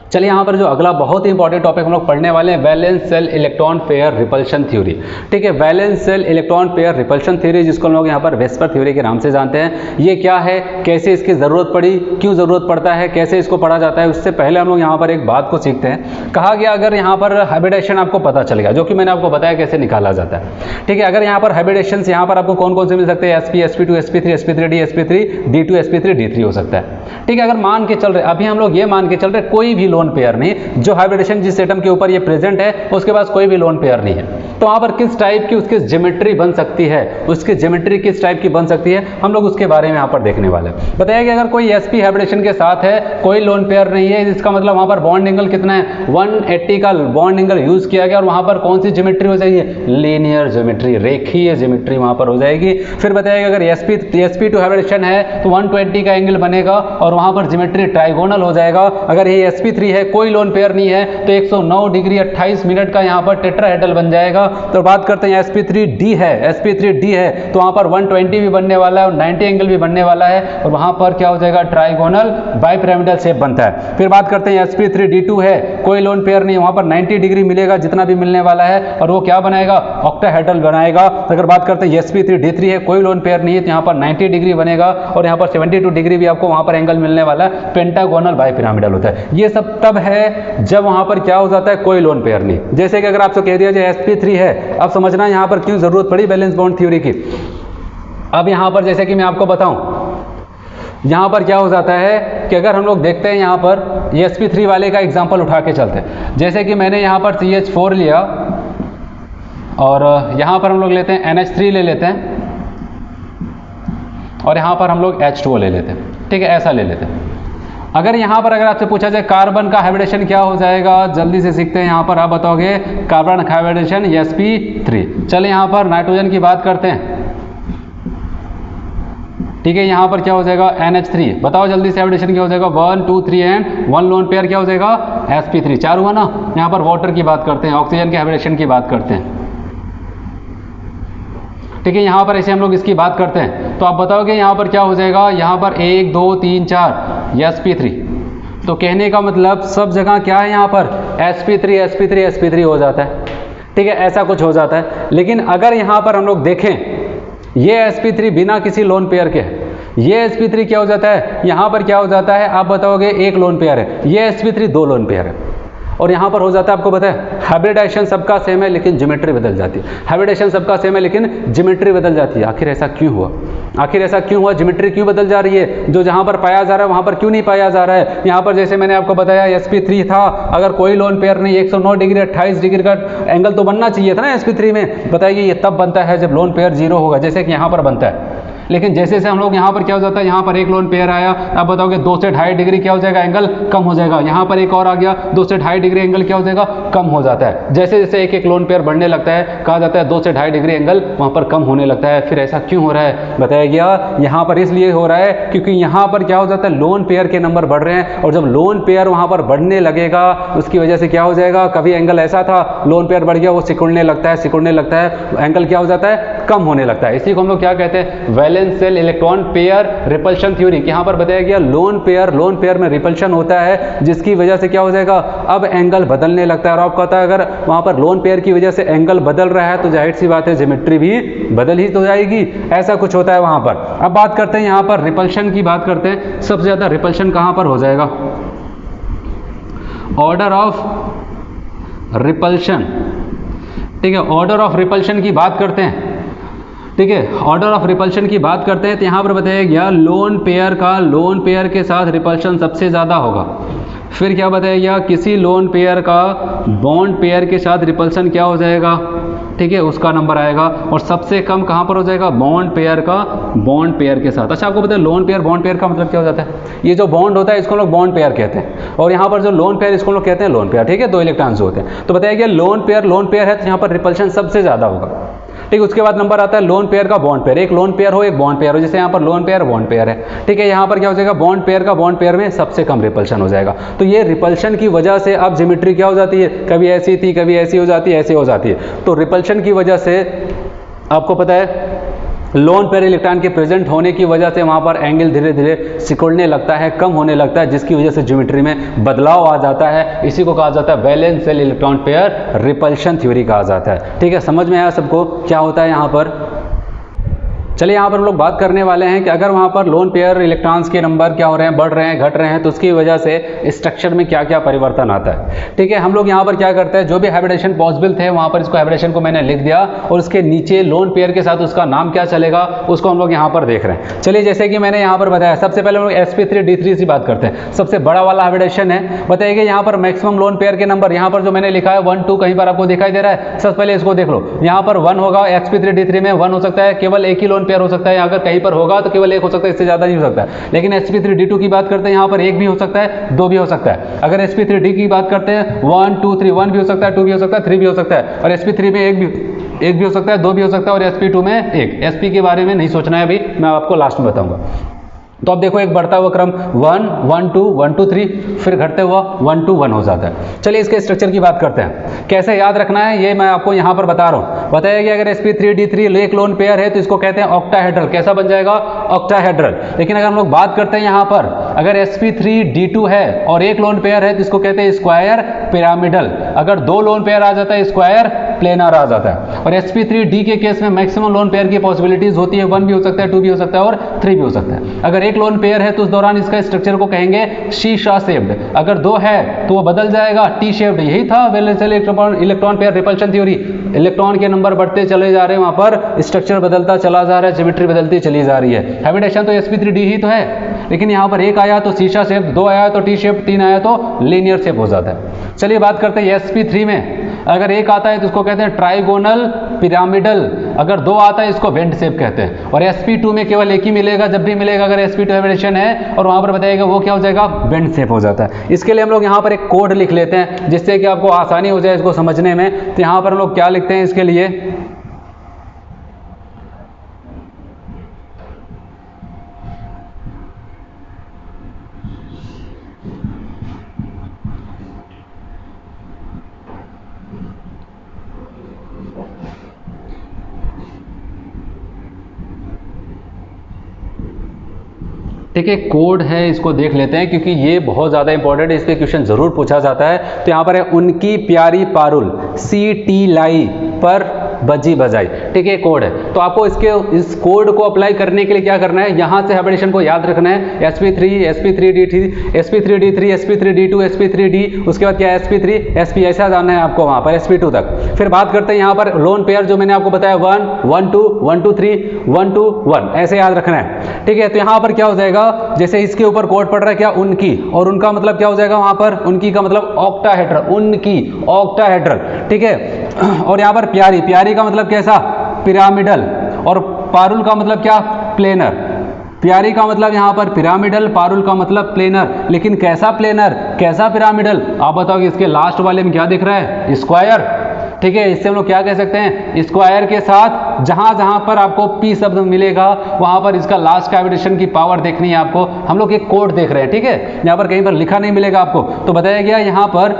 चलिए यहाँ पर जो अगला बहुत ही इंपॉर्टेंट टॉपिक हम लोग पढ़ने वाले हैं, valence shell electron pair repulsion theory, ठीक है। Valence shell electron pair repulsion theory, जिसको हम लोग यहाँ पर वेस्पर थ्योरी के नाम से जानते हैं, ये क्या है, कैसे इसकी ज़रूरत पड़ी, क्यों ज़रूरत पड़ता है, कैसे इसको पढ़ा जाता है। उससे पहले हम लोग यहाँ पर एक बात को सीखते हैं। कहा गया अगर यहाँ पर हाइब्रिडेशन आपको पता चल गया, जो कि मैंने आपको बताया कैसे निकाला जाता है, ठीक है। अगर यहाँ पर हाइब्रिडेशन यहाँ पर आपको कौन कौन से मिल सकते हैं, sp sp2 sp3 sp3d sp3d2 sp3d3 हो सकता है, ठीक है। अगर मान के चल रहे, अभी हम लोग ये मान के चल रहे कोई भी लोन पेयर नहीं, जो हाइब्रिडेशन जिस एटम के ऊपर ये प्रेजेंट है उसके पास कोई भी लोन पेयर नहीं है, तो वहां पर किस टाइप की उसकी ज्योमेट्री बन सकती है, उसकी ज्योमेट्री किस टाइप की बन सकती है, हम लोग उसके बारे में यहाँ पर देखने वाले हैं। बताया कि अगर कोई sp हाइब्रिडेशन के साथ है, कोई लोन पेयर नहीं है, इसका मतलब वहां पर बॉन्ड एंगल कितना है, 180 का बॉन्ड एंगल यूज किया गया, और वहां पर कौन सी ज्योमेट्री हो जाएगी, लीनियर ज्योमेट्री, रेखीय ज्योमेट्री वहां पर हो जाएगी। फिर बताया अगर sp2 हाइब्रिडेशन है तो 120 का एंगल बनेगा, और वहां पर ज्योमेट्री ट्राइगोनल हो जाएगा। अगर ये sp3 है, कोई लोन पेयर नहीं है, तो 109 डिग्री 28 मिनट का यहाँ पर टेट्राहेड्रल बन जाएगा। तो बात करते हैं sp3d है, sp3d है तो वहाँ पर 120 भी बनने वाला है और 90 एंगल भी बनने वाला है और वहाँ पर क्या हो जाएगा, ट्राइगोनल बाइपिरामिडल शेप बनता है। फिर बात करते हैं sp3d2 है, कोई लोन पेयर नहीं, वहाँ पर 90 डिग्री मिलेगा जितना भी मिलने वाला है और वो क्या बनाएगा, ऑक्टाहेड्रल बनाएगा। अगर बात करते हैं sp3d3 है, कोई लोन पेयर नहीं है तो यहाँ पर 90 डिग्री बनेगा और यहाँ पर 72 डिग्री भी आपको वहाँ पर एंगल मिलने वाला है, पेंटागोनल बाइपिरामिडल होता है। ये सब तब है जब वहाँ पर क्या हो जाता है, कोई लोन पेयर नहीं। जैसे कि अगर आपसे कह दिया जाए sp3 है, अब समझना यहाँ पर क्यों जरूरत पड़ी वैलेंस बॉन्ड थ्योरी की। अब यहाँ पर जैसे कि मैं आपको बताऊं, यहाँ पर क्या हो जाता है कि अगर हम लोग देखते हैं यहाँ पर sp3 वाले का एग्जांपल उठा के चलते हैं। जैसे कि मैंने यहाँ पर CH4 लिया और यहाँ पर हम लोग लेते हैं NH3 ले लेते हैं और यहाँ पर हम लोग H2O ले लेते हैं, ठीक है, ऐसा ले लेते हैं। अगर यहाँ पर अगर आपसे पूछा जाए कार्बन का हाइब्रिडेशन क्या हो जाएगा, जल्दी से सीखते हैं। यहाँ पर आप बताओगे कार्बन का हाइब्रिडेशन sp3। चले यहाँ पर नाइट्रोजन की बात करते हैं, ठीक है। यहाँ पर क्या हो जाएगा, NH3। बताओ जल्दी से हाइब्रिडेशन क्या हो जाएगा, 1 2 3 एंड 1 लोन पेयर क्या हो जाएगा, sp3। 4 हुआ ना। यहाँ पर वाटर की बात करते हैं, ऑक्सीजन के हाइब्रिडेशन की बात करते हैं, ठीक है। यहाँ पर ऐसे हम लोग इसकी बात करते हैं तो आप बताओगे यहाँ पर क्या हो जाएगा, यहाँ पर 1 2 3 4 sp3। तो कहने का मतलब सब जगह क्या है, यहाँ पर sp3 sp3 sp3 हो जाता है, ठीक है, ऐसा कुछ हो जाता है। लेकिन अगर यहाँ पर हम लोग देखें, ये sp3 बिना किसी लोन पेयर के है, ये sp3 क्या हो जाता है, यहाँ पर क्या हो जाता है, आप बताओगे एक लोन पेयर है, ये sp3 दो लोन पेयर है। और यहाँ पर हो जाता है, आपको पता है हाइब्रिडेशन सबका सेम है लेकिन ज्योमेट्री बदल जाती है, हाइब्रिडेशन सबका सेम है लेकिन ज्योमेट्री बदल जाती है। आखिर ऐसा क्यों हुआ, आखिर ऐसा क्यों हुआ, ज्योमेट्री क्यों बदल जा रही है, जो जहाँ पर पाया जा रहा है वहाँ पर क्यों नहीं पाया जा रहा है। यहाँ पर जैसे मैंने आपको बताया sp3 था, अगर कोई लोन पेयर नहीं, 109 डिग्री 28 डिग्री का एंगल तो बनना चाहिए था ना sp3 में। बताइए ये तब बनता है जब लोन पेयर 0 होगा, जैसे कि यहाँ पर बनता है। लेकिन जैसे जैसे हम लोग यहाँ पर क्या हो जाता है, यहाँ पर एक लोन पेयर आया, आप बताओगे 2 से 2.5 डिग्री क्या हो जाएगा, एंगल कम हो जाएगा। यहाँ पर एक और आ गया, 2 से 2.5 डिग्री एंगल क्या हो जाएगा, कम हो जाता है। जैसे जैसे एक एक लोन पेयर बढ़ने लगता है, कहा जाता है 2 से 2.5 डिग्री एंगल वहाँ पर कम होने लगता है। फिर ऐसा क्यों हो रहा है, बताया गया यहाँ पर इसलिए हो रहा है क्योंकि यहाँ पर क्या हो जाता है, लोन पेयर के नंबर बढ़ रहे हैं और जब लोन पेयर वहाँ पर बढ़ने लगेगा उसकी वजह से क्या हो जाएगा, कभी एंगल ऐसा था लोन पेयर बढ़ गया, वो सिकुड़ने लगता है, सिकुड़ने लगता है, एंगल क्या हो जाता है, कम होने लगता है। इसी को हम लोग क्या कहते हैं, valence shell electron pair repulsion theory. यहाँ पर बताया गया लोन पेयर में रिपल्शन होता है जिसकी वजह से क्या हो जाएगा, अब एंगल बदलने लगता है। और आपको पता है अगर वहाँ पर लोन पेयर की वजह से एंगल बदल रहा है तो जाहिर सी बात है ज्योमेट्री भी बदल ही तो जाएगी, ऐसा कुछ होता है वहाँ पर। अब बात करते हैं यहाँ पर रिपल्शन की बात करते हैं। सबसे ज़्यादा रिपल्शन कहाँ पर हो जाएगा, ऑर्डर ऑफ रिपल्शन, ठीक है, ऑर्डर ऑफ रिपल्शन की बात करते हैं, ठीक है, ऑर्डर ऑफ रिपल्शन की बात करते हैं तो यहाँ पर बताया गया लोन पेयर के साथ रिपल्शन सबसे ज़्यादा होगा। फिर क्या बताया गया, किसी लोन पेयर का बॉन्ड पेयर के साथ रिपल्शन क्या हो जाएगा, ठीक है, उसका नंबर आएगा। और सबसे कम कहाँ पर हो जाएगा, बॉन्ड पेयर के साथ। अच्छा आपको पता है लोन पेयर बॉन्ड पेयर का मतलब क्या हो जाता है, ये जो बॉन्ड होता है इसको लोग बॉन्ड पेयर कहते हैं और यहाँ पर जो लोन पेयर इसको लोग कहते हैं लोन पेयर, ठीक है, 2 इलेक्ट्रॉन्स होते हैं। तो बताया गया लोन पेयर है तो यहाँ पर रिपल्शन सबसे ज़्यादा होगा, ठीक है। उसके बाद नंबर आता है लोन पेयर का बॉन्ड पेयर, एक लोन पेयर हो एक बॉन्ड पेयर हो, जैसे यहाँ पर लोन पेयर बॉन्ड पेयर है, ठीक है। यहाँ पर क्या हो जाएगा, बॉन्ड पेयर का बॉन्ड पेयर में सबसे कम रिपल्शन हो जाएगा। तो ये रिपल्शन की वजह से अब ज्योमेट्री क्या हो जाती है, कभी ऐसी थी कभी ऐसी हो जाती है, ऐसी हो जाती है। तो रिपल्शन की वजह से आपको पता है लोन पेयर इलेक्ट्रॉन के प्रेजेंट होने की वजह से वहाँ पर एंगल धीरे धीरे सिकुड़ने लगता है, कम होने लगता है, जिसकी वजह से ज्योमेट्री में बदलाव आ जाता है। इसी को कहा जाता है valence shell electron pair repulsion theory कहा जाता है, ठीक है। समझ में आया सबको क्या होता है यहाँ पर। चलिए यहाँ पर हम लोग बात करने वाले हैं कि अगर वहाँ पर लोन पेयर इलेक्ट्रॉन्स के नंबर क्या हो रहे हैं, बढ़ रहे हैं, घट रहे हैं, तो उसकी वजह से स्ट्रक्चर में क्या क्या परिवर्तन आता है, ठीक है। हम लोग यहाँ पर क्या करते हैं, जो भी हाइब्रिडेशन पॉसिबल थे वहाँ पर इसको हाइब्रिडेशन को मैंने लिख दिया और उसके नीचे लोन पेयर के साथ उसका नाम क्या चलेगा उसको हम लोग यहाँ पर देख रहे हैं। चलिए जैसे कि मैंने यहाँ पर बताया, सबसे पहले हम लोग sp3d3 से बात करते हैं, सबसे बड़ा वाला हाइब्रिडेशन है। बताइए यहाँ पर मैक्सिमम लोन पेयर के नंबर यहाँ पर जो मैंने लिखा है 1 2 कहीं पर आपको दिखाई दे रहा है, सबसे पहले इसको देख लो। यहाँ पर 1 होगा, sp3d3 में 1 हो सकता है, केवल एक ही लोन पेयर हो सकता है, अगर कहीं पर होगा तो केवल 1 हो सकता है, इससे ज्यादा नहीं हो सकता। लेकिन sp3d2 की बात करते हैं, यहाँ पर 1 भी हो सकता है, 2 भी हो सकता है। अगर sp3d की बात करते हैं 1 2 3, 1 भी हो सकता है, 2 भी हो सकता है, 3 भी हो सकता है। और sp3 में 1 भी हो सकता है, 2 भी हो सकता है और sp2 में 1। sp के बारे में नहीं सोचना है अभी, मैं आपको लास्ट में बताऊंगा। तो अब देखो एक बढ़ता हुआ क्रम 1 1 2 1 2 3, फिर घटते हुआ 1 2 1 हो जाता है। चलिए इसके स्ट्रक्चर की बात करते हैं, कैसे याद रखना है ये मैं आपको यहाँ पर बता रहा हूँ। बताया कि अगर sp3d3 एक लोन पेयर है तो इसको कहते हैं ऑक्टाहेड्रल। कैसा बन जाएगा? ऑक्टाहेड्रल। लेकिन अगर हम लोग बात करते हैं यहाँ पर अगर sp3d2 है और एक लोन पेयर है तो इसको कहते हैं स्क्वायर पिरामिडल। अगर दो लोन पेयर आ जाता है स्क्वायर प्लेनर आ जाता है। और sp3d के केस में मैक्सिमम लोन पेयर की पॉसिबिलिटीज होती है, 1 भी हो सकता है, 2 भी हो सकता है और 3 भी हो सकता है। अगर एक लोन पेयर है तो उस दौरान इसका स्ट्रक्चर को कहेंगे शीशा शेप्ड। अगर दो है तो वो बदल जाएगा टी शेप्ड। यही था valential electron pair repulsion theory. Electron के नंबर बढ़ते चले जा रहे हैं, वहां पर स्ट्रक्चर बदलता चला जा रहा है, ज्योमेट्री बदलती चली जा रही है। हैबिटेशन तो sp3d ही तो है, लेकिन यहाँ पर एक आया तो शीशा शेप, दो आया तो टी शेप, 3 आया तो लीनियर शेप हो जाता है। चलिए बात करते हैं sp3 में। अगर एक आता है तो उसको कहते हैं ट्राइगोनल पिरामिडल। अगर दो आता है इसको वेंट शेप कहते हैं। और sp2 में केवल एक ही मिलेगा, जब भी मिलेगा अगर sp2 हैबिटेशन है और वहां पर बताइएगा वो क्या हो जाएगा? वेंट शेप हो जाता है। इसके लिए हम लोग यहाँ पर एक कोड लिख लेते हैं जिससे कि आपको आसानी हो जाए इसको समझने में। तो यहाँ पर हम लोग क्या लिखते हैं इसके लिए? ठीक है, कोड है, इसको देख लेते हैं क्योंकि ये बहुत ज़्यादा इंपॉर्टेंट है, इस पे क्वेश्चन जरूर पूछा जाता है। तो यहाँ पर है उनकी प्यारी पारुल सी लाई पर बजी बजाई। ठीक है, कोड है। तो आपको इस कोड को अप्लाई करने के लिए क्या करना है? यहाँ से हैबिटेशन को याद रखना है। sp3 sp3d3 sp3d3 sp3d2 sp3d, उसके बाद क्या है? sp3 sp, ऐसा जानना है आपको वहाँ पर sp2 तक। फिर बात करते हैं यहाँ पर लोन पेयर जो मैंने आपको बताया 1 1 2 1 2 3 1 2 1, ऐसे याद रखना है। ठीक है, तो यहाँ पर क्या हो जाएगा? जैसे इसके ऊपर कोड पड़ रहा है क्या? उनकी, और उनका मतलब क्या हो जाएगा वहाँ पर? उनकी का मतलब ऑक्टाहेड्रल, उनकी ऑक्टाहेड्रल। ठीक है, और यहाँ पर प्यारी, प्यारी का मतलब कैसा? पिरामिडल। और पारुल का मतलब क्या? प्लेनर। प्यारी का मतलब यहाँ पर पिरामिडल, पारुल का मतलब प्लेनर। लेकिन कैसा प्लेनर, कैसा पिरामिडल? आप बताओ कि इसके लास्ट वाले में क्या दिख रहा है? स्क्वायर। ठीक है, इससे हम लोग क्या कह सकते हैं? स्क्वायर के साथ जहां जहां पर आपको p शब्द मिलेगा वहां पर इसका लास्ट का हैबिटेशन की पावर देखनी है आपको। हम लोग एक कोड देख रहे हैं, ठीक है, यहाँ पर कहीं पर लिखा नहीं मिलेगा आपको। तो बताया गया यहाँ पर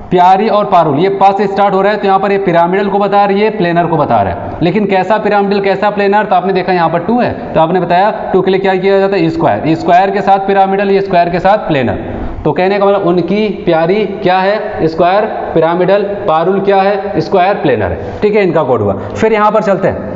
प्यारी और पारुल, ये पा से स्टार्ट हो रहा है, तो यहाँ पर ये पिरामिडल को बता रही है, प्लेनर को बता रहा है। लेकिन कैसा पिरामिडल, कैसा प्लेनर? तो आपने देखा यहाँ पर 2 है, तो आपने बताया 2 के लिए क्या किया जाता है? स्क्वायर। स्क्वायर के साथ पिरामिडल, ये स्क्वायर के साथ प्लेनर। तो कहने का मतलब उनकी प्यारी क्या है? स्क्वायर पिरामिडल, पारुल क्या है? स्क्वायर प्लेनर है। ठीक है, इनका कोड हुआ। फिर यहाँ पर चलते हैं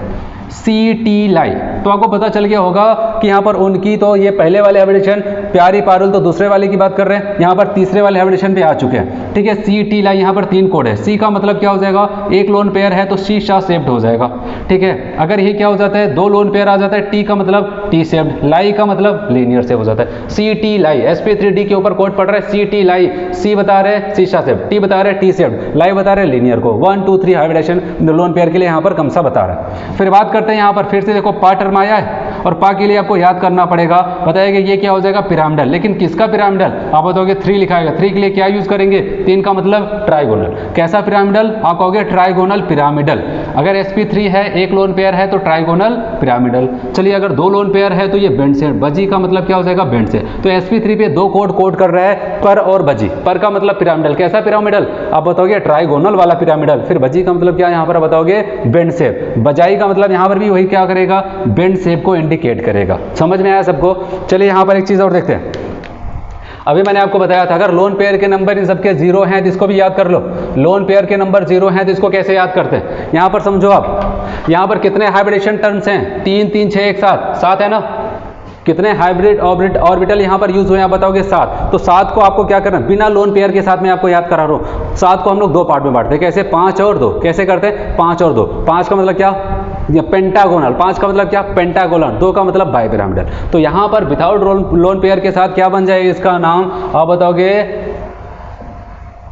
सी लाई। तो आपको पता चल गया होगा कि यहाँ पर उनकी, तो ये पहले वाले हैबिटेशन, प्यारी पारुल तो दूसरे वाले की बात कर रहे हैं, यहाँ पर तीसरे वाले हैबिटेशन पे आ चुके हैं। ठीक है, सी लाई, यहाँ पर 3 कोड है। सी का मतलब क्या हो जाएगा? एक लोन पेयर है तो शीशा शेप्ड हो जाएगा। ठीक है, अगर ये क्या हो जाता है? 2 लोन पेयर आ जाता है, टी का मतलब टी शेप्ड, लाई का मतलब लीनियर शेप हो जाता है। सी लाई, sp3d के ऊपर कोड पड़ रहा है सी लाई। सी बता रहे शीशा शेप, टी बता रहे टी शेप्ड, लाई बता रहे लीनियर को। 1 2 3 हैबिटेशन लोन पेयर के लिए यहाँ पर कम सा बता रहा है। फिर बात करते हैं यहाँ पर फिर से देखो पा टर्म आया है, और पा के लिए आपको याद करना पड़ेगा। बताया कि ये क्या हो जाएगा? पिरामिडल। लेकिन किसका पिरामिडल? आप बताओगे 3 लिखा है, 3 के लिए क्या यूज करेंगे? 3 का मतलब ट्राइगोनल। कैसा पिरामिडल? आप कहोगे ट्राइगोनल पिरामिडल। अगर sp3 है, एक लोन पेयर है तो ट्राइगोनल पिरामिडल। चलिए अगर 2 लोन पेयर है तो ये बेंड से। बजी का मतलब क्या हो जाएगा? बेंड से। तो sp3 पे 2 कोड कर रहा है, पर और बजी। पर का मतलब पिरामिडल। कैसा पिरामिडल? आप बताओगे ट्राइगोनल वाला पिरामिडल। फिर बजी का मतलब क्या यहाँ पर बताओगे? Bend shape. बजाई का मतलब यहाँ पर भी वही क्या करेगा? बेंड शेप को इंडिकेट करेगा। समझ में आया सबको? चलिए यहाँ पर एक चीज और देखते हैं। अभी मैंने आपको बताया था अगर लोन पेयर के नंबर इन सबके 0 हैं तो इसको भी याद कर लो। लोन पेयर के नंबर 0 हैं तो इसको कैसे याद करते हैं? यहाँ पर समझो आप, यहाँ पर कितने हाइब्रिडेशन टर्म्स हैं? 3 3 6 एक साथ 7 है ना? कितने हाइब्रिड ऑर्बिटल यहाँ पर यूज हुए हैं? आप बताओगे 7। तो 7 को आपको क्या करना? बिना लोन पेयर के साथ मैं आपको याद करा रहा हूँ। 7 को हम लोग 2 पार्ट में बांटते हैं। कैसे? 5 और 2। कैसे करते हैं? 5 और 2। 5 का मतलब क्या? ये पेंटागोनल। 5 का मतलब क्या? पेंटागोनल। 2 का मतलब बाइपिरामिडल। तो यहाँ पर विदाउट लोन पेयर के साथ क्या बन जाएगा इसका नाम? आप बताओगे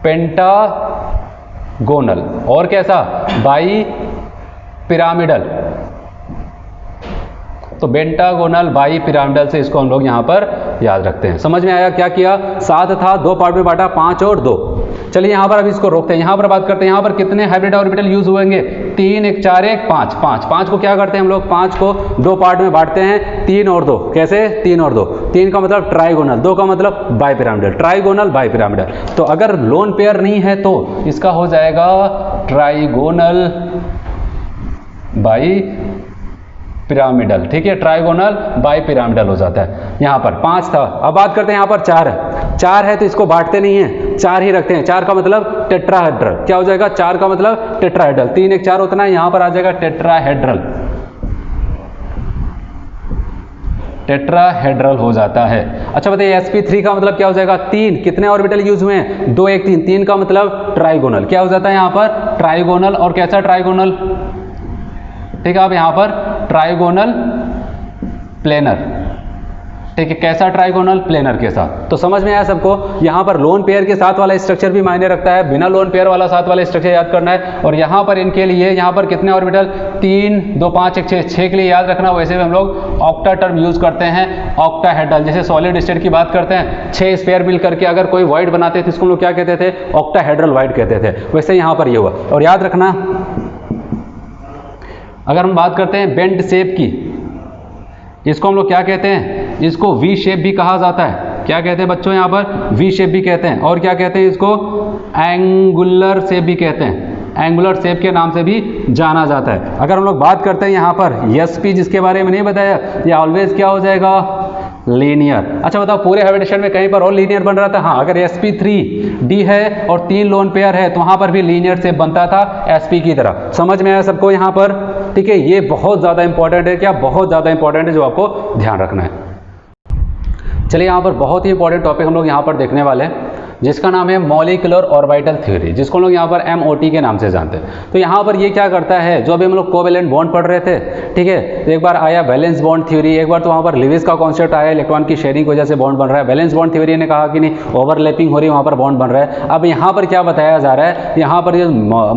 पेंटागोनल। और कैसा? Bi pyramidal. तो पेंटागोनल बाई पिरामिडल से इसको हम लोग यहाँ पर याद रखते हैं। समझ में आया क्या किया? 7 था, 2 पार्ट में बांटा, 5 और 2। चलिए यहाँ पर अभी इसको रोकते हैं, यहाँ पर बात करते हैं यहाँ पर कितने हाइब्रिड ऑर्बिटल यूज हुएंगे, 3 1 4 1 5 5 5 को क्या करते हैं हम लोग, 5 को 2 पार्ट में बांटते हैं, 3 और 2, कैसे 3 और 2, 3 का मतलब ट्राइगोनल, 2 का मतलब बाइपिरामिडल, ट्राइगोनल बाइपिरामिडल। तो अगर लोन पेयर नहीं है तो इसका हो जाएगा ट्राइगोनल बाई पिरामिडल, ठीक है, ट्राइगोनल बाई पिरामिडल हो जाता है। यहाँ पर 5 था, अब बात करते हैं यहाँ पर 4 है, 4 है तो इसको बांटते नहीं है, 4 ही रखते हैं, 4 का मतलब टेट्राहेड्रल, क्या हो जाएगा, 4 का मतलब टेट्राहेड्रल, 3 1 4 उतना है, यहाँ पर आ जाएगा टेट्राहेड्रल, टेट्राहेड्रल हो जाता है। अच्छा बताइए sp3 का मतलब क्या हो जाएगा, 3, कितने ऑर्बिटल यूज हुए हैं, 2 1 3, 3 का मतलब ट्राइगोनल, क्या हो जाता है यहाँ पर ट्राइगोनल, और कैसा ट्राइगोनल, ठीक है, अब यहाँ पर ट्राइगोनल प्लेनर, ठीक है, कैसा ट्राइगोनल प्लेनर के साथ। तो समझ में आया सबको, यहाँ पर लोन पेयर के साथ वाला स्ट्रक्चर भी मायने रखता है, बिना लोन पेयर वाला साथ वाला स्ट्रक्चर याद करना है। और यहाँ पर इनके लिए यहाँ पर कितने ऑर्बिटल, 3 2 5 1 6, 6 के लिए याद रखना। वैसे भी हम लोग ऑक्टा टर्म यूज करते हैं, ऑक्टाहेड्रल, जैसे सॉलिड स्टेट की बात करते हैं, 6 स्पेयर मिल करके अगर कोई वॉइड बनाते थे तो इसको हम लोग क्या कहते थे, ऑक्टाहेड्रल वॉइड कहते थे। वैसे यहाँ पर ये हुआ। और याद रखना, अगर हम बात करते हैं बेंड शेप की, इसको हम लोग क्या कहते हैं, इसको वी शेप भी कहा जाता है। क्या कहते हैं बच्चों, यहाँ पर वी शेप भी कहते हैं, और क्या कहते हैं इसको, एंगुलर शेप भी कहते हैं, एंगुलर शेप के नाम से भी जाना जाता है। अगर हम लोग बात करते हैं यहाँ पर एसपी, जिसके बारे में नहीं बताया, ये ऑलवेज क्या हो जाएगा, लीनियर। अच्छा बताओ, पूरे हैबिटेशन में कहीं पर और लीनियर बन रहा था, हाँ, अगर sp3d है और 3 लोन पेयर है तो वहां पर भी लीनियर शेप बनता था sp की तरह। समझ में आया सबको यहाँ पर, ठीक है, ये बहुत ज़्यादा इंपॉर्टेंट है, क्या बहुत ज़्यादा इंपॉर्टेंट है, जो आपको ध्यान रखना है। चलिए यहाँ पर बहुत ही इंपॉर्टेंट टॉपिक हम लोग यहाँ पर देखने वाले हैं, जिसका नाम है मॉलिक्यूलर ऑर्बिटल थ्योरी, जिसको हम लोग यहाँ पर MOT के नाम से जानते हैं। तो यहाँ पर ये क्या करता है, जो अभी हम लोग कोवेलेंट बॉन्ड पढ़ रहे थे, ठीक है, तो एक बार आया वैलेंस बॉन्ड थ्योरी, एक बार तो वहाँ पर लिविस का कॉन्सेप्ट आया, इलेक्ट्रॉन की शेयरिंग की वजह से बॉन्ड बन रहा है। वैलेंस बॉन्ड थ्योरी ने कहा कि नहीं, ओवरलैपिंग हो रही है, वहाँ पर बॉन्ड बन रहा है। अब यहाँ पर क्या बताया जा रहा है, यहाँ पर ये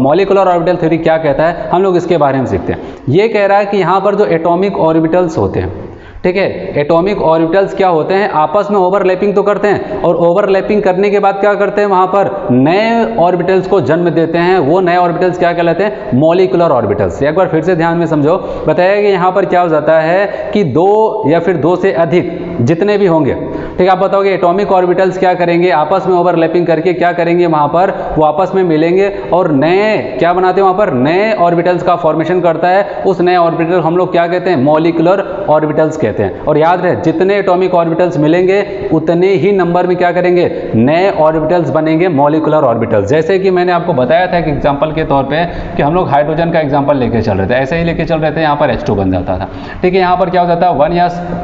मॉलिक्यूलर ऑर्बिटल थ्योरी क्या कहता है, हम लोग इसके बारे में सीखते हैं। ये कह रहा है कि यहाँ पर जो एटॉमिक ऑर्बिटल्स होते हैं, ठीक है, एटॉमिक ऑर्बिटल्स क्या होते हैं, आपस में ओवरलैपिंग तो करते हैं, और ओवरलैपिंग करने के बाद क्या करते हैं, वहां पर नए ऑर्बिटल्स को जन्म देते हैं। वो नए ऑर्बिटल्स क्या कहलाते हैं, मॉलिक्यूलर ऑर्बिटल्स। एक बार फिर से ध्यान में समझो, बताया कि यहाँ पर क्या हो जाता है कि 2 या फिर 2 से अधिक जितने भी होंगे, ठीक है, आप बताओगे एटॉमिक ऑर्बिटल्स क्या करेंगे, आपस में ओवरलैपिंग करके क्या करेंगे, वहां पर वो आपस में मिलेंगे और नए क्या बनाते हैं, वहां पर नए ऑर्बिटल्स का फॉर्मेशन करता है। उस नए ऑर्बिटल हम लोग क्या कहते हैं, मॉलिक्यूलर ऑर्बिटल्स कहते हैं। और याद रहे, जितने एटॉमिक ऑर्बिटल्स मिलेंगे उतने ही नंबर में क्या करेंगे, नए ऑर्बिटल्स बनेंगे, मॉलिक्यूलर ऑर्बिटल्स। जैसे कि मैंने आपको बताया था कि एग्जांपल के तौर पे कि हम लोग हाइड्रोजन का एग्जांपल लेके चल रहे थे, ऐसे ही लेके चल रहे थे, यहाँ पर H2 बन जाता था, ठीक है, यहाँ पर क्या हो जाता है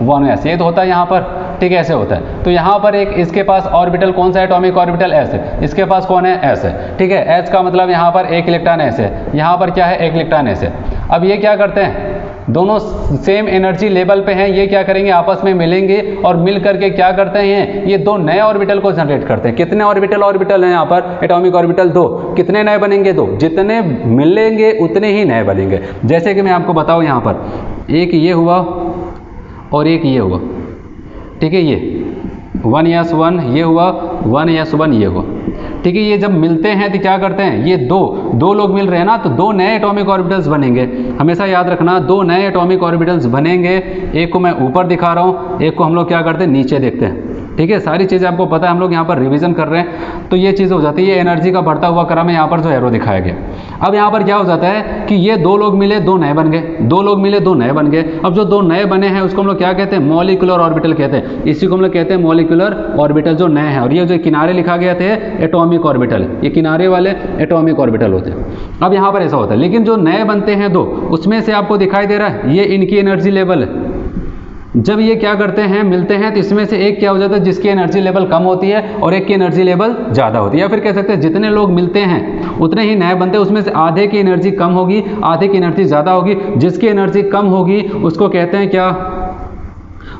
1s, ये तो होता है यहाँ पर, ठीक है, ऐसे होता है। तो यहाँ पर एक इसके पास ऑर्बिटल कौन सा है, एटॉमिक ऑर्बिटल S है, इसके पास कौन है, S है, ठीक है, H का मतलब यहाँ पर 1 इलेक्ट्रॉन S है, यहाँ पर क्या है 1 इलेक्ट्रॉन S है। अब ये क्या करते हैं, दोनों सेम एनर्जी लेवल पे हैं, ये क्या करेंगे, आपस में मिलेंगे और मिल करके क्या करते हैं, ये 2 नए ऑर्बिटल को जनरेट करते हैं। कितने ऑर्बिटल हैं यहाँ पर, एटॉमिक ऑर्बिटल 2, कितने नए बनेंगे, 2, जितने मिलेंगे उतने ही नए बनेंगे। जैसे कि मैं आपको बताऊँ, यहाँ पर एक ये हुआ और एक ये हुआ, ठीक है, ये 1s1 ये हुआ, 1s1 ये हुआ, ठीक है। ये जब मिलते हैं तो क्या करते हैं, ये दो लोग मिल रहे हैं ना, तो 2 नए एटॉमिक ऑर्बिटल्स बनेंगे। हमेशा याद रखना, 2 नए एटॉमिक ऑर्बिटल्स बनेंगे, एक को मैं ऊपर दिखा रहा हूँ, एक को हम लोग क्या करते हैं, नीचे देखते हैं, ठीक है। सारी चीज़ें आपको पता है, हम लोग यहाँ पर रिवीजन कर रहे हैं, तो ये चीज़ हो जाती है। ये एनर्जी का बढ़ता हुआ क्रम है, यहाँ पर जो एरो दिखाया गया। अब यहाँ पर क्या हो जाता है कि ये 2 लोग मिले, 2 नए बन गए, 2 लोग मिले, 2 नए बन गए। अब जो 2 नए बने हैं उसको हम लोग क्या कहते हैं, मॉलिक्यूलर ऑर्बिटल कहते हैं। इसी को हम लोग कहते हैं मॉलिक्यूलर ऑर्बिटल, जो नए हैं। और ये जो किनारे लिखा गया थे एटॉमिक ऑर्बिटल, ये किनारे वाले एटॉमिक ऑर्बिटल होते हैं। अब यहाँ पर ऐसा होता है, लेकिन जो नए बनते हैं 2, उसमें से आपको दिखाई दे रहा है ये इनकी एनर्जी लेवल है। जब ये क्या करते हैं, मिलते हैं, तो इसमें से एक क्या हो जाता है, जिसकी एनर्जी लेवल कम होती है और एक की एनर्जी लेवल ज़्यादा होती है। या फिर कह सकते हैं जितने लोग मिलते हैं उतने ही नए बनते हैं, उसमें से आधे की एनर्जी कम होगी, आधे की एनर्जी ज़्यादा होगी। जिसकी एनर्जी कम होगी उसको कहते हैं क्या,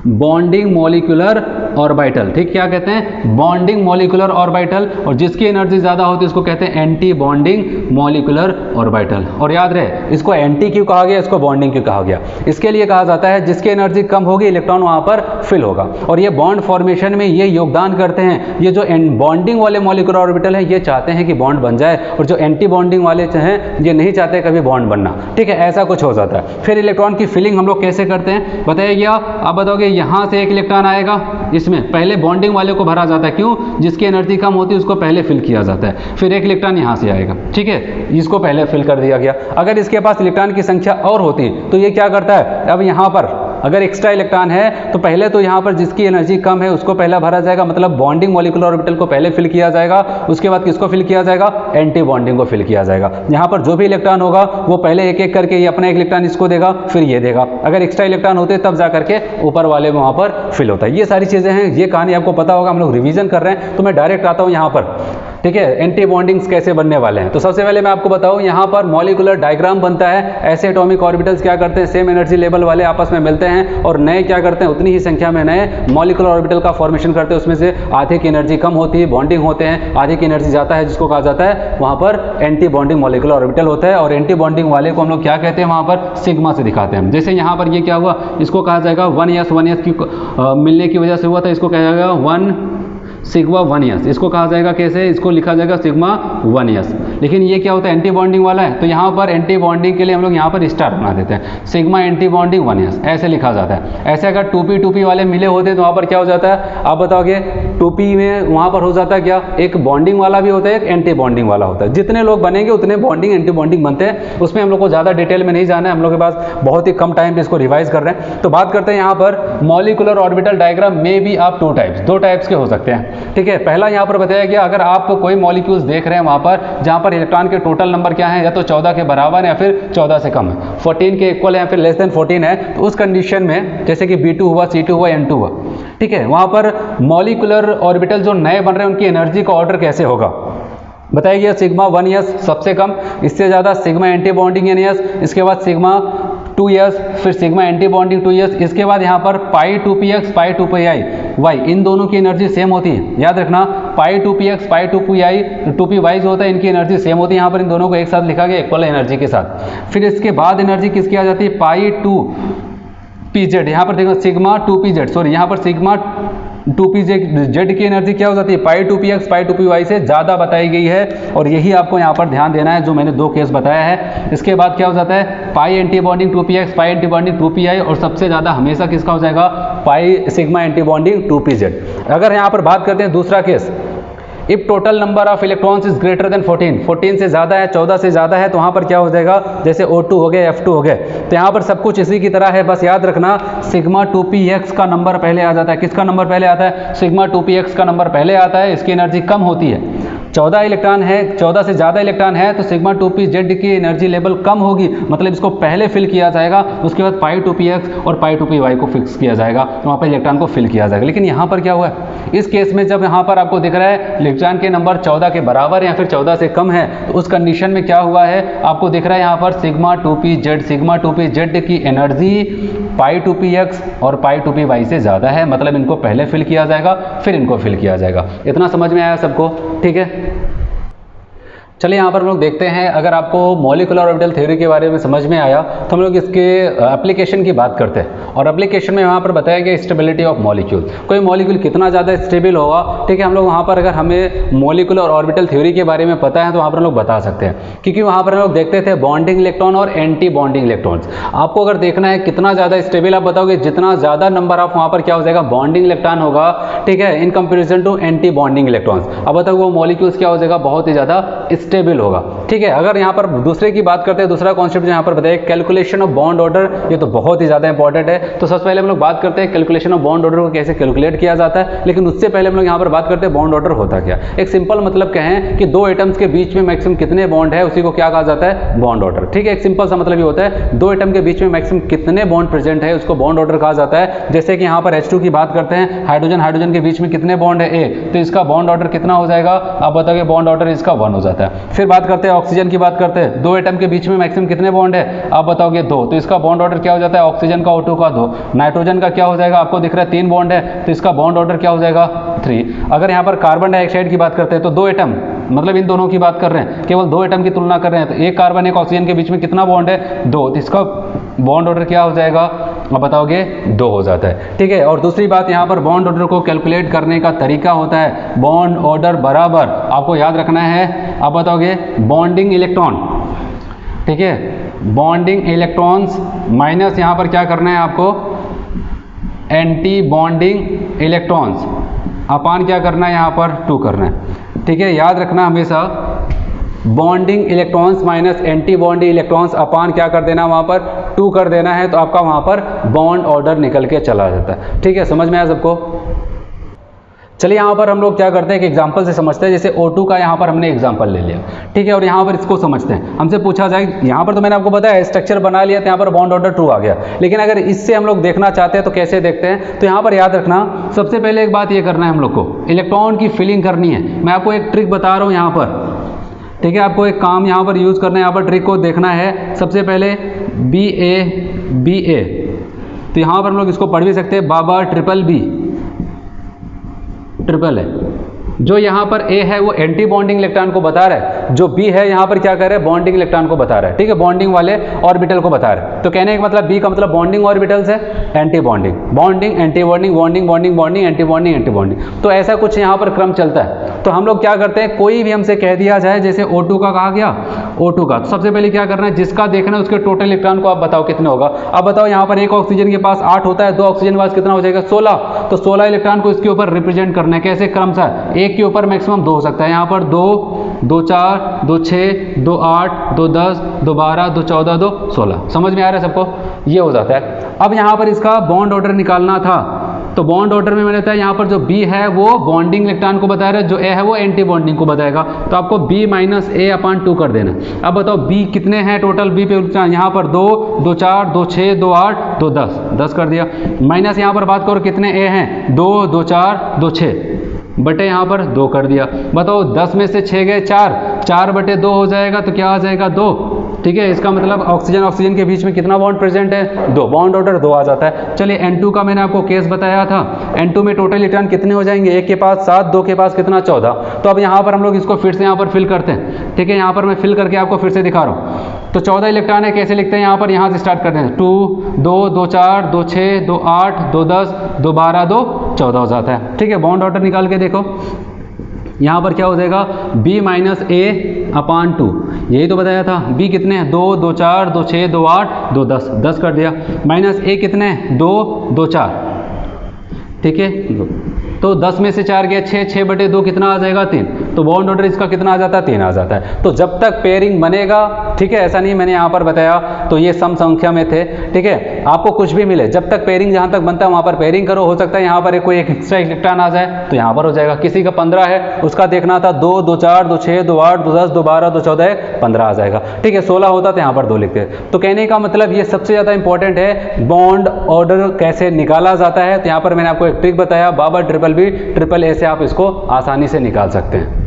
बॉन्डिंग मॉलिक्यूलर ऑर्बिटल, ठीक, क्या कहते हैं, बॉन्डिंग मॉलिक्यूलर ऑर्बिटल, और जिसकी एनर्जी ज़्यादा होती है उसको कहते हैं एंटी बॉन्डिंग मॉलिक्यूलर ऑर्बिटल। और याद रहे इसको एंटी क्यों कहा गया, इसको बॉन्डिंग क्यों कहा गया, इसके लिए कहा जाता है जिसकी एनर्जी कम होगी इलेक्ट्रॉन वहाँ पर फिल होगा, और ये बॉन्ड फॉर्मेशन में ये योगदान करते हैं। ये जो बॉन्डिंग वाले मॉलिक्यूलर ऑर्बिटल है ये चाहते हैं कि बॉन्ड बन जाए, और जो एंटी बॉन्डिंग वाले हैं ये नहीं चाहते कभी बॉन्ड बनना, ठीक है, ऐसा कुछ हो जाता है। फिर इलेक्ट्रॉन की फिलिंग हम लोग कैसे करते हैं बताइए क्या, आप बताओगे यहाँ से एक इलेक्ट्रॉन आएगा, इसमें पहले बॉन्डिंग वाले को भरा जाता है, क्यों, जिसकी एनर्जी कम होती है उसको पहले फिल किया जाता है, फिर एक इलेक्ट्रॉन यहाँ से आएगा, ठीक है, इसको पहले फिल कर दिया गया। अगर इसके पास इलेक्ट्रॉन की संख्या और होती तो ये क्या करता है, अब यहाँ पर अगर एक्स्ट्रा इलेक्ट्रॉन है तो पहले तो यहाँ पर जिसकी एनर्जी कम है उसको पहला भरा जाएगा, मतलब बॉन्डिंग मॉलिक्यूलर ऑर्बिटल को पहले फिल किया जाएगा, उसके बाद किसको फिल किया जाएगा, एंटी बॉन्डिंग को फिल किया जाएगा। यहाँ पर जो भी इलेक्ट्रॉन होगा वो पहले एक एक करके ये अपना एक इलेक्ट्रॉन इसको देगा, फिर ये देगा, अगर एक्स्ट्रा इलेक्ट्रॉन होते तब जा करके ऊपर वाले में वहाँ पर फिल होता है। ये सारी चीज़ें हैं, ये कहानी आपको पता होगा, हम लोग रिवीजन कर रहे हैं, तो मैं डायरेक्ट आता हूँ यहाँ पर, ठीक है, एंटी बॉन्डिंग्स कैसे बनने वाले हैं। तो सबसे पहले मैं आपको बताऊं यहाँ पर मॉलिक्यूलर डायग्राम बनता है, ऐसे एटॉमिक ऑर्बिटल्स क्या करते हैं, सेम एनर्जी लेवल वाले आपस में मिलते हैं और नए क्या करते हैं, उतनी ही संख्या में नए मॉलिक्यूलर ऑर्बिटल का फॉर्मेशन करते हैं, उसमें से आधे की एनर्जी कम होती है, बॉन्डिंग होते हैं, आधे की एनर्जी जाता है, जिसको कहा जाता है वहाँ पर एंटी बॉन्डिंग मॉलिक्यूलर ऑर्बिटल होता है। और एंटी बॉन्डिंग वाले को हम लोग क्या कहते हैं, वहाँ पर सिग्मा से दिखाते हैं। जैसे यहाँ पर ये क्या हुआ, इसको कहा जाएगा 1s की मिलने की वजह से हुआ था, इसको कहा जाएगा 1 सिग्मा 1s, इसको कहा जाएगा कैसे, इसको लिखा जाएगा सिग्मा 1s। लेकिन ये क्या होता है, एंटी बॉन्डिंग वाला है, तो यहाँ पर एंटी बॉन्डिंग के लिए हम लोग यहाँ पर स्टार बना देते हैं, सिग्मा एंटी बॉन्डिंग 1s ऐसे लिखा जाता है। ऐसे अगर 2p वाले मिले होते तो वहाँ पर क्या हो जाता है, आप बताओगे 2p में वहाँ पर हो जाता है क्या, एक बॉन्डिंग वाला भी होता है, एक एंटी बॉन्डिंग वाला होता है। जितने लोग बनेंगे उतने बॉन्डिंग एंटी बॉन्डिंग बनते हैं, उसमें हम लोग को ज़्यादा डिटेल में नहीं जाना है, हम लोग के पास बहुत ही कम टाइम पे इसको रिवाइज कर रहे हैं। तो बात करते हैं यहाँ पर मॉलिक्यूलर ऑर्बिटल डायग्राम में भी आप दो टाइप्स के हो सकते हैं, ठीक है। पहला यहाँ पर बताया गया, अगर आप कोई मॉलिक्यूल्स देख रहे हैं वहाँ पर जहाँ पर इलेक्ट्रॉन के टोटल नंबर क्या है, या तो 14 के बराबर है या फिर 14 से कम है, 14 के इक्वल है या फिर लेस देन 14 है, तो उस कंडीशन में जैसे कि B2 हुआ, C2 हुआ, N2 हुआ, ठीक है, वहाँ पर मॉलिक्यूलर ऑर्बिटल जो नए बन रहे हैं उनकी एनर्जी का ऑर्डर कैसे होगा बताइए, सिग्मा 1s सबसे कम, इससे ज़्यादा सिग्मा एंटी बॉन्डिंग NS, इसके बाद सिग्मा 2s, फिर सिग्मा एंटी बॉन्डिंग 2s, इसके बाद यहाँ पर पाई 2px पाई 2pi y, इन दोनों की एनर्जी सेम होती है, याद रखना, पाई 2px पाई 2py जो होता है इनकी एनर्जी सेम होती है, यहाँ पर इन दोनों को एक साथ लिखा गया इक्वल एनर्जी के साथ। फिर इसके बाद एनर्जी किसकी आ जाती है, पाई 2pz, यहाँ पर देखो सिग्मा 2pz, सॉरी यहाँ पर सिग्मा 2pz की एनर्जी क्या हो जाती है, पाई 2px पाई 2py से ज़्यादा बताई गई है, और यही आपको यहाँ पर ध्यान देना है जो मैंने दो केस बताया है। इसके बाद क्या हो जाता है, पाई एंटी बॉन्डिंग 2px पाई एंटी बॉन्डिंग 2pi, और सबसे ज़्यादा हमेशा किसका हो जाएगा, pi sigma anti bonding 2pz। अगर यहाँ पर बात करते हैं दूसरा case, if total number of electrons is greater than 14 से ज़्यादा है, 14 से ज़्यादा है, तो वहाँ पर क्या हो जाएगा, जैसे O2 हो गए, F2 हो गए, तो यहाँ पर सब कुछ इसी की तरह है, बस याद रखना सिग्मा 2px का नंबर पहले आ जाता है। किसका नंबर पहले आता है, सिग्मा 2px का नंबर पहले आता है, इसकी एनर्जी कम होती है, 14 इलेक्ट्रॉन है, 14 से ज़्यादा इलेक्ट्रॉन है तो सिग्मा 2pz की एनर्जी लेवल कम होगी, मतलब इसको पहले फिल किया जाएगा, उसके बाद पाई 2px और पाई 2py को फिक्स किया जाएगा, तो वहाँ पर इलेक्ट्रॉन को फिल किया जाएगा। लेकिन यहाँ पर क्या हुआ है, इस केस में जब यहाँ पर आपको दिख रहा है इलेक्ट्रॉन के नंबर 14 के बराबर या फिर 14 से कम है, तो उस कंडीशन में क्या हुआ है, आपको दिख रहा है यहाँ पर सिग्मा 2pz की एनर्जी पाई 2px और पाई 2py से ज़्यादा है, मतलब इनको पहले फिल किया जाएगा फिर इनको फिल किया जाएगा। इतना समझ में आया सबको, ठीक है। चलिए यहाँ पर हम लोग देखते हैं, अगर आपको मॉलिक्यूलर ऑर्बिटल थ्योरी के बारे में समझ में आया तो हम लोग इसके एप्लीकेशन की बात करते हैं। और एप्लीकेशन में वहाँ पर बताया गया स्टेबिलिटी ऑफ मॉलिक्यूल, कोई मॉलिक्यूल कितना ज़्यादा स्टेबल होगा, ठीक है। हम लोग वहाँ पर अगर हमें मॉलिक्यूलर ऑर्बिटल थ्योरी के बारे में पता है तो वहाँ पर हम लोग बता सकते हैं, क्योंकि वहाँ पर हम लोग देखते थे बॉन्डिंग इलेक्ट्रॉन और एंटी बॉन्डिंग इलेक्ट्रॉन्स। आपको अगर देखना है कितना ज़्यादा स्टेबल, आप बताओगे जितना ज़्यादा नंबर ऑफ वहाँ पर क्या हो जाएगा, बॉन्डिंग इलेक्ट्रॉन होगा, ठीक है, in comparison to anti bonding electrons. अब बताओ वो मॉलिक्यूल्स क्या हो जाएगा, बहुत ही ज़्यादा स्टेबल होगा, ठीक है। अगर यहाँ पर दूसरे की बात करते हैं, दूसरा कॉन्सेप्ट यहाँ पर बताइए कैलकुलेशन ऑफ बॉन्ड ऑर्डर, ये तो बहुत ही ज़्यादा इंपॉर्टेंट है। तो सबसे पहले हम लोग बात करते हैं कैलकुलेशन ऑफ बॉन्ड ऑर्डर को कैसे कैलकुलेट किया जाता है, लेकिन उससे पहले हम लोग यहाँ पर बात करते हैं बॉन्ड ऑर्डर होता क्या। एक सिंपल मतलब कहें कि दो एटम्स के बीच में मैक्सिमम कितने बॉन्ड है, उसी को क्या कहा जाता है, बॉन्ड ऑर्डर, ठीक है। एक सिंपल सा मतलब ये होता है दो एटम के बीच में मैक्सिमम कितने बॉन्ड प्रेजेंट है, उसको बॉन्ड ऑर्डर कहा जाता है। जैसे कि यहाँ पर H2 की बात करते हैं, हाइड्रोजन हाइड्रोजन के बीच में कितने बॉन्ड है, A, तो इसका बॉन्ड ऑर्डर कितना हो जाएगा, आप बताओगे बॉन्ड ऑर्डर इसका 1 हो जाता है। फिर बात करते हैं ऑक्सीजन की बात करते हैं, 2 एटम के बीच में मैक्सिमम कितने बॉन्ड है, आप बताओगे 2, तो इसका बॉन्ड ऑर्डर क्या हो जाता है, ऑक्सीजन का O2 का 2, नाइट्रोजन का क्या हो जाएगा, आपको दिख रहा है 3 बॉन्ड है, तो इसका बॉन्ड ऑर्डर क्या हो जाएगा 3। अगर यहाँ पर कार्बन डाइऑक्साइड की बात करते हैं तो 2 एटम, मतलब इन दोनों की बात कर रहे हैं, केवल 2 एटम की तुलना कर रहे हैं, तो एक कार्बन एक ऑक्सीजन के बीच में कितना बॉन्ड है, 2, तो इसका बॉन्ड ऑर्डर क्या हो जाएगा, आप बताओगे 2 हो जाता है। ठीक है, और दूसरी बात यहाँ पर बॉन्ड ऑर्डर को कैलकुलेट करने का तरीका होता है बॉन्ड ऑर्डर बराबर, आपको याद रखना है, आप बताओगे बॉन्डिंग इलेक्ट्रॉन। ठीक है, बॉन्डिंग इलेक्ट्रॉन्स माइनस यहाँ पर क्या करना है आपको, एंटी बॉन्डिंग इलेक्ट्रॉन्स, अपान क्या करना है यहाँ पर 2 करना है। ठीक है, याद रखना हमेशा bonding electrons minus anti bonding electrons अपान क्या कर देना वहाँ पर 2 कर देना है, तो आपका वहाँ पर बॉन्ड ऑर्डर निकल के चला जाता है। ठीक है, समझ में आया सबको। चलिए यहाँ पर हम लोग क्या करते हैं कि एग्जाम्पल से समझते हैं, जैसे O2 का यहाँ पर हमने एग्जाम्पल ले लिया। ठीक है, और यहाँ पर इसको समझते हैं, हमसे पूछा जाए, यहाँ पर तो मैंने आपको बताया स्ट्रक्चर बना लिया, तो यहाँ पर बॉन्ड ऑर्डर 2 आ गया, लेकिन अगर इससे हम लोग देखना चाहते हैं तो कैसे देखते हैं, तो यहाँ पर याद रखना सबसे पहले एक बात ये करना है हम लोग को, इलेक्ट्रॉन की फिलिंग करनी है। मैं आपको एक ट्रिक बता रहा हूँ यहाँ पर, ठीक है, आपको एक काम यहाँ पर यूज़ करना है, यहाँ पर ट्रिक को देखना है। सबसे पहले BA, तो यहाँ पर हम लोग इसको पढ़ भी सकते हैं, बाबा ट्रिपल B ट्रिपल है। जो यहाँ पर A है वो एंटी बॉन्डिंग इलेक्ट्रॉन को बता रहा है, जो B है यहाँ पर क्या कर रहा है, बॉन्डिंग इलेक्ट्रॉन को बता रहा है। ठीक है, बॉन्डिंग वाले ऑर्बिटल को बता रहा है, तो कहने का मतलब B का मतलब बॉन्डिंग ऑर्बिटल्स है, anti bonding, bonding anti bonding, bonding bonding bonding, anti bonding anti bonding, तो ऐसा कुछ यहाँ पर क्रम चलता है। तो हम लोग क्या करते हैं, कोई भी हमसे कह दिया जाए, जैसे O2 का कहा गया, O2 का, तो सबसे पहले क्या करना है, जिसका देखना है उसके टोटल इलेक्ट्रॉन को आप बताओ कितने होगा। अब बताओ यहाँ पर एक ऑक्सीजन के पास 8 होता है, 2 ऑक्सीजन के पास कितना हो जाएगा 16, तो 16 इलेक्ट्रॉन को इसके ऊपर रिप्रेजेंट करना है, कैसे क्रमशः, एक के ऊपर मैक्सिमम 2 हो सकता है, यहाँ पर 2, 2 4, 2 6, 2 8, 2 10, 2 12, 2 14, 2 16, समझ में आ रहा है सबको, ये हो जाता है। अब यहाँ पर इसका बॉन्ड ऑर्डर निकालना था, तो बॉन्ड ऑर्डर में मैंने बताया यहाँ पर जो B है वो बॉन्डिंग इलेक्ट्रॉन को बता रहा है, जो A है वो एंटी बॉन्डिंग को बताएगा, तो आपको B माइनस A/2 कर देना। अब बताओ B कितने हैं टोटल, B पे यहाँ पर 2, 2 4, 2 6, 2 8, 2 10, 10 कर दिया, माइनस यहाँ पर बात करो कितने A हैं, 2, 2 4, 2 6 बटे यहाँ पर 2 कर दिया। बताओ 10 में से 6 गए 4, 4 बटे 2 हो जाएगा, तो क्या आ जाएगा 2। ठीक है, इसका मतलब ऑक्सीजन ऑक्सीजन के बीच में कितना बॉन्ड प्रेजेंट है, 2, बॉन्ड ऑर्डर 2 आ जाता है। चलिए N2 का मैंने आपको केस बताया था, N2 में टोटल इलेक्ट्रॉन कितने हो जाएंगे, एक के पास 7, 2 के पास कितना 14, तो अब यहाँ पर हम लोग इसको फिर से यहाँ पर फिल करते हैं। ठीक है, यहाँ पर मैं फिल करके आपको फिर से दिखा रहा हूँ, तो 14 इलेक्ट्रॉन है, कैसे लिखते हैं, यहाँ से स्टार्ट करते हैं, 2, 2, 2 4, 2 6, 2 8, 2 10, 2 12, 2 14 हो जाता है। ठीक है, बॉन्ड ऑर्डर निकाल के देखो, यहाँ पर क्या हो जाएगा, B माइनस A/2, यही तो बताया था। B कितने हैं, 2, 2 4, 2 6, 2 8, 2 10, 10 कर दिया, माइनस A कितने हैं, 2, 2 4, ठीक है, तो 10 में से 4 गया 6, 6 बटे 2 कितना आ जाएगा 3, तो बॉन्ड ऑर्डर इसका कितना आ जाता है 3 आ जाता है। तो जब तक पेयरिंग बनेगा, ठीक है, ऐसा नहीं मैंने यहाँ पर बताया, तो ये सम संख्या में थे। ठीक है, आपको कुछ भी मिले, जब तक पेयरिंग जहाँ तक बनता है वहाँ पर पेयरिंग करो। हो सकता है यहाँ पर कोई एक एक्स्ट्रा इलेक्ट्रॉन आ जाए तो यहाँ पर हो जाएगा, किसी का 15 है उसका देखना था, 2, 2 4, 2 6, 2 8, 2 10, 2 12, 2 14, 15 आ जाएगा। ठीक है, 16 होता तो यहाँ पर 2 लिखते। तो कहने का मतलब ये सबसे ज़्यादा इंपॉर्टेंट है, बॉन्ड ऑर्डर कैसे निकाला जाता है। तो यहाँ पर मैंने आपको एक ट्रिक बताया, बाबा ट्रिपल B ट्रिपल A से आप इसको आसानी से निकाल सकते हैं।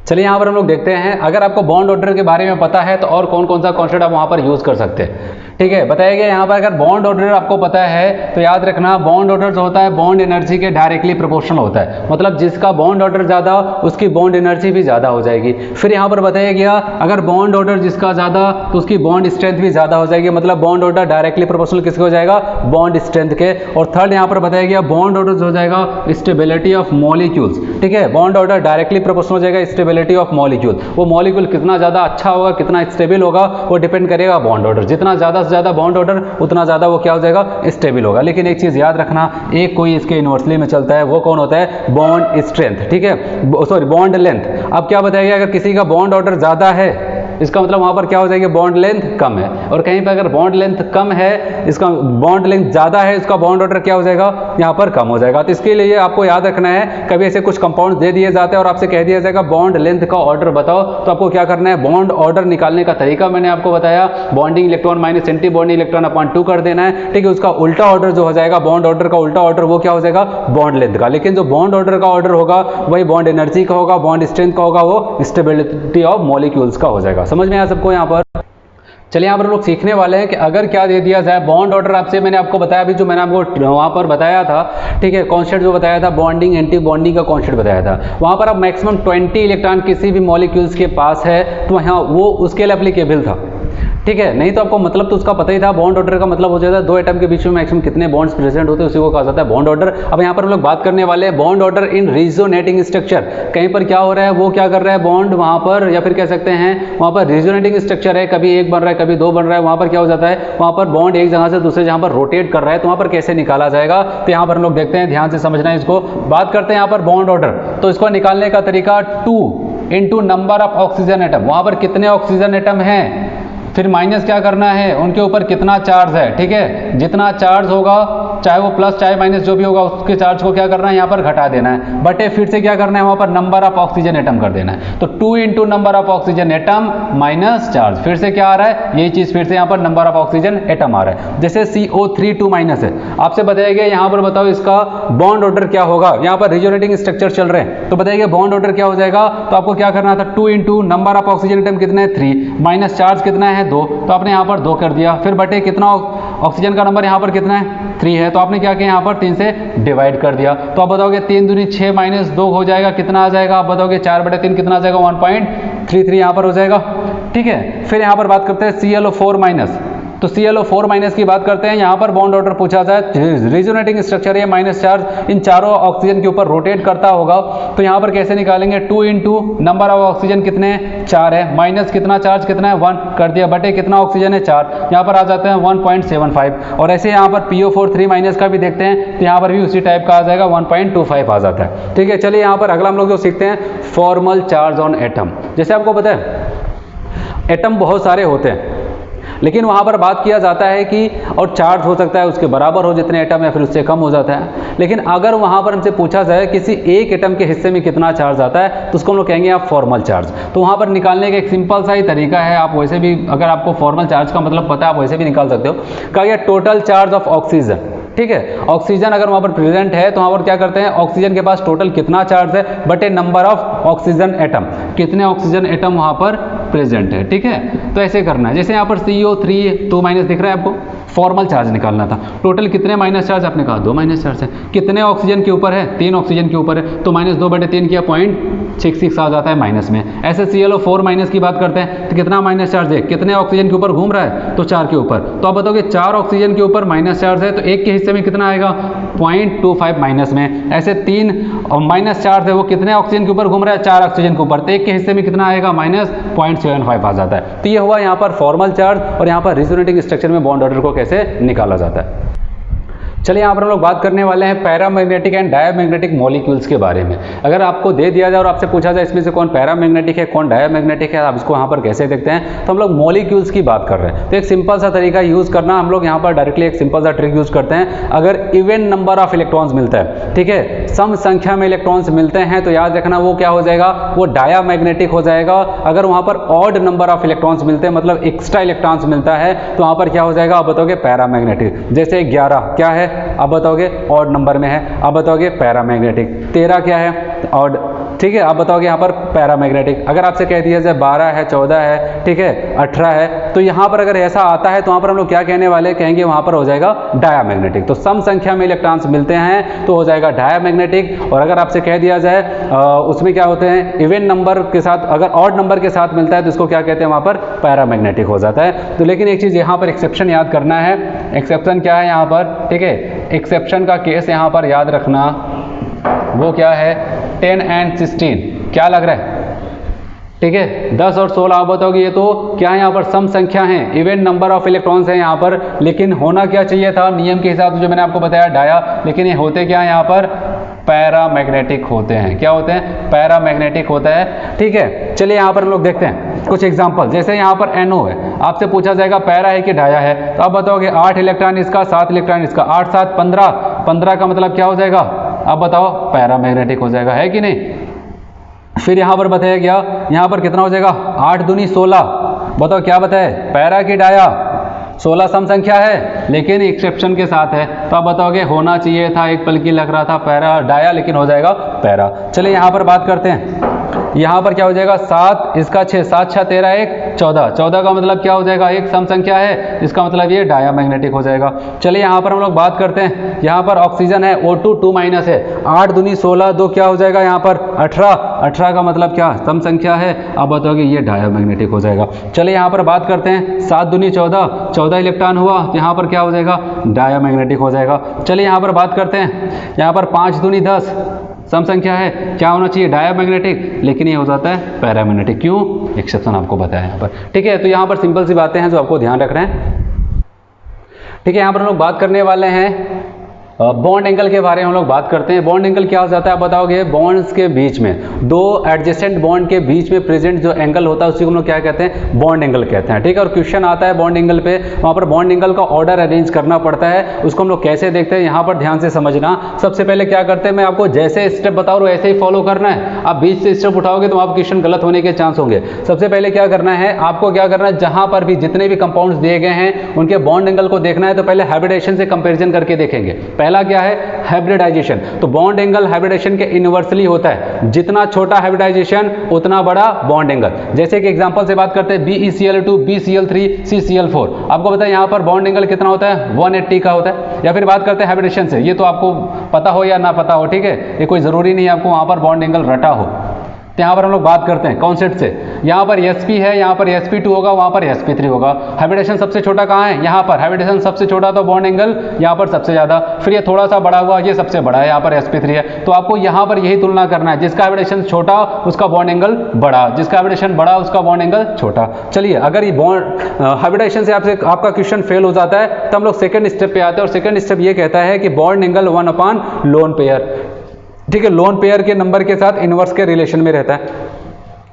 चलिए यहाँ पर हम लोग देखते हैं, अगर आपको बॉन्ड ऑर्डर के बारे में पता है तो और कौन कौन सा कॉन्सेप्ट आप वहाँ पर यूज़ कर सकते हैं। ठीक है, बताया गया यहाँ पर अगर बॉन्ड ऑर्डर आपको पता है तो याद रखना, बॉन्ड ऑर्डर जो होता है बॉन्ड एनर्जी के डायरेक्टली प्रोपोर्शनल होता है, मतलब जिसका बॉन्ड ऑर्डर ज़्यादा उसकी बॉन्ड एनर्जी भी ज़्यादा हो जाएगी। फिर यहाँ पर बताया गया अगर बॉन्ड ऑर्डर जिसका ज़्यादा तो उसकी बॉन्ड स्ट्रेंथ भी ज़्यादा हो जाएगी, मतलब बॉन्ड ऑर्डर डायरेक्टली प्रोपोर्शनल किसके हो जाएगा, बॉन्ड स्ट्रेंथ के। और थर्ड यहाँ पर बताया गया बॉन्ड ऑर्डर जो हो जाएगा स्टेबिलिटी ऑफ मॉलिक्यूल्स। ठीक है, बॉन्ड ऑर्डर डायरेक्टली प्रोपोर्शनल हो जाएगा स्टेबिलिटी ऑफ मॉलिक्यूल, वो मॉलिक्यूल कितना ज़्यादा अच्छा होगा, कितना स्टेबल होगा, वो डिपेंड करेगा बॉन्ड ऑर्डर। जितना ज़्यादा से ज़्यादा बॉन्ड ऑर्डर उतना ज़्यादा वो क्या हो जाएगा, स्टेबल होगा। लेकिन एक चीज़ याद रखना, एक कोई इसके इन्वर्सली में चलता है, वो कौन होता है, बॉन्ड स्ट्रेंथ। ठीक है, सॉरी बॉन्ड लेंथ। अब क्या बताया गया, अगर किसी का बॉन्ड ऑर्डर ज़्यादा है इसका मतलब वहाँ पर क्या हो जाएगी, बॉन्ड लेंथ कम है। और कहीं पर अगर बॉन्ड लेंथ कम है, इसका बॉन्ड लेंथ ज़्यादा है, इसका बॉन्ड ऑर्डर क्या हो जाएगा, यहाँ पर कम हो जाएगा। तो इसके लिए आपको याद रखना है, कभी ऐसे कुछ कंपाउंड दे दिए जाते हैं और आपसे कह दिया जाएगा बॉन्ड लेंथ का ऑर्डर बताओ, तो आपको क्या करना है, बॉन्ड ऑर्डर निकालने का तरीका मैंने आपको बताया, bonding electron minus anti bonding electron upon 2 कर देना है, ठीक है। उसका उल्टा ऑर्डर जो हो जाएगा, बॉन्ड ऑर्डर का उल्टा ऑर्डर, वो क्या हो जाएगा, बॉन्ड लेंथ का। लेकिन जो बॉन्ड ऑर्डर का ऑर्डर होगा वही बॉन्ड एनर्जी का होगा, बॉन्ड स्ट्रेंथ का होगा, वो स्टेबिलिटी ऑफ मॉलिक्यूल्स का हो जाएगा। समझ में आया सबको यहाँ पर? चलिए यहाँ पर लोग सीखने वाले हैं कि अगर क्या दे दिया जाए, बॉन्ड ऑर्डर आपसे मैंने आपको बताया अभी, जो मैंने आपको वहाँ पर बताया था, ठीक है, कॉन्स्टेंट जो बताया था, बॉन्डिंग एंटी बॉन्डिंग का कॉन्स्टेंट बताया था, वहाँ पर अब मैक्सिमम 20 इलेक्ट्रॉन किसी भी मॉलिक्यूल्स के पास है तो यहाँ वो उसके लिए एप्लीकेबल था, ठीक है। नहीं तो आपको मतलब तो उसका पता ही था, बॉन्ड ऑर्डर का मतलब हो जाता है दो एटम के बीच में मैक्सिमम कितने बॉन्ड्स प्रेजेंट होते हैं, उसी को कहा जाता है बॉन्ड ऑर्डर। अब यहाँ पर हम लोग बात करने वाले हैं bond order in resonating structure. कहीं पर क्या हो रहा है, वो क्या कर रहा है, बॉन्ड वहाँ पर, या फिर कह सकते हैं वहाँ पर रिजोनेटिंग स्ट्रक्चर है, कभी एक बन रहा है कभी दो बन रहा है, वहाँ पर क्या हो जाता है, वहाँ पर बॉन्ड एक जगह से दूसरे जगह पर रोटेट कर रहा है, तो वहाँ पर कैसे निकाला जाएगा, तो यहाँ पर हम लोग देखते हैं, ध्यान से समझना है इसको। बात करते हैं यहाँ पर बॉन्ड ऑर्डर, तो इसको निकालने का तरीका 2 into number of oxygen atom, वहाँ पर कितने ऑक्सीजन एटम हैं, फिर माइनस क्या करना है, उनके ऊपर कितना चार्ज है, ठीक है। जितना चार्ज होगा, चाहे वो प्लस चाहे माइनस जो भी होगा, उसके चार्ज को क्या करना है, यहाँ पर घटा देना है, बटे फिर से क्या करना है, वहाँ पर नंबर ऑफ ऑक्सीजन एटम कर देना है। तो 2 into number of oxygen atom minus charge, फिर से क्या आ रहा है, यही चीज़ फिर से यहाँ पर नंबर ऑफ ऑक्सीजन एटम आ रहा है। जैसे CO3 2 माइनस है, आपसे बताइएगा यहाँ पर बताओ इसका बॉन्ड ऑर्डर क्या होगा, यहाँ पर रिजोनेटिंग स्ट्रक्चर चल रहे हैं, तो बताइए बॉन्ड ऑर्डर क्या हो जाएगा, तो आपको क्या करना था, 2 into number of oxygen atom कितना है 3, माइनस चार्ज कितना है 2, तो आपने यहाँ पर 2 कर दिया, फिर बटे कितना ऑक्सीजन का नंबर यहाँ पर कितना है 3 है, तो आपने क्या किया, यहाँ पर 3 से डिवाइड कर दिया। तो आप बताओगे 3 दूनी 6 माइनस 2 हो जाएगा, कितना आ जाएगा, आप बताओगे 4/3 कितना आ जाएगा, 1.33 यहाँ पर हो जाएगा, ठीक है। फिर यहाँ पर बात करते हैं ClO4 माइनस, तो ClO4 माइनस की बात करते हैं, यहाँ पर बॉन्ड ऑर्डर पूछा जाए, रिजोनेटिंग स्ट्रक्चर है, माइनस चार्ज इन चारों ऑक्सीजन के ऊपर रोटेट करता होगा, तो यहाँ पर कैसे निकालेंगे, 2 इंटू नंबर ऑफ ऑक्सीजन कितने 4 है, माइनस कितना चार्ज कितना है 1 कर दिया, बटे कितना ऑक्सीजन है 4, यहाँ पर आ जाते हैं 1.75। और ऐसे यहाँ पर PO4 3 माइनस का भी देखते हैं, तो यहाँ पर भी उसी टाइप का आ जाएगा 1.25 आ जाता है, ठीक है। चलिए यहाँ पर अगला हम लोग जो सीखते हैं फॉर्मल चार्ज ऑन एटम। जैसे आपको पता है एटम बहुत सारे होते हैं, लेकिन वहाँ पर बात किया जाता है कि और चार्ज हो सकता है उसके बराबर हो जितने एटम या फिर उससे कम हो जाता है, लेकिन अगर वहाँ पर हमसे पूछा जाए किसी एक एटम के हिस्से में कितना चार्ज आता है, तो उसको हम लोग कहेंगे आप फॉर्मल चार्ज। तो वहाँ पर निकालने का एक सिंपल सा ही तरीका है, आप वैसे भी अगर आपको फॉर्मल चार्ज का मतलब पता है आप वैसे भी निकाल सकते हो। कहा गया टोटल चार्ज ऑफ ऑक्सीजन, ठीक है। ऑक्सीजन अगर वहाँ पर प्रेजेंट है तो वहाँ पर क्या करते हैं, ऑक्सीजन के पास टोटल कितना चार्ज है बटे नंबर ऑफ ऑक्सीजन एटम, कितने ऑक्सीजन एटम वहाँ पर प्रेजेंट है, ठीक है। तो ऐसे करना है, जैसे यहाँ पर CO3 2 माइनस दिख रहा है आपको, फॉर्मल चार्ज निकालना था, टोटल कितने माइनस चार्ज, आपने कहा 2 माइनस चार्ज है, कितने ऑक्सीजन के ऊपर है 3 ऑक्सीजन के ऊपर है, तो -2/3 किया 0.66 आ जाता है माइनस में। ऐसे ClO4 माइनस की बात करते हैं तो कितना माइनस चार्ज है, कितने ऑक्सीजन के ऊपर घूम रहा है, तो 4 के ऊपर, तो आप बताओगे 4 ऑक्सीजन के ऊपर माइनस चार्ज है, तो एक के हिस्से में कितना आएगा 0.25 माइनस में। ऐसे 3 माइनस चार्ज है, वो कितने ऑक्सीजन के ऊपर घूम रहा है 4 ऑक्सीजन के ऊपर, तो एक के हिस्से में कितना आएगा -0.75 आ जाता है। तो ये हुआ यहाँ पर फॉर्मल चार्ज, और यहाँ पर रिजोनेटिंग स्ट्रक्चर में बॉन्ड ऑर्डर को कैसे निकाला जाता है। चलिए यहाँ पर हम लोग बात करने वाले हैं पैरामैग्नेटिक एंड डायमैग्नेटिक मॉलिक्यूल्स के बारे में। अगर आपको दे दिया जाए और आपसे पूछा जाए इसमें से कौन पैरामैग्नेटिक है कौन डायमैग्नेटिक है, आप इसको यहाँ पर कैसे देखते हैं, तो हम लोग मॉलिक्यूल्स की बात कर रहे हैं। तो एक सिंपल सा तरीका यूज़ करना, हम लोग यहाँ पर डायरेक्टली एक सिंपल सा ट्रिक यूज़ करते हैं। अगर इवन नंबर ऑफ इलेक्ट्रॉन्स मिलता है, ठीक है, सम संख्या में इलेक्ट्रॉन्स मिलते हैं, तो याद रखना वो क्या हो जाएगा, वो डायमैग्नेटिक हो जाएगा। अगर वहाँ पर ऑड नंबर ऑफ इलेक्ट्रॉन्स मिलते हैं, मतलब एक्स्ट्रा इलेक्ट्रॉन्स मिलता है, तो वहाँ पर क्या हो जाएगा, आप बताओगे पैरामैग्नेटिक। जैसे 11 क्या है, आप बताओगे ऑड नंबर में है, आप बताओगे पैरामैग्नेटिक। 13 क्या है, ऑड, ठीक है, आप बताओगे यहाँ पर पैरामैग्नेटिक। अगर आपसे कह दिया जाए 12 है 14 है, ठीक है, 18 है, तो यहाँ पर अगर ऐसा आता है तो वहाँ पर हम लोग क्या कहने वाले, कहेंगे वहाँ पर हो जाएगा डायमैग्नेटिक। तो सम संख्या में इलेक्ट्रॉन्स मिलते हैं तो हो जाएगा डायमैग्नेटिक। और अगर आपसे कह दिया जाए उसमें क्या होते हैं, इवन नंबर के साथ, अगर ऑड नंबर के साथ मिलता है तो इसको क्या कहते हैं, वहाँ पर पैरामैग्नेटिक हो जाता है। तो लेकिन एक चीज़ यहाँ पर एक्सेप्शन याद करना है, एक्सेप्शन क्या है यहाँ पर, ठीक है, एक्सेप्शन का केस यहाँ पर याद रखना, वो क्या है 10 and 16, क्या लग रहा है, ठीक है, 10 और 16 आप बताओगे, ये तो क्या है यहाँ पर सम संख्या है, इवन नंबर ऑफ इलेक्ट्रॉन्स है यहाँ पर, लेकिन होना क्या चाहिए था नियम के हिसाब से जो मैंने आपको बताया डाया, लेकिन ये होते क्या है यहाँ पर पैरामैग्नेटिक होते हैं। क्या होते हैं, पैरामैग्नेटिक होता है, ठीक है। चलिए यहाँ पर हम लोग देखते हैं कुछ एग्जांपल, जैसे यहाँ पर NO है, आपसे पूछा जाएगा पैरा है कि डाया है, तो आप बताओगे 8 इलेक्ट्रॉन इसका, 7 इलेक्ट्रॉन इसका, 8 7 15, 15 का मतलब क्या हो जाएगा, आप बताओ, पैरामैग्नेटिक हो जाएगा, है कि नहीं। फिर यहाँ पर बताया गया, यहाँ पर कितना हो जाएगा, 8 दूनी 16, बताओ क्या बताए, पैरा की डाया, 16 सम संख्या है लेकिन एक्सेप्शन के साथ है, तो आप बताओगे होना चाहिए था, एक पल की लग रहा था पैरा डाया, लेकिन हो जाएगा पैरा। चलिए यहाँ पर बात करते हैं, यहाँ पर क्या हो जाएगा, 7 इसका 6, 7 6 13 1 14, 14 का मतलब क्या हो जाएगा, एक सम संख्या है, इसका मतलब ये डायामैग्नेटिक हो जाएगा। चलिए यहाँ पर हम लोग बात करते हैं, यहाँ पर ऑक्सीजन है, O2 2 माइनस है, 8 दूनी 16, 2 क्या हो जाएगा, यहाँ पर 18, 18 का मतलब क्या, सम संख्या है, आप बताओगे ये डायामैग्नेटिक हो जाएगा। चलिए यहाँ पर बात करते हैं, 7 दूनी 14, 14 इलेक्ट्रॉन हुआ, तो यहाँ पर क्या हो जाएगा, डायामैग्नेटिक हो जाएगा। चलिए यहाँ पर बात करते हैं, यहाँ पर 5 दूनी 10 सम संख्या है, क्या होना चाहिए, डायामैग्नेटिक, लेकिन ये हो जाता है पैरामैग्नेटिक, क्यों, एक्सेप्शन आपको बताया यहाँ पर, ठीक है। तो यहाँ पर सिंपल सी बातें हैं जो आपको ध्यान रखना है, ठीक है। यहाँ पर हम लोग बात करने वाले हैं बॉन्ड एंगल के बारे में, हम लोग बात करते हैं। बॉन्ड एंगल क्या हो जाता है, आप बताओगे, बॉन्ड्स के बीच में, दो एडजेसेंट बॉन्ड के बीच में प्रेजेंट जो एंगल होता है उसी को हम लोग क्या कहते हैं, बॉन्ड एंगल कहते हैं, ठीक है। और क्वेश्चन आता है बॉन्ड एंगल पे, वहाँ पर बॉन्ड एंगल का ऑर्डर अरेंज करना पड़ता है, उसको हम लोग कैसे देखते हैं, यहाँ पर ध्यान से समझना। सबसे पहले क्या करते हैं, मैं आपको जैसे स्टेप बता रहा हूँ ऐसे ही फॉलो करना है, आप बीच से स्टेप उठाओगे तो आप क्वेश्चन गलत होने के चांस होंगे। सबसे पहले क्या करना है, आपको क्या करना है, जहाँ पर भी जितने भी कंपाउंड्स दिए गए हैं उनके बॉन्ड एंगल को देखना है, तो पहले हाइब्रिडेशन से कंपेरिजन करके देखेंगे। पहला क्या है, हाइब्रिडाइजेशन, तो बॉन्ड एंगल हाइब्रिडेशन के इनवर्सली होता है, जितना छोटा हाइब्रिडाइजेशन उतना बड़ा बॉन्ड एंगल। जैसे कि एग्जांपल से बात करते हैं, BeCl2 BCl3 CCl4, आपको पता है यहाँ पर बॉन्ड एंगल कितना होता है, 180 का होता है। या फिर बात करते हैं हाइब्रिडेशन से, ये तो आपको पता हो या ना पता हो, ठीक है, ये कोई जरूरी नहीं है आपको वहां पर बॉन्ड एंगल रटा हो। तो यहाँ पर हम लोग बात करते हैं कॉन्सेप्ट से, यहाँ पर sp है, यहाँ पर sp2 होगा, वहाँ पर sp3 होगा। हाइब्रिडेशन सबसे छोटा कहाँ है, यहाँ पर हाइब्रिडेशन सबसे छोटा, तो बॉन्ड एंगल यहाँ पर सबसे ज़्यादा, फिर ये थोड़ा सा बड़ा हुआ, ये सबसे बड़ा है, यहाँ पर sp3 है। तो आपको यहाँ पर यही तुलना करना है, जिसका हाइब्रिडेशन छोटा उसका बॉन्ड एंगल बड़ा, जिसका हाइब्रिडेशन बड़ा उसका बॉन्ड एंगल छोटा। चलिए, अगर ये बॉन्ड हाइब्रिडेशन से आपका क्वेश्चन फेल हो जाता है तो हम लोग सेकंड स्टेप पे आते हैं, और सेकंड स्टेप ये कहता है कि बॉन्ड एंगल 1/लोन पेयर, ठीक है, लोन पेयर के नंबर के साथ इनवर्स के रिलेशन में रहता है।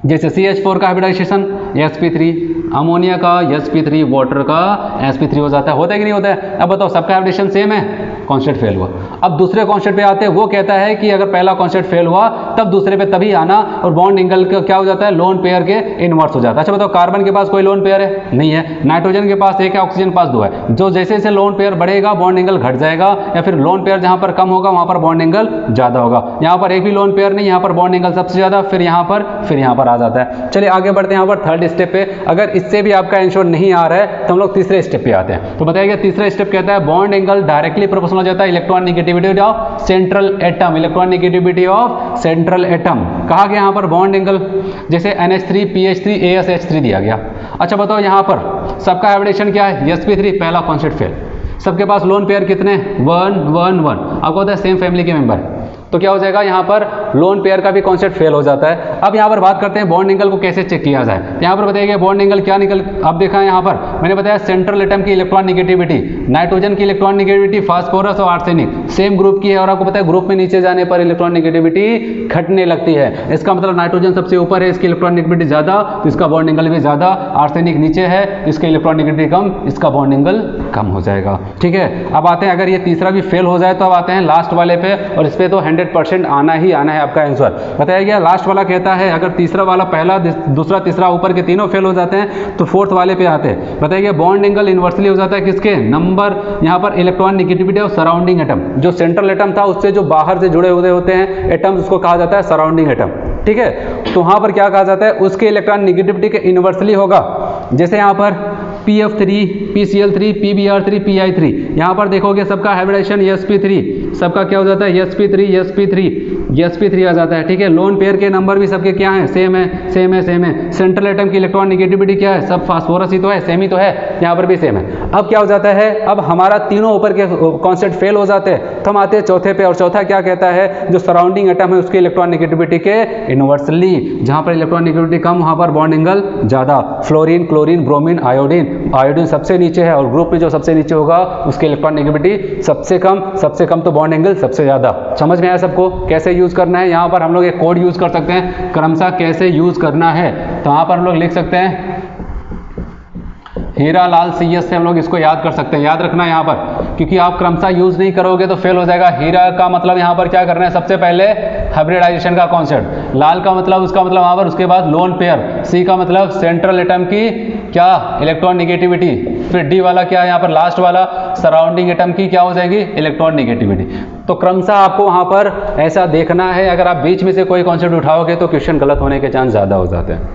जैसे CH4 का हाइब्रिडाइजेशन sp3, अमोनिया का sp3, वाटर का sp3 हो जाता है, होता है कि नहीं होता है। अब बताओ, सबका हाइब्रिडेशन सेम है, कॉन्सेप्ट फेल हुआ। अब दूसरे कॉन्सेप्ट पे आते हैं, वो कहता है कि अगर पहला कॉन्सेप्ट फेल हुआ तब दूसरे पे तभी आना, और बॉन्ड एंगल का क्या हो जाता है, लोन पेयर के इनवर्स हो जाता है। अच्छा बताओ, कार्बन के पास कोई लोन पेयर है, नहीं है, नाइट्रोजन के पास एक है, ऑक्सीजन के पास 2 है। जो जैसे जैसे लोन पेयर बढ़ेगा बॉन्ड एंगल घट जाएगा, या फिर लोन पेयर जहां पर कम होगा वहां पर बॉन्ड एंगल ज्यादा होगा। यहाँ पर एक भी लोन पेयर नहीं, यहाँ पर बॉन्ड एंगल सबसे ज्यादा, फिर यहाँ पर आ जाता है। चलिए आगे बढ़ते हैं, यहाँ पर थर्ड स्टेप पे। अगर इससे भी आपका आंसर नहीं आ रहा है तो हम लोग तीसरे स्टेप पे आते हैं। तो बताइए, तीसरा स्टेप कहता है बॉन्ड एंगल डायरेक्टली प्रोपोर्शनल हो जाता है electron negativity of central atom, electron negativity of central atom. कहा गया यहाँ पर बॉन्ड एंगल, जैसे NH3 PH3 ASH3 दिया गया। अच्छा बताओ, यहाँ पर सबका हाइब्रिडेशन क्या है, sp3, पहला कॉन्सेप्ट फेल। सबके पास लोन पेयर कितने, 1 1 1, आपको पता है सेम फैमिली के मेंबर, तो क्या हो जाएगा, यहाँ पर लोन पेयर का भी कॉन्सेप्ट फेल हो जाता है। अब यहाँ पर बात करते हैं बॉन्ड एंगल को कैसे चेक किया जाए। यहाँ पर बताइए बॉन्ड एंगल क्या निकल, अब देखा है यहाँ पर मैंने बताया सेंट्रल एटम की इलेक्ट्रॉन नेगेटिविटी, नाइट्रोजन की इलेक्ट्रॉन नेगेटिविटी, फास्फोरस और आर्सेनिक सेम ग्रुप की है, और आपको पता है ग्रुप में नीचे जाने पर इलेक्ट्रॉन नेगेटिविटी घटने लगती है। इसका मतलब नाइट्रोजन सबसे ऊपर है, इसकी इलेक्ट्रॉन नेगेटिविटी ज्यादा, तो इसका बॉन्ड एंगल भी ज्यादा। आर्सेनिक नीचे है, इसका इलेक्ट्रॉन नेगेटिविटी कम, इसका बॉन्ड एंगल कम हो जाएगा, ठीक है। अब आते हैं, अगर ये तीसरा भी फेल हो जाए तो अब आते हैं लास्ट वाले पे, और इस पे तो 100% आना ही आना है आपका आंसर। बताया गया लास्ट वाला कहता है, अगर तीसरा वाला पहला दूसरा तीसरा ऊपर के तीनों फेल हो जाते हैं तो फोर्थ वाले पे आते हैं। बताया गया बॉन्ड एंगल इनवर्सली हो जाता है किसके, नंबर, यहाँ पर electron negativity of surrounding atom, जो सेंट्रल एटम था उससे जो बाहर से जुड़े हुए होते हैं एटम, उसको कहा जाता है सराउंडिंग एटम, ठीक है। तो वहां पर क्या कहा जाता है, उसके इलेक्ट्रॉन नेगेटिविटी के इनवर्सली होगा। जैसे यहाँ पर PF3 PCl3 PBr3 Pi3, यहाँ पर देखोगे सबका हाइब्रिडेशन sp3, सबका क्या हो जाता है sp3 आ जाता है, ठीक है। लोन पेयर के नंबर भी सबके क्या हैं, सेम है। सेंट्रल एटम की इलेक्ट्रॉन नेगेटिविटी क्या है, सब फास्फोरस ही तो है, सेम ही तो है, यहाँ पर भी सेम है। अब क्या हो जाता है, अब हमारा तीनों ऊपर के कॉन्सेप्ट फेल हो जाते हैं, तो हम आते हैं चौथे पे, और चौथा क्या कहता है, जो सराउंडिंग एटम है उसकी इलेक्ट्रॉन नेगेटिविटी के इनवर्सली, जहां पर इलेक्ट्रॉन नेगेटिविटी कम वहां पर बॉन्ड एंगल ज्यादा। Fluorine, chlorine, bromine, iodine, iodine सबसे नीचे है और ग्रुप में जो सबसे नीचे होगा उसकी इलेक्ट्रॉन नेगेटिविटी सबसे कम तो बॉन्ड एंगल सबसे ज्यादा। समझ में आया सबको कैसे यूज करना है? यहाँ पर हम लोग एक कोड यूज कर सकते हैं, क्रमशः कैसे यूज करना है, तो यहाँ पर हम लोग लिख सकते हैं हीरा लाल CS से हम लोग इसको याद कर सकते हैं। याद रखना यहाँ पर, क्योंकि आप क्रमशः यूज नहीं करोगे तो फेल हो जाएगा। हीरा का मतलब यहाँ पर क्या करना है, सबसे पहले हाइब्रिडाइजेशन का कॉन्सेप्ट, लाल का मतलब उसका मतलब वहाँ पर, उसके बाद लोन पेयर, C का मतलब सेंट्रल एटम की क्या इलेक्ट्रॉन नेगेटिविटी, फिर D वाला क्या है यहाँ पर लास्ट वाला सराउंडिंग एटम की क्या हो जाएगी इलेक्ट्रॉन नेगेटिविटी। तो क्रमशः आपको वहाँ पर ऐसा देखना है, अगर आप बीच में से कोई कॉन्सेप्ट उठाओगे तो क्वेश्चन गलत होने के चांस ज़्यादा हो जाते हैं।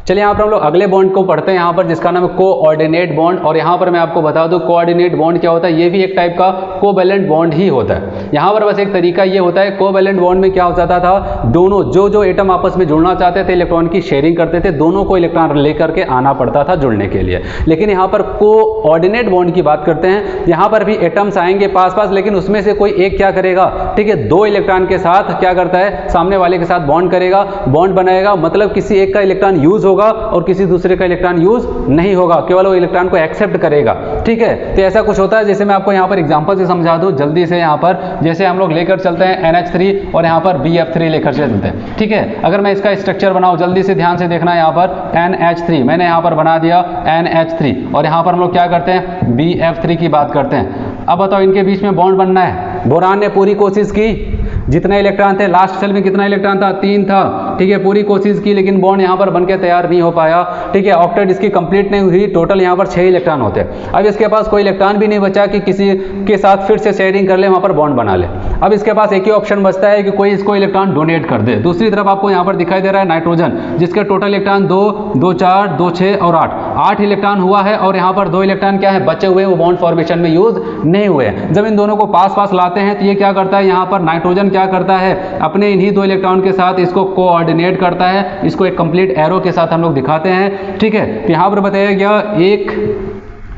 चलिए यहाँ पर हम लोग अगले बॉन्ड को पढ़ते हैं यहाँ पर, जिसका नाम है कोऑर्डिनेट बॉन्ड। और यहाँ पर मैं आपको बता दूं कोऑर्डिनेट बॉन्ड क्या होता है, ये भी एक टाइप का कोवैलेंट बॉन्ड ही होता है। यहाँ पर बस एक तरीका ये होता है, कोवैलेंट बॉन्ड में क्या हो जाता था, दोनों जो एटम आपस में जुड़ना चाहते थे इलेक्ट्रॉन की शेयरिंग करते थे, दोनों को इलेक्ट्रॉन लेकर के आना पड़ता था जुड़ने के लिए। लेकिन यहाँ पर कोऑर्डिनेट बॉन्ड की बात करते हैं, यहाँ पर भी एटम्स आएंगे पास, लेकिन उसमें से कोई एक क्या करेगा, ठीक है, दो इलेक्ट्रॉन के साथ क्या करता है, सामने वाले के साथ बॉन्ड करेगा, बॉन्ड बनाएगा, मतलब किसी एक का इलेक्ट्रॉन यूज होगा और किसी दूसरे का इलेक्ट्रॉन यूज नहीं होगा, केवल वो इलेक्ट्रॉन को एक्सेप्ट करेगा। ठीक है, तो ऐसा कुछ होता है। जैसे मैं आपको यहाँ पर एग्जांपल से समझा दूं जल्दी से, यहाँ पर जैसे हम लोग लेकर चलते हैं NH3 और यहाँ पर BF3 लेकर चलते हैं। ठीक है, अगर मैं इसका स्ट्रक्चर बनाऊं, जल्दी से ध्यान से देखना, यहाँ पर NH3 मैंने यहाँ पर बना दिया NH3, और यहाँ पर हम लोग क्या करते हैं BF3 की बात करते हैं। अब बताओ इनके बीच में बॉन्ड बनना है। बोरान ने पूरी कोशिश की, जितने इलेक्ट्रॉन थे लास्ट सेल में कितना इलेक्ट्रॉन था, 3 था। ठीक है, पूरी कोशिश की लेकिन बॉन्ड यहाँ पर बनके तैयार नहीं हो पाया। ठीक है, ऑक्टेट इसकी कंप्लीट नहीं हुई, टोटल यहाँ पर 6 इलेक्ट्रॉन होते हैं। अब इसके पास कोई इलेक्ट्रॉन भी नहीं बचा कि किसी के साथ फिर से शेयरिंग कर ले, वहाँ पर बॉन्ड बना ले। अब इसके पास एक ही ऑप्शन बचता है कि कोई इसको इलेक्ट्रॉन डोनेट कर दे। दूसरी तरफ आपको यहाँ पर दिखाई दे रहा है नाइट्रोजन, जिसके टोटल इलेक्ट्रॉन 2, 2, 4, 2, 6 और 8 इलेक्ट्रॉन हुआ है, और यहाँ पर 2 इलेक्ट्रॉन क्या है बचे हुए, वो बॉन्ड फॉर्मेशन में यूज नहीं हुए हैं। जब इन दोनों को पास पास लाते हैं तो ये क्या करता है, यहाँ पर नाइट्रोजन क्या करता है, अपने इन्हीं 2 इलेक्ट्रॉन के साथ इसको कोऑर्डिनेट करता है। इसको एक कंप्लीट एरो के साथ हम लोग दिखाते हैं। ठीक है, तो यहाँ पर बताया गया एक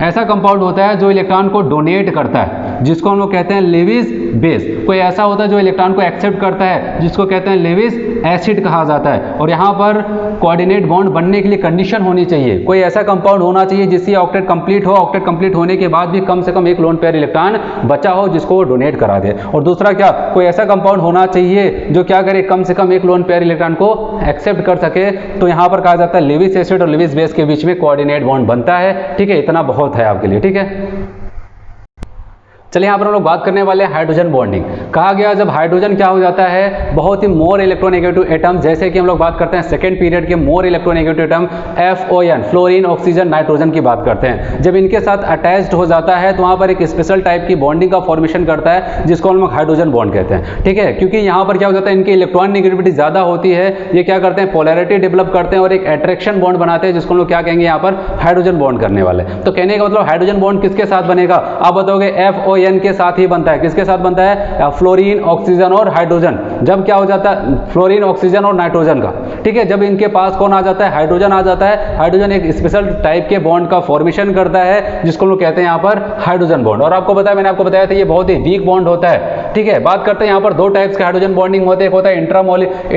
ऐसा कंपाउंड होता है जो इलेक्ट्रॉन को डोनेट करता है, जिसको हम लोग कहते हैं लेविस बेस। कोई ऐसा होता है जो इलेक्ट्रॉन को एक्सेप्ट करता है, जिसको कहते हैं लेविस एसिड कहा जाता है। और यहाँ पर कोऑर्डिनेट बॉन्ड बनने के लिए कंडीशन होनी चाहिए, कोई ऐसा कंपाउंड होना चाहिए जिससे ऑक्टेट कंप्लीट हो, ऑक्टेट कंप्लीट होने के बाद भी कम से कम एक लोन पेयर इलेक्ट्रॉन बचा हो जिसको वो डोनेट करा दे। और दूसरा क्या, कोई ऐसा कंपाउंड होना चाहिए जो क्या करे, कम से कम एक लोन पेयर इलेक्ट्रॉन को एक्सेप्ट कर सके। तो यहाँ पर कहा जाता है लेविस एसिड और लेविस बेस के बीच में कोऑर्डिनेट बॉन्ड बनता है। ठीक है, इतना बहुत है आपके लिए। ठीक है, चलिए यहाँ पर हम लोग बात करने वाले हैं हाइड्रोजन बॉन्डिंग। कहा गया जब हाइड्रोजन क्या हो जाता है, बहुत ही मोर इलेक्ट्रोनेगेटिव एटम, जैसे कि हम लोग बात करते हैं सेकंड पीरियड के more electronegative atom FON, fluorine, oxygen, nitrogen की बात करते हैं। जब इनके साथ अटैच्ड हो जाता है तो वहाँ पर एक स्पेशल टाइप की बॉन्डिंग का फॉर्मेशन करता है, जिसको हम लोग हाइड्रोजन बॉन्ड कहते हैं। ठीक है, क्योंकि यहाँ पर क्या हो जाता है, इनकी इलेक्ट्रॉन नेगेटिविटी ज़्यादा होती है, ये क्या करते हैं पोलैरिटी डेवलप करते हैं और एक अट्रैक्शन बॉन्ड बनाते हैं, जिसको हम लोग क्या कहेंगे यहाँ पर हाइड्रोजन बॉन्ड करने वाले। तो कहने का मतलब हाइड्रोजन बॉन्ड किसके साथ बनेगा, आप बताओगे FON के साथ ही बनता है। किसके साथ बनता है, फ्लोरीन, ऑक्सीजन और हाइड्रोजन। जब क्या हो जाता है, फ्लोरीन, ऑक्सीजन और नाइट्रोजन का। ठीक है, जब इनके पास कौन आ जाता है, हाइड्रोजन आ जाता है। हाइड्रोजन एक स्पेशल टाइप के बॉन्ड का फॉर्मेशन करता है, जिसको लोग कहते हैं यहाँ पर हाइड्रोजन बॉन्ड। और आपको बताया, मैंने आपको बताया था ये बहुत ही वीक बॉन्ड होता है। ठीक है, बात करते हैं यहाँ पर 2 टाइप्स के हाइड्रोजन बॉन्डिंग होते हैं। एक होता है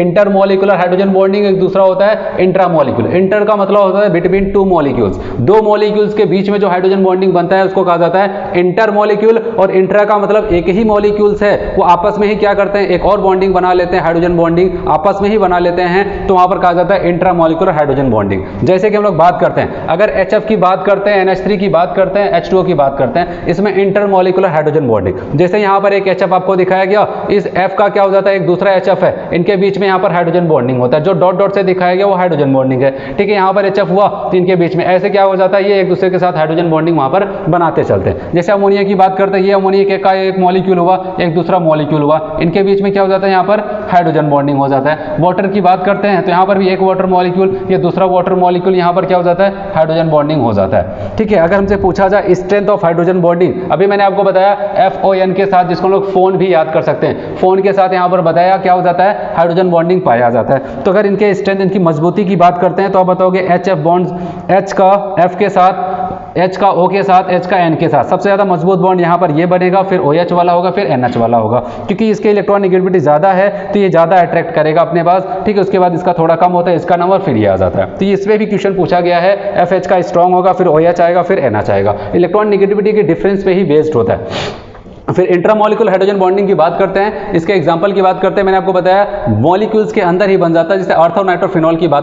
इंटरमोलिकुलर हाइड्रोजन बॉन्डिंग, एक दूसरा होता है इंट्रामोलिकुलर। इंटर का मतलब होता है बिटवीन 2 मॉलिक्यूल्स, 2 मॉलिक्यूल्स के बीच में जो हाइड्रोजन बॉन्डिंग बनता है उसको कहा जाता है इंटरमोलिक्यूल। और इंट्रा का मतलब एक ही मॉलिक्यूल्स है, वो आपस में ही क्या करते हैं, एक और बॉन्डिंग बना लेते हैं, हाइड्रोजन बॉन्डिंग आपस में ही बना लेते हैं, तो वहां पर कहा जाता है इंट्रामोलिकुलर हाइड्रोजन बॉन्डिंग। जैसे कि हम लोग बात करते हैं, अगर HF की बात करते हैं, NH3 की बात करते हैं, H2O की बात करते हैं, इसमें इंटरमोलिकुलर हाइड्रोजन बॉन्डिंग। जैसे यहाँ पर एक HF आपको दिखाया गया, इस F का क्या हो जाता है, एक दूसरा HF है, इनके बीच में यहाँ पर हाइड्रोजन बॉन्डिंग होता है। जो डॉट डॉट से दिखाया गया वो हाइड्रोजन बॉन्डिंग है। ठीक है, यहाँ पर HF हुआ तो इनके बीच में ऐसे क्या हो जाता है, ये एक दूसरे के साथ हाइड्रोजन बॉन्डिंग वहां पर बनाते चलते हैं। जैसे अमोनिया की बात करते हैं, ये अमोनिया का एक मॉलिक्यूल हुआ, एक दूसरा मॉलिक्यूल हुआ, इनके बीच में क्या हो जाता है, यहाँ पर हाइड्रोजन बॉन्डिंग हो जाता है। वाटर की बात करते हैं तो यहाँ पर भी एक वाटर मॉलिक्यूल, ये दूसरा वाटर मॉलिक्यूल, यहाँ पर क्या हो जाता है, हाइड्रोजन बॉन्डिंग हो जाता है। ठीक है, अगर हमसे पूछा जाए स्ट्रेंथ ऑफ हाइड्रोजन बॉन्डिंग, अभी मैंने आपको बताया FON के साथ, जिसको लोग फोन भी याद कर सकते हैं, फोन के साथ यहाँ पर बताया क्या हो जाता है, हाइड्रोजन बॉन्डिंग पाया जाता है। तो अगर इनके स्ट्रेंथ, इनकी मजबूती की बात करते हैं तो आप बताओगे HF बॉन्ड्स, H का F के साथ H का O के साथ, H का N के साथ सबसे ज़्यादा मजबूत बॉन्ड यहाँ पर ये बनेगा, फिर OH वाला होगा, फिर NH वाला होगा, क्योंकि इसके इलेक्ट्रॉन नेगेटिविटी ज़्यादा है तो ये ज़्यादा अट्रैक्ट करेगा अपने पास, ठीक है। उसके बाद इसका थोड़ा कम होता है, इसका नंबर, फिर ये आ जाता है। तो इस पर भी क्वेश्चन पूछा गया है, FH का स्ट्रॉन्ग होगा, फिर OH आएगा, फिर NH आएगा। इलेक्ट्रॉन नेगेटिविटी के डिफरेंस पे ही बेस्ड होता है। फिर इंट्रामोलिकुलर हाइड्रोजन बॉन्डिंग की बात करते हैं, इसके एग्जांपल की बात करते हैं। मैंने आपको बताया मॉलिक्यूल्स के अंदर ही बन जाता है, जैसे अर्थ और नाइट्रोफिनॉल की बात